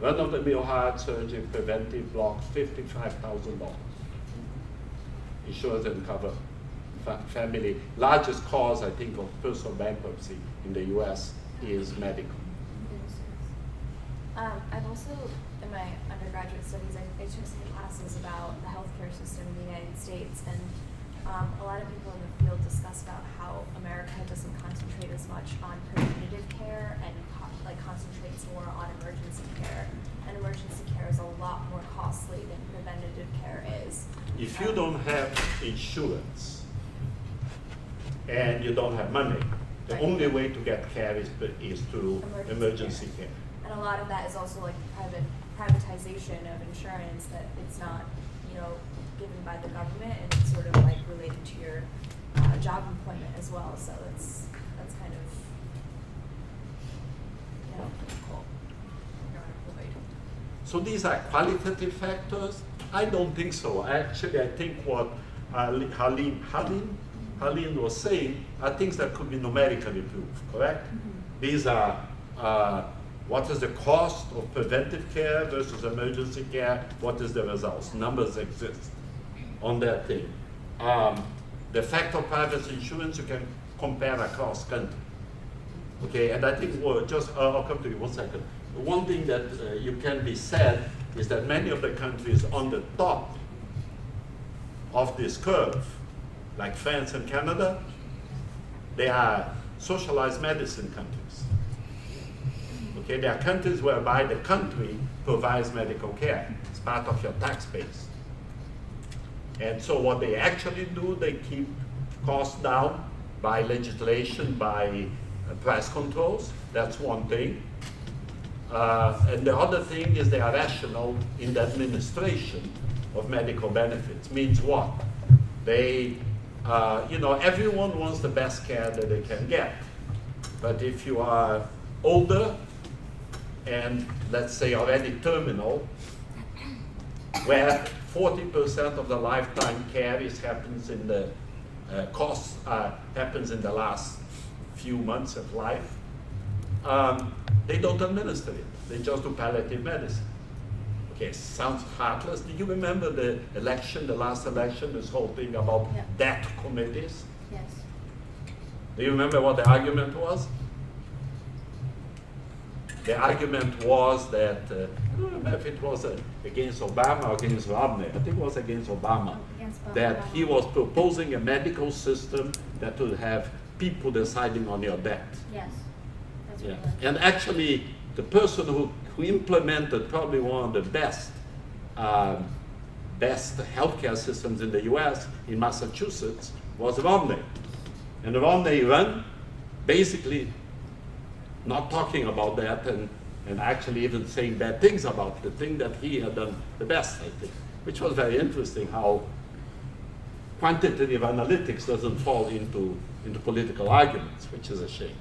A: Run-of-the-mill heart surgery, preventive blocks, $55,000. Insurance didn't cover family. Largest cause, I think, of personal bankruptcy in the U.S. is medical.
M: I've also, in my undergraduate studies, I took some classes about the healthcare system in the United States, and a lot of people in the field discuss about how America doesn't concentrate as much on preventative care and concentrates more on emergency care. And emergency care is a lot more costly than preventative care is.
A: If you don't have insurance and you don't have money, the only way to get care is through emergency care.
M: And a lot of that is also like privatization of insurance, that it's not, given by the government, and it's sort of like related to your job employment as well. So that's kind of, difficult.
A: So these are qualitative factors? I don't think so. Actually, I think what Halim was saying are things that could be numerically proved, correct? These are what is the cost of preventive care versus emergency care? What is the results? Numbers exist on that thing. The fact of private insurance, you can compare across countries. Okay, and I think I'll come to you 1 second. One thing that you can be said is that many of the countries on the top of this curve, like France and Canada, they are socialized medicine countries. Okay, they are countries whereby the country provides medical care. It's part of your tax base. And so what they actually do, they keep costs down by legislation, by price controls. That's one thing. And the other thing is they are rational in the administration of medical benefits. Means what? They, everyone wants the best care that they can get. But if you are older and, let's say, already terminal, where 40% of the lifetime care happens in the costs happens in the last few months of life, they don't administer it. They just do palliative medicine. Okay, sounds heartless. Do you remember the last election, this whole thing about debt committees?
M: Yes.
A: Do you remember what the argument was? The argument was that, I don't remember if it was against Obama or against Romney. I think it was against Obama. That he was proposing a medical system that would have people deciding on your debt.
M: Yes.
A: Yeah. And actually, the person who implemented probably one of the best healthcare systems in the US in Massachusetts was Romney. And Romney ran basically not talking about that and actually even saying bad things about the thing that he had done the best, I think, which was very interesting how quantitative analytics doesn't fall into political arguments, which is a shame.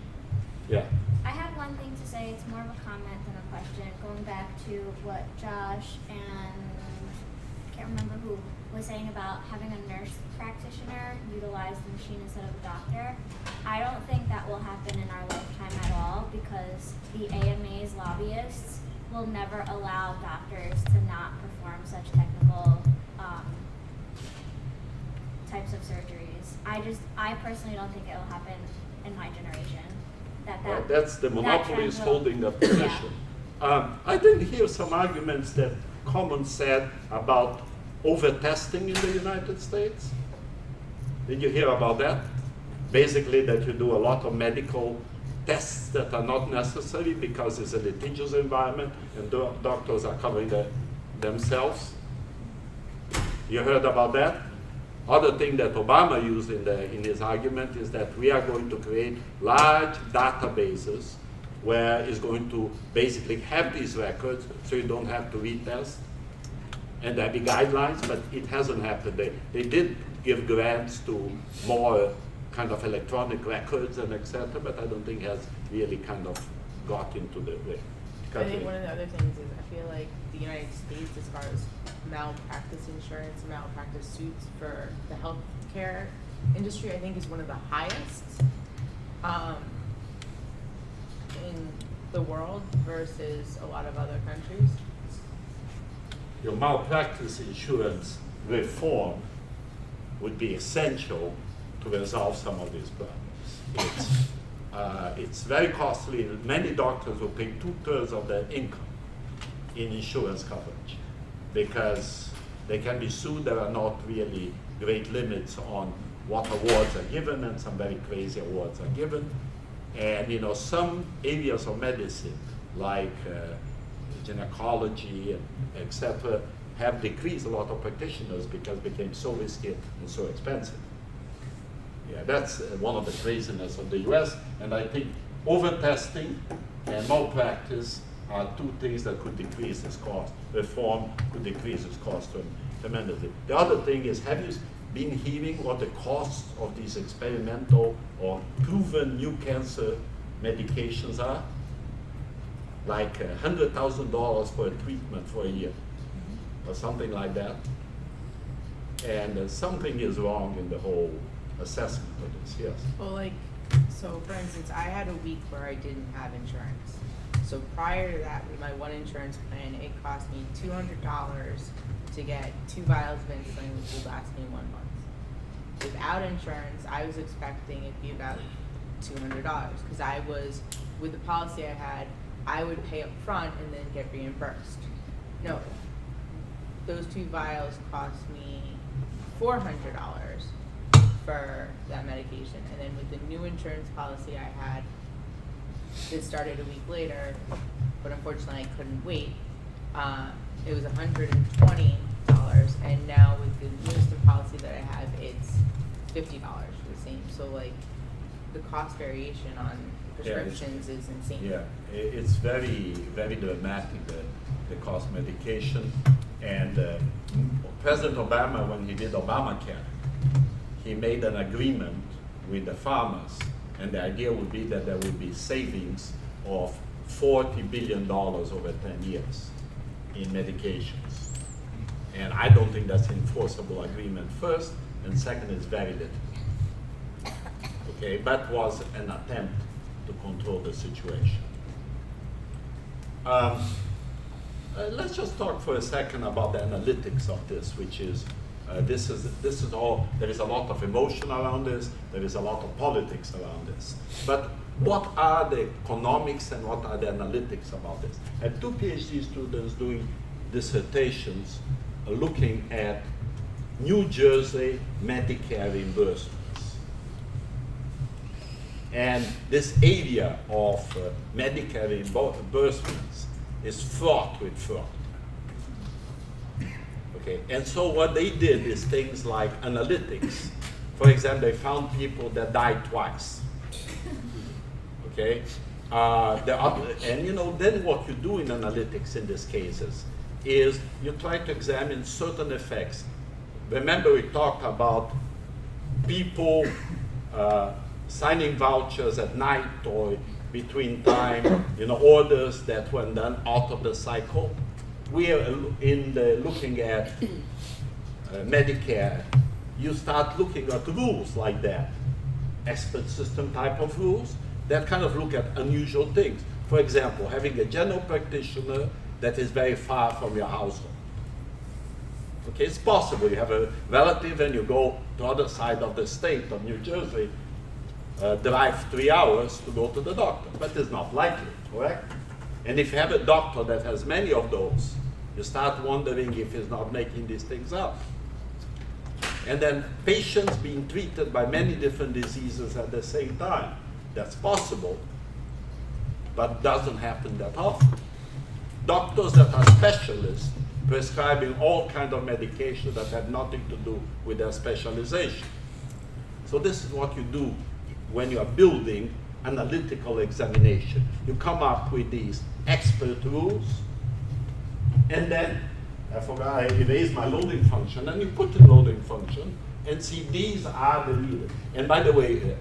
A: Yeah.
J: I have one thing to say. It's more of a comment than a question. Going back to what Josh and I can't remember who was saying about having a nurse practitioner utilize the machine instead of a doctor. I don't think that will happen in our lifetime at all because the AMA's lobbyists will never allow doctors to not perform such technical types of surgeries. I personally don't think it will happen in my generation.
A: Well, that's the monopoly is holding the position.
J: Yeah.
A: I did hear some arguments that Common said about over-testing in the United States. Did you hear about that? Basically that you do a lot of medical tests that are not necessary because it's a litigious environment and doctors are covering themselves. You heard about that? Other thing that Obama used in his argument is that we are going to create large databases where it's going to basically have these records so you don't have to retest. And there'll be guidelines, but it hasn't happened. They did give grants to more kind of electronic records and etc., but I don't think it has really kind of got into the way.
C: I think one of the other things is I feel like the United States, as far as malpractice insurance, malpractice suits for the healthcare industry, I think is one of the highest in the world versus a lot of other countries.
A: Your malpractice insurance reform would be essential to resolve some of these problems. It's very costly. Many doctors will pay 2/3 of their income in insurance coverage because they can be sued. There are not really great limits on what awards are given, and some very crazy awards are given. And some areas of medicine, like gynecology and etc., have decreased a lot of practitioners because it became so risky and so expensive. Yeah, that's one of the craziness of the US, and I think over-testing and malpractice are two things that could decrease this cost. Reform could decrease its cost tremendously. The other thing is, have you been hearing what the costs of these experimental or proven new cancer medications are? Like $100,000 for a treatment for a year, or something like that. And something is wrong in the whole assessment of this, yes.
C: Well, so for instance, I had a week where I didn't have insurance. So prior to that, with my one insurance plan, it cost me $200 to get 2 vials of insulin, which would last me 1 month. Without insurance, I was expecting it'd be about $200 because I was, with the policy I had, I would pay up front and then get reimbursed. No, those 2 vials cost me $400 for that medication. And then with the new insurance policy I had, this started a week later, but unfortunately I couldn't wait. It was $120, and now with the newest policy that I have, it's $50 for the same. So the cost variation on prescriptions is insane.
A: Yeah, it's very, very dramatic, the cost medication. And President Obama, when he did Obamacare, he made an agreement with the farmers, and the idea would be that there would be savings of $40 billion over 10 years in medications. And I don't think that's an enforceable agreement, first, and second, it's very little. Okay, that was an attempt to control the situation. Let's just talk for a second about the analytics of this, which is, this is all, there is a lot of emotion around this, there is a lot of politics around this. But what are the economics and what are the analytics about this? I had 2 PhD students doing dissertations looking at New Jersey Medicare reimbursements. And this area of Medicare reimbursements is fraught with fraud. Okay, and so what they did is things like analytics. For example, they found people that died twice. Okay, and you know, then what you do in analytics in these cases is you try to examine certain effects. Remember, we talked about people signing vouchers at night or between time, you know, orders that were done out of the cycle. We are looking at Medicare. You start looking at rules like that, expert system type of rules that kind of look at unusual things. For example, having a general practitioner that is very far from your household. Okay, it's possible. You have a relative and you go to the other side of the state of New Jersey, drive 3 hours to go to the doctor, but it's not likely, correct? And if you have a doctor that has many of those, you start wondering if he's not making these things up. And then patients being treated by many different diseases at the same time. That's possible, but doesn't happen that often. Doctors that are specialists prescribing all kinds of medication that have nothing to do with their specialization. So this is what you do when you are building analytical examination. You come up with these expert rules, and then, I forgot, I erased my loading function, and you put the loading function, and see these are the leaders. And by the way,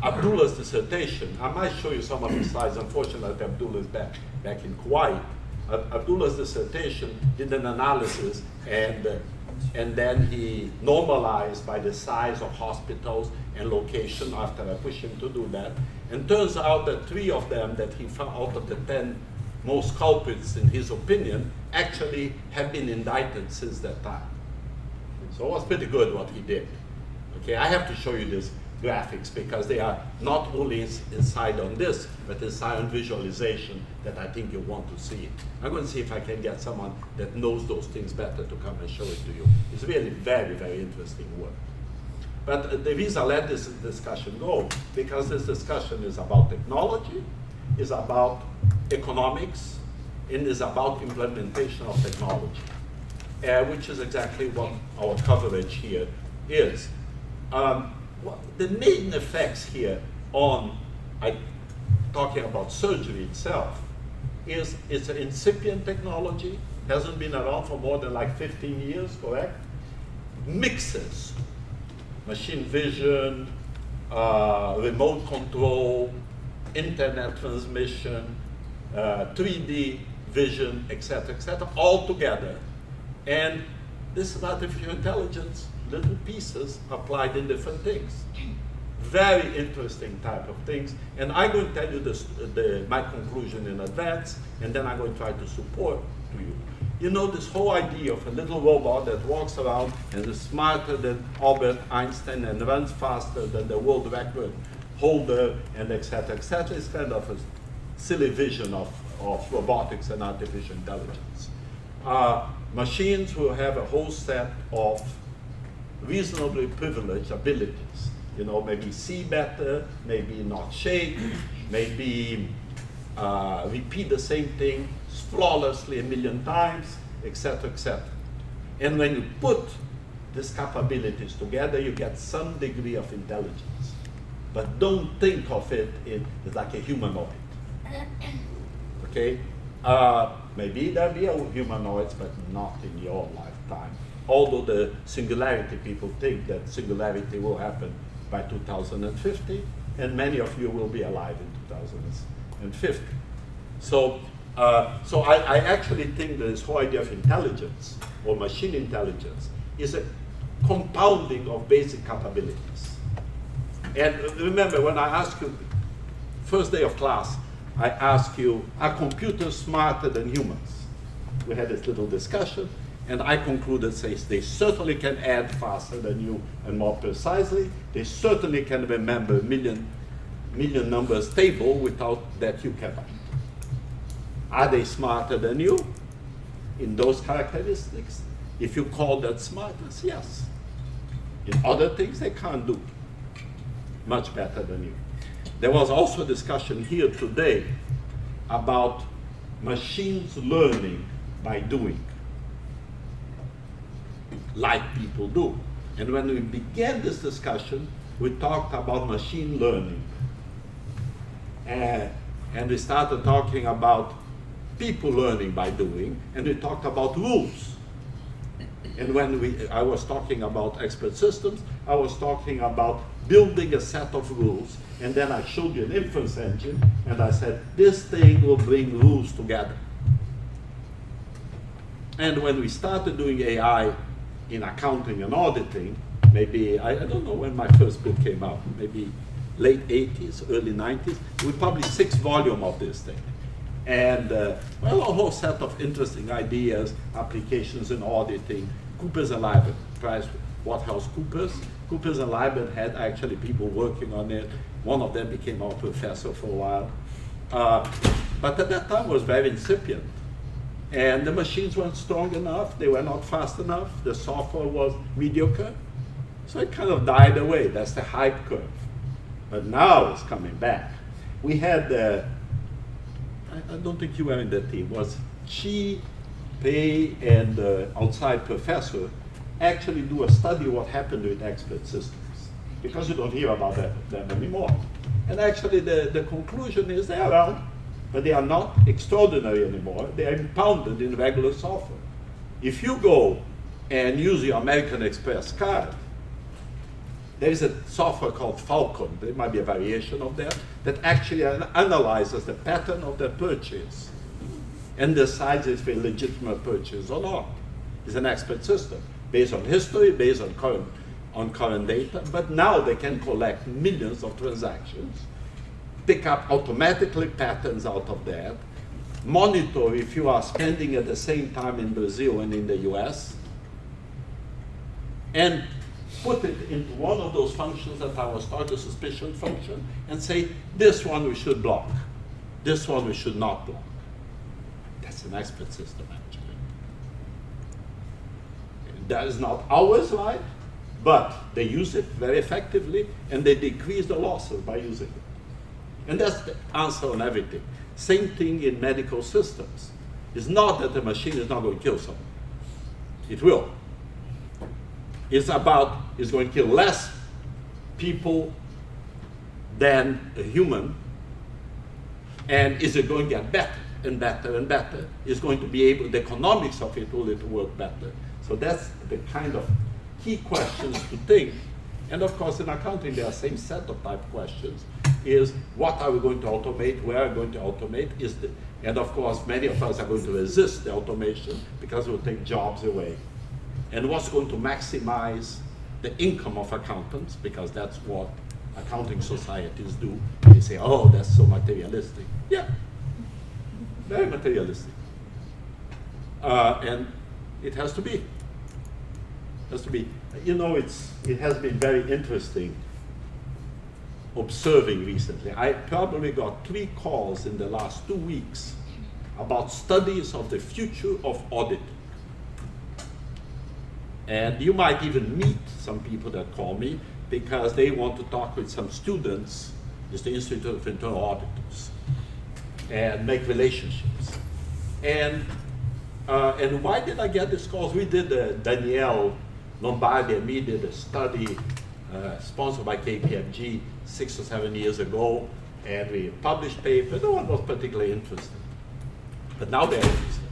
A: Abdullah's dissertation, I might show you some of the slides. Unfortunately, Abdullah is back in Kuwait. Abdullah's dissertation did an analysis, and then he normalized by the size of hospitals and location after I pushed him to do that. And turns out that 3 of them that he found out of the 10 most culprits, in his opinion, actually have been indicted since that time. So it was pretty good what he did. Okay, I have to show you these graphics because they are not only inside on this, but inside on visualization that I think you want to see. I'm going to see if I can get someone that knows those things better to come and show it to you. It's really very, very interesting work. But the reason I let this discussion go, because this discussion is about technology, is about economics, and is about implementation of technology, which is exactly what our coverage here is. The main effects here on, talking about surgery itself, is it's an incipient technology, hasn't been around for more than like 15 years, correct? Mixes machine vision, remote control, internet transmission, 3D vision, etc., all together. And this is artificial intelligence, little pieces applied in different things. Very interesting type of things. And I'm going to tell you my conclusion in advance, and then I'm going to try to support to you. You know, this whole idea of a little robot that walks around and is smarter than Albert Einstein and runs faster than the world record holder, and etc., is kind of a silly vision of robotics and artificial intelligence. Machines will have a whole set of reasonably privileged abilities. You know, maybe see better, maybe not shake, maybe repeat the same thing flawlessly 1,000,000 times, etc., And when you put these capabilities together, you get some degree of intelligence. But don't think of it as like a humanoid. Okay? Maybe there'll be humanoids, but not in your lifetime. Although the singularity, people think that singularity will happen by 2050, and many of you will be alive in 2050. So I actually think that this whole idea of intelligence, or machine intelligence, is a compounding of basic capabilities. And remember, when I asked you, first day of class, I asked you, are computers smarter than humans? We had this little discussion, and I concluded, says, they certainly can add faster than you and more precisely. They certainly can remember million numbers table without that you cannot. Are they smarter than you in those characteristics? If you call that smartness, yes. In other things, they can't do much better than you. There was also discussion here today about machines learning by doing, like people do. And when we began this discussion, we talked about machine learning. And we started talking about people learning by doing, and we talked about rules. And when I was talking about expert systems, I was talking about building a set of rules, and then I showed you an inference engine, and I said, this thing will bring rules together. And when we started doing AI in accounting and auditing, maybe, I don't know when my first book came out, maybe late 80s, early 90s, we published 6 volumes of this thing. And well, a whole set of interesting ideas, applications in auditing. Coopers and Lybrand, PricewaterhouseCoopers. Coopers and Lybrand had actually people working on it. One of them became our professor for a while. But at that time it was very incipient. And the machines weren't strong enough, they were not fast enough, the software was mediocre. So it kind of died away. That's the hype curve. But now it's coming back. We had, I don't think you were in that team, was Chi, Pei, and outside professor actually do a study of what happened with expert systems. Because you don't hear about them anymore. And actually the conclusion is they are around, but they are not extraordinary anymore. They are impounded in regular software. If you go and use your American Express card, there is a software called Falcon, there might be a variation of that actually analyzes the pattern of the purchase and decides if a legitimate purchase or not. It's an expert system, based on history, based on current data, but now they can collect millions of transactions, pick up automatically patterns out of that, monitor if you are spending at the same time in Brazil and in the US, and put it into one of those functions that I was taught, the suspicion function, and say, this one we should block, this one we should not block. That's an expert system, actually. That is not always right, but they use it very effectively, and they decrease the losses by using it. And that's the answer on everything. Same thing in medical systems. It's not that the machine is not going to kill someone. It will. It's going to kill less people than a human, and is it going to get better and better and better? It's going to be able, the economics of it will work better. So that's the kind of key questions to think. And of course in accounting there are same set of type questions, is what are we going to automate, where are we going to automate, and of course many of us are going to resist the automation because it will take jobs away. And what's going to maximize the income of accountants, because that's what accounting societies do. They say, oh, that's so materialistic. Yeah, very materialistic. And it has to be. It has to be. You know, it has been very interesting observing recently. I probably got 3 calls in the last 2 weeks about studies of the future of auditing. And you might even meet some people that call me because they want to talk with some students, it's the Institute of Internal Auditors, and make relationships. And why did I get these calls? We did, Danielle Lombardi and me did a study sponsored by KPMG 6 or 7 years ago, and we published papers. No one was particularly interested. But now they're interested.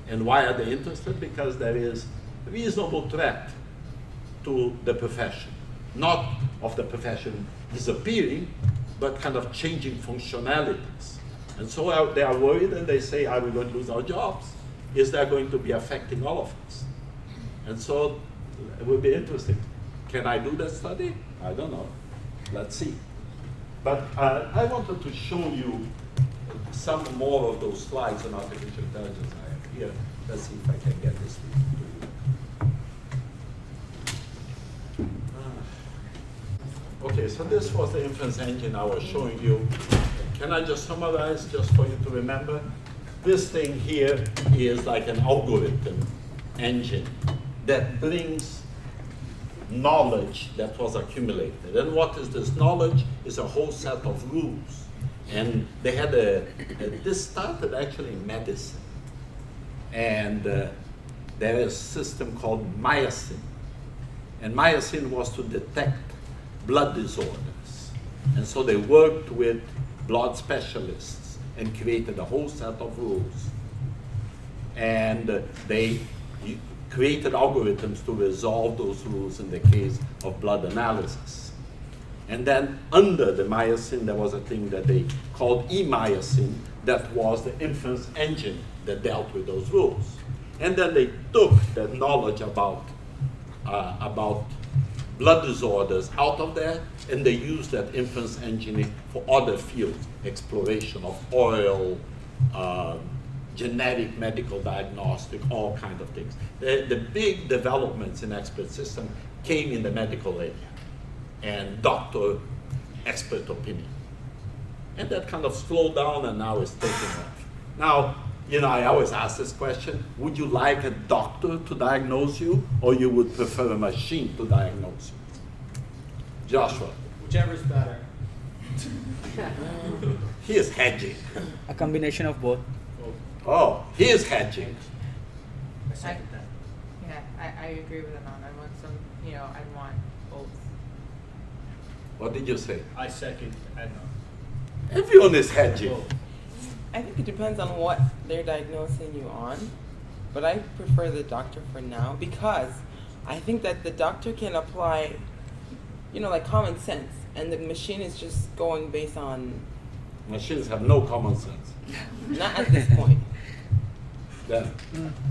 A: And why are they interested? Because there is reasonable threat to the profession. Not of the profession disappearing, but kind of changing functionalities. And so they are worried and they say, are we going to lose our jobs? Is that going to be affecting all of us? And so it will be interesting. Can I do that study? I don't know. Let's see. But I wanted to show you some more of those slides on artificial intelligence I have here. Let's see if I can get this to you. Okay, so this was the inference engine I was showing you. Can I just summarize, just for you to remember? This thing here is like an algorithm engine that brings knowledge that was accumulated. And what is this knowledge? Is a whole set of rules And they had this started actually in medicine. And there is a system called myosin. And myosin was to detect blood disorders. And so they worked with blood specialists and created a whole set of rules. And they created algorithms to resolve those rules in the case of blood analysis. And then under the myosin, there was a thing that they called e-myosin that was the inference engine that dealt with those rules. And then they took that knowledge about blood disorders out of there, and they used that inference engine for other fields, exploration of oil, genetic medical diagnostic, all kinds of things. The big developments in expert system came in the medical area and doctor expert opinion. And that kind of slowed down and now it's taking off. Now, you know, I always ask this question, would you like a doctor to diagnose you or you would prefer a machine to diagnose you? Joshua.
E: Whichever's better.
A: He is hedging.
D: A combination of both.
A: Oh, he is hedging.
C: I agree with Anand. I want some, you know, I want both.
A: What did you say?
U: I second Adnan.
A: Everyone is hedging.
F: I think it depends on what they're diagnosing you on, but I prefer the doctor for now because I think that the doctor can apply, you know, like common sense, and the machine is just going based on.
A: Machines have no common sense.
F: Not at this point.
A: Yeah.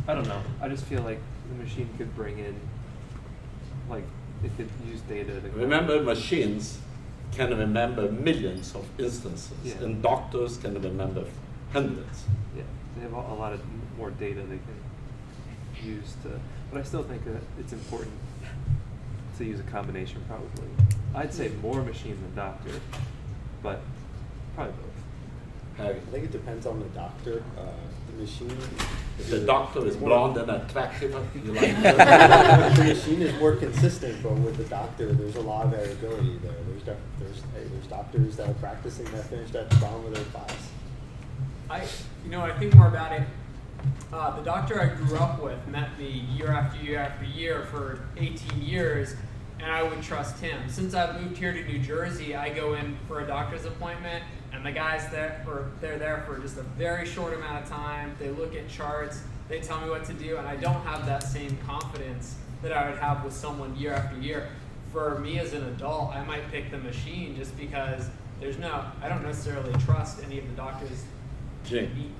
N: I don't know. I just feel like the machine could bring in, like, it could use data to.
A: Remember, machines can remember millions of instances, and doctors can remember hundreds.
N: Yeah, they have a lot of more data they can use to. But I still think that it's important to use a combination. Probably, I'd say more machine than doctor, but probably both.
W: I think it depends on the doctor. The machine.
A: If the doctor is blonde and attractive, you like
W: the machine is more consistent, but with the doctor, there's a lot of variability there. There's doctors that are practicing that finished at the bottom of their class.
E: I think more about it. The doctor I grew up with met me year after year after year for 18 years, and I would trust him. Since I've moved here to New Jersey, I go in for a doctor's appointment, and the guys they're there for just a very short amount of time. They look at charts, they tell me what to do, and I don't have that same confidence that I would have with someone year after year. For me as an adult, I might pick the machine just because I don't necessarily trust any of the doctors.
A: Jane.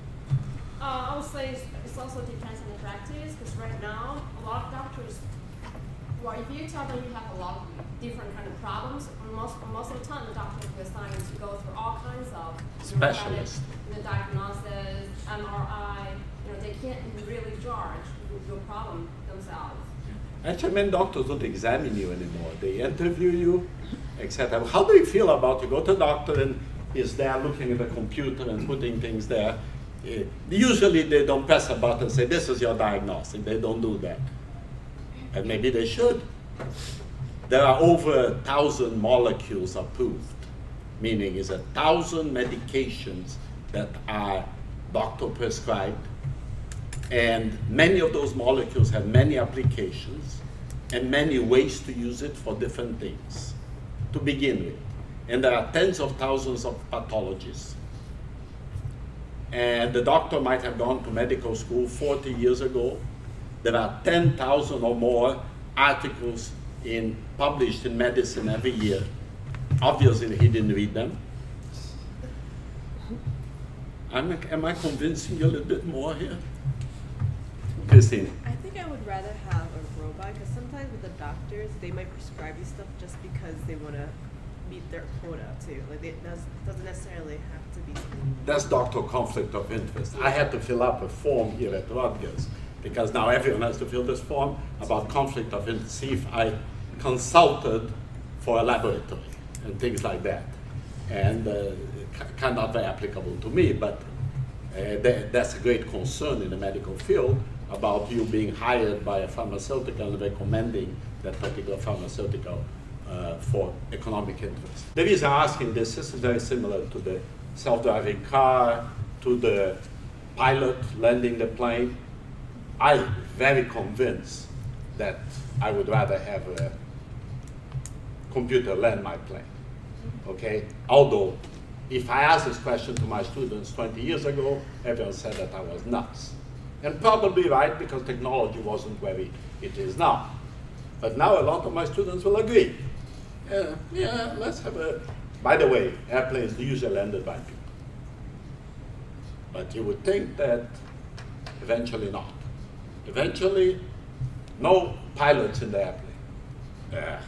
B: I would say it also depends on the practice, because right now, a lot of doctors, well, if you tell them you have a lot of different kind of problems, most of the time the doctor will assign you to go through all kinds of
A: specialists.
B: The diagnosis, MRI, they can't really judge your problem themselves.
A: Actually, many doctors don't examine you anymore. They interview you, etc. How do you feel about you go to the doctor and he's there looking at the computer and putting things there? Usually they don't press a button and say, this is your diagnosis. They don't do that. And maybe they should. There are over 1,000 molecules approved, meaning it's 1,000 medications that are doctor prescribed. And many of those molecules have many applications and many ways to use it for different things to begin with. And there are tens of thousands of pathologies. And the doctor might have gone to medical school 40 years ago. There are 10,000 or more articles published in medicine every year. Obviously, he didn't read them. Am I convincing you a little bit more here? Christine.
X: I think I would rather have a robot, because sometimes with the doctors, they might prescribe you stuff just because they want to meet their quota too. Like it doesn't necessarily have to be something.
A: That's doctor conflict of interest. I had to fill up a form here at Rutgers because now everyone has to fill this form about conflict of interest. See if I consulted for a laboratory and things like that. And kind of very applicable to me, but that's a great concern in the medical field about you being hired by a pharmaceutical and recommending that particular pharmaceutical for economic interest. The reason I'm asking this is very similar to the self-driving car to the pilot landing the plane, I'm very convinced that I would rather have a computer land my plane, okay? Although, if I asked this question to my students 20 years ago, everyone said that I was nuts. And probably right, because technology wasn't where it is now. But now a lot of my students will agree. Yeah, let's have a, by the way, airplanes usually landed by people. But you would think that eventually not. Eventually, no pilots in the airplane.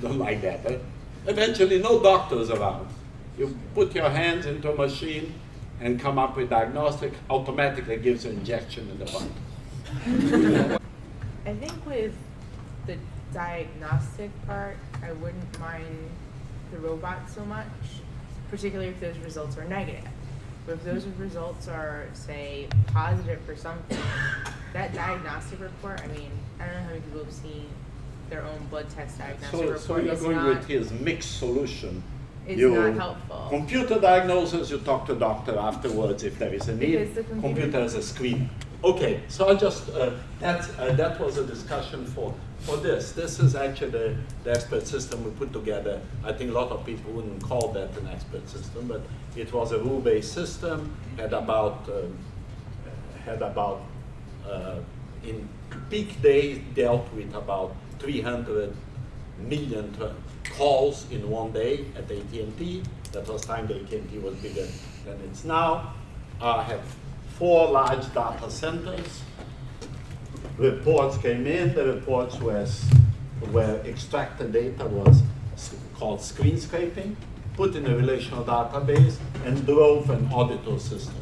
A: Don't like that, eh? Eventually, no doctors around. You put your hands into a machine and come up with diagnostic, automatically gives an injection in the butt.
C: I think with the diagnostic part, I wouldn't mind the robot so much, particularly if those results are negative. But if those results are, say, positive for something, that diagnostic report, I mean, I don't know how many people have seen their own blood test diagnostic report.
A: So you're
C: It's
A: going
C: not,
A: with his mixed solution.
C: It's not helpful.
A: Computer diagnosis, you talk to doctor afterwards if there is a need.
C: Because the
A: Computer as a screen. Okay, so I just, that was a discussion for this. This is actually the expert system we put together. I think a lot of people wouldn't call that an expert system, but it was a rule-based system, had about in peak days dealt with about 300 million calls in one day at AT&T. That was time the AT&T was bigger than it's now. Had 4 large data centers. Reports came in. The reports where extracted data was called screen scraping, put in a relational database, and drove an auditor system.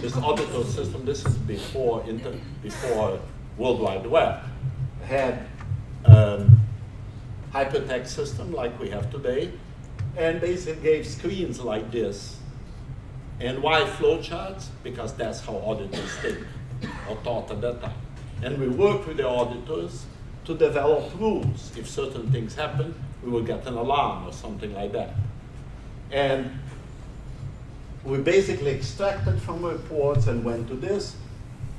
A: This auditor system, this is before World Wide Web, had hypertext system like we have today, and basically gave screens like this. And why flowcharts? Because that's how auditors think or thought at that time. And we worked with the auditors to develop rules. If certain things happen, we will get an alarm or something like that. And we basically extracted from reports and went to this,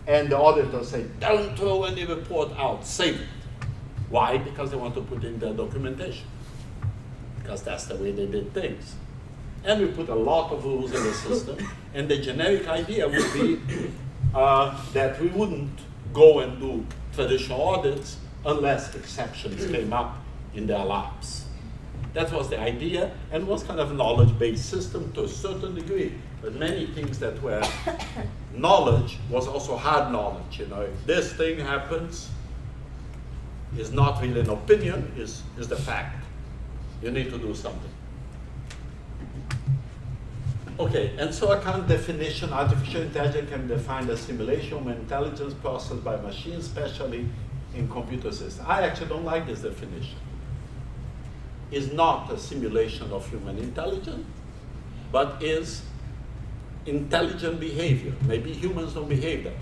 A: and the auditors said, don't throw any report out, save it. Why? Because they want to put in their documentation, because that's the way they did things. And we put a lot of rules in the system, and the generic idea would be that we wouldn't go and do traditional audits unless exceptions came up in their labs. That was the idea, and was kind of a knowledge-based system to a certain degree. But many things that were knowledge was also hard knowledge. You know, if this thing happens, is not really an opinion, is the fact. You need to do something. Okay, and so a kind of definition, artificial intelligence can be defined as simulation of intelligence processed by machines, especially in computer systems. I actually don't like this definition. Is not a simulation of human intelligence, but is intelligent behavior. Maybe humans don't behave that way.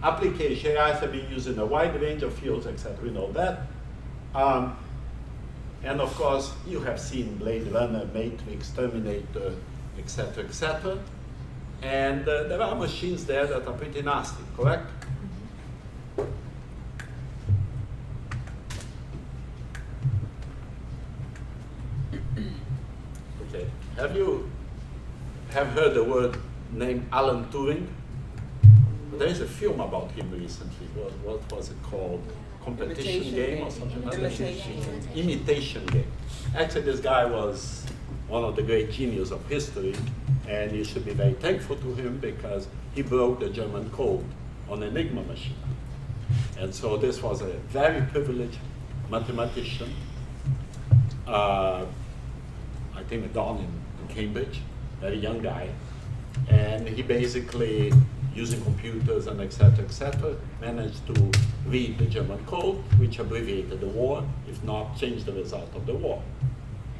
A: Application, AIs have been used in a wide range of fields, etc. We know that. And of course, you have seen Blade Runner, Matrix, Terminator, etc., etc. And there are machines there that are pretty nasty, correct? Okay. Have you heard the word named Alan Turing? There is a film about him recently. What was it called? Competition game or something like that? Imitation game. Actually, this guy was one of the great geniuses of history, and you should be very thankful to him because he broke the German code on Enigma machine. And so this was a very privileged mathematician, I think down in Cambridge, very young guy, and he basically, using computers and etc., managed to read the German code, which abbreviated the war, if not changed the result of the war.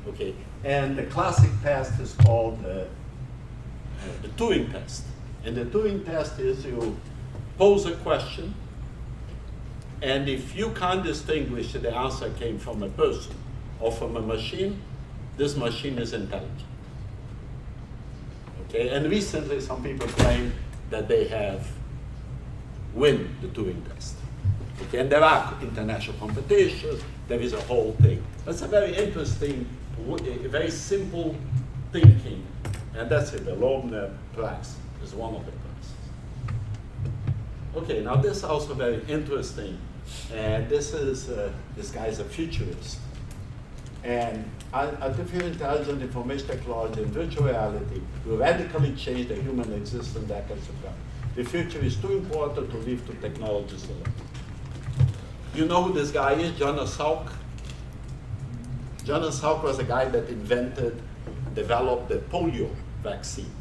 A: Okay, and the classic test is called the Turing test. And the Turing test is you pose a question, and if you can't distinguish that the answer came from a person or from a machine, this machine is intelligent. Okay, and recently some people claim that they have win the Turing test. Okay, and there are international competitions, there is a whole thing. That's a very interesting, a very simple thinking, and that's it, the Loebner Prize is one of the prizes. Okay, now this is also very interesting, and this guy is a futurist. And artificial intelligence, information technology, and virtual reality will radically change the human existence in decades to come. The future is too important to leave to technologies alone. You know who this guy is, Jonas Salk? Jonas Salk was a guy that developed the polio vaccine.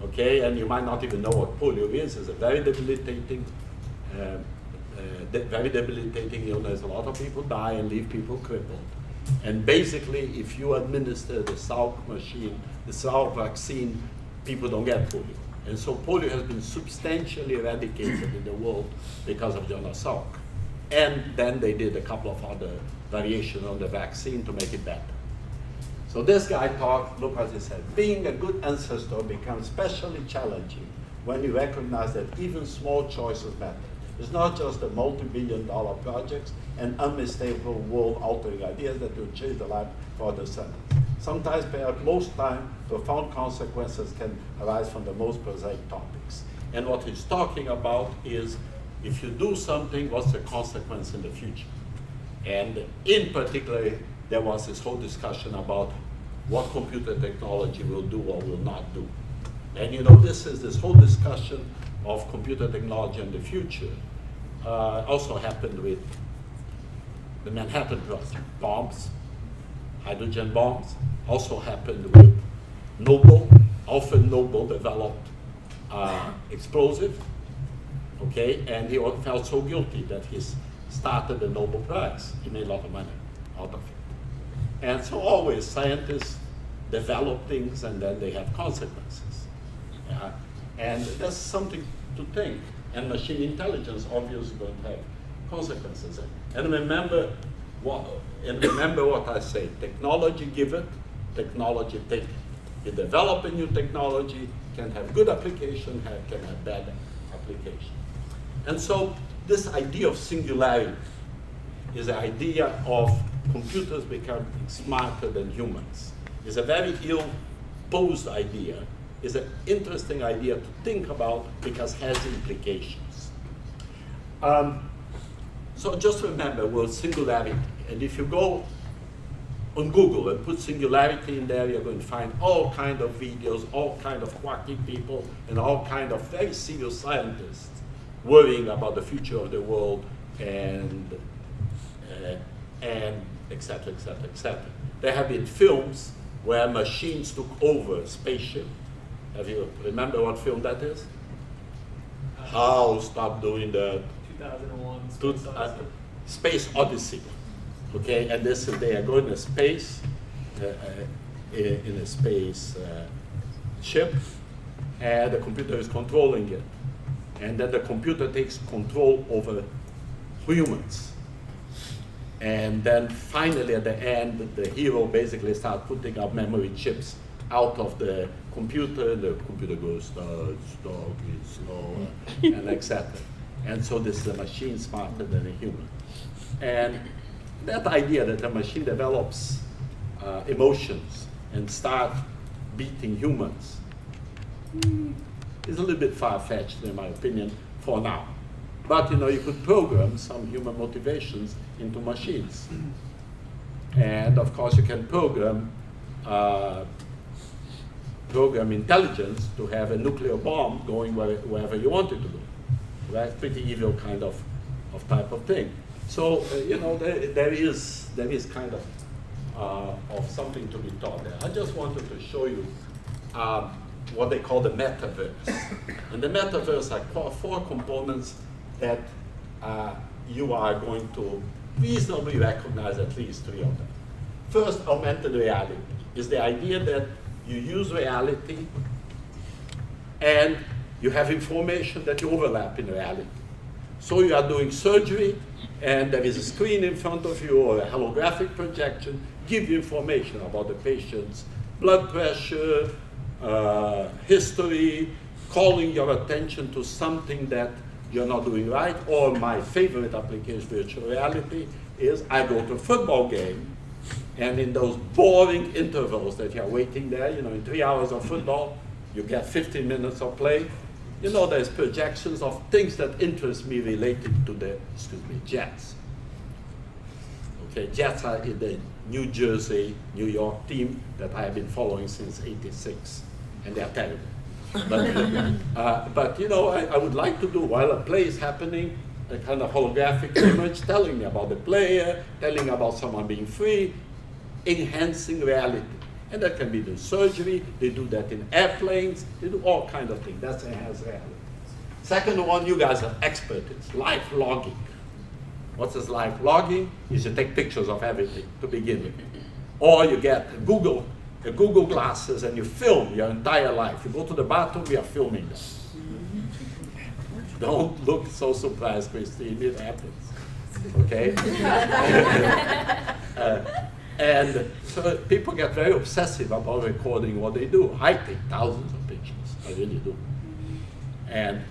A: Okay, and you might not even know what polio is. It's a very debilitating illness. A lot of people die and leave people crippled. And basically, if you administer the Salk machine, the Salk vaccine, people don't get polio. And so polio has been substantially eradicated in the world because of Jonas Salk. And then they did a couple of other variations on the vaccine to make it better. So this guy talked, look what he said, being a good ancestor becomes especially challenging when you recognize that even small choices matter. It's not just the multi-billion-dollar projects and unmistakable world-altering ideas that will change the life for the descendants. Sometimes, perhaps most time, profound consequences can arise from the most prosaic topics. And what he's talking about is, if you do something, what's the consequence in the future? And in particular, there was this whole discussion about what computer technology will do or will not do. And you know, this whole discussion of computer technology in the future also happened with the Manhattan Project, bombs, hydrogen bombs, also happened with Nobel. Alfred Nobel developed explosive, okay, and he felt so guilty that he started the Nobel Prize. He made a lot of money out of it. And so always scientists develop things and then they have consequences. And that's something to think. And machine intelligence obviously going to have consequences. And remember what I say, technology give it, technology take it. You develop a new technology, can have good application, can have bad application. And so this idea of singularity is the idea of computers becoming smarter than humans. It's a very ill-posed idea. It's an interesting idea to think about because it has implications. So just remember, well, singularity. And if you go on Google and put singularity in there, you're going to find all kind of videos, all kind of quacky people, and all kind of very serious scientists worrying about the future of the world and et cetera, et cetera, et cetera. There have been films where machines took over a spaceship. Have you remember what film that is? HAL stopped doing that.
E: 2001
A: Space Odyssey. Okay, and this is they are going to space in a space ship, and the computer is controlling it, and then the computer takes control over humans. And then finally at the end, the hero basically starts putting up memory chips out of the computer goes slow, slow, and etc. And so this is a machine smarter than a human. And that idea that a machine develops emotions and starts beating humans is a little bit far-fetched in my opinion for now. But you know, you could program some human motivations into machines. And of course you can program intelligence to have a nuclear bomb going wherever you want it to go. That's pretty evil kind of type of thing. So you know, there is kind of something to be taught there. I just wanted to show you what they call the metaverse. And the metaverse are four components that you are going to reasonably recognize at least three of them. First, augmented reality is the idea that you use reality and you have information that you overlap in reality. So you are doing surgery, and there is a screen in front of you or a holographic projection, give you information about the patient's blood pressure, history, calling your attention to something that you're not doing right. Or my favorite application, virtual reality, is I go to a football game, and in those boring intervals that you're waiting there, in 3 hours of football, you get 15 minutes of play. There's projections of things that interest me related to the, Jets. Okay, Jets are in the New Jersey, New York team that I have been following since '86, and they're terrible. But I would like to do, while a play is happening, a kind of holographic image telling me about the player, telling about someone being free, enhancing reality. And that can be the surgery, they do that in airplanes, they do all kinds of things. That's enhanced reality. Second one, you guys are expert, it's live logging. What is live logging? Is you take pictures of everything to begin with. Or you get Google glasses and you film your entire life. You go to the bathroom, we are filming this. Don't look so surprised, Christine, it happens. Okay? And so people get very obsessive about recording what they do. I take thousands of pictures, I really do. And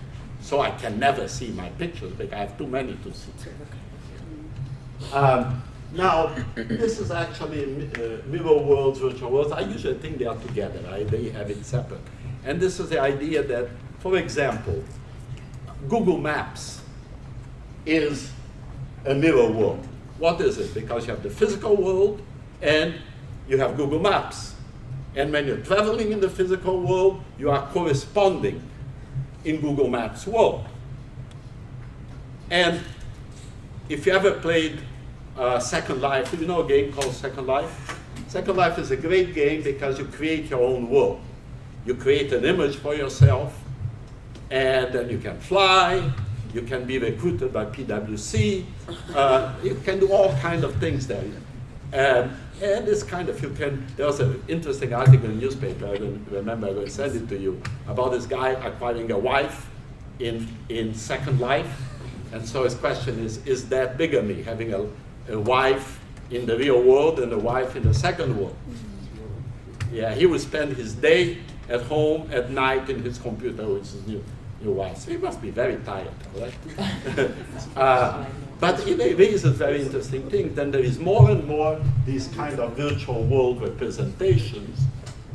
A: so I can never see my pictures because I have too many to see. Now, this is actually mirror worlds, virtual worlds. I usually think they are together, they have it separate. And this is the idea that, for example, Google Maps is a mirror world. What is it? Because you have the physical world and you have Google Maps. And when you're traveling in the physical world, you are corresponding in Google Maps world. And if you ever played Second Life, do you know a game called Second Life? Second Life is a great game because you create your own world. You create an image for yourself, and then you can fly, you can be recruited by PwC, you can do all kinds of things there. And this kind of, there was an interesting article in the newspaper, I don't remember, I will send it to you, about this guy acquiring a wife in Second Life. And so his question is that bigamy, having a wife in the real world and a wife in the second world? Yeah, he would spend his day at home at night in his computer with his new wife. So he must be very tired, correct? But it raises very interesting things. Then there is more and more these kind of virtual world representations.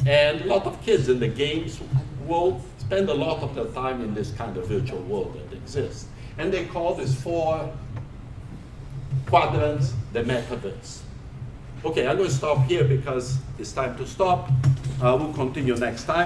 A: And a lot of kids in the games world spend a lot of their time in this kind of virtual world that exists. And they call these 4 quadrants the Metraverse. Okay, I'm going to stop here because it's time to stop. We'll continue next time.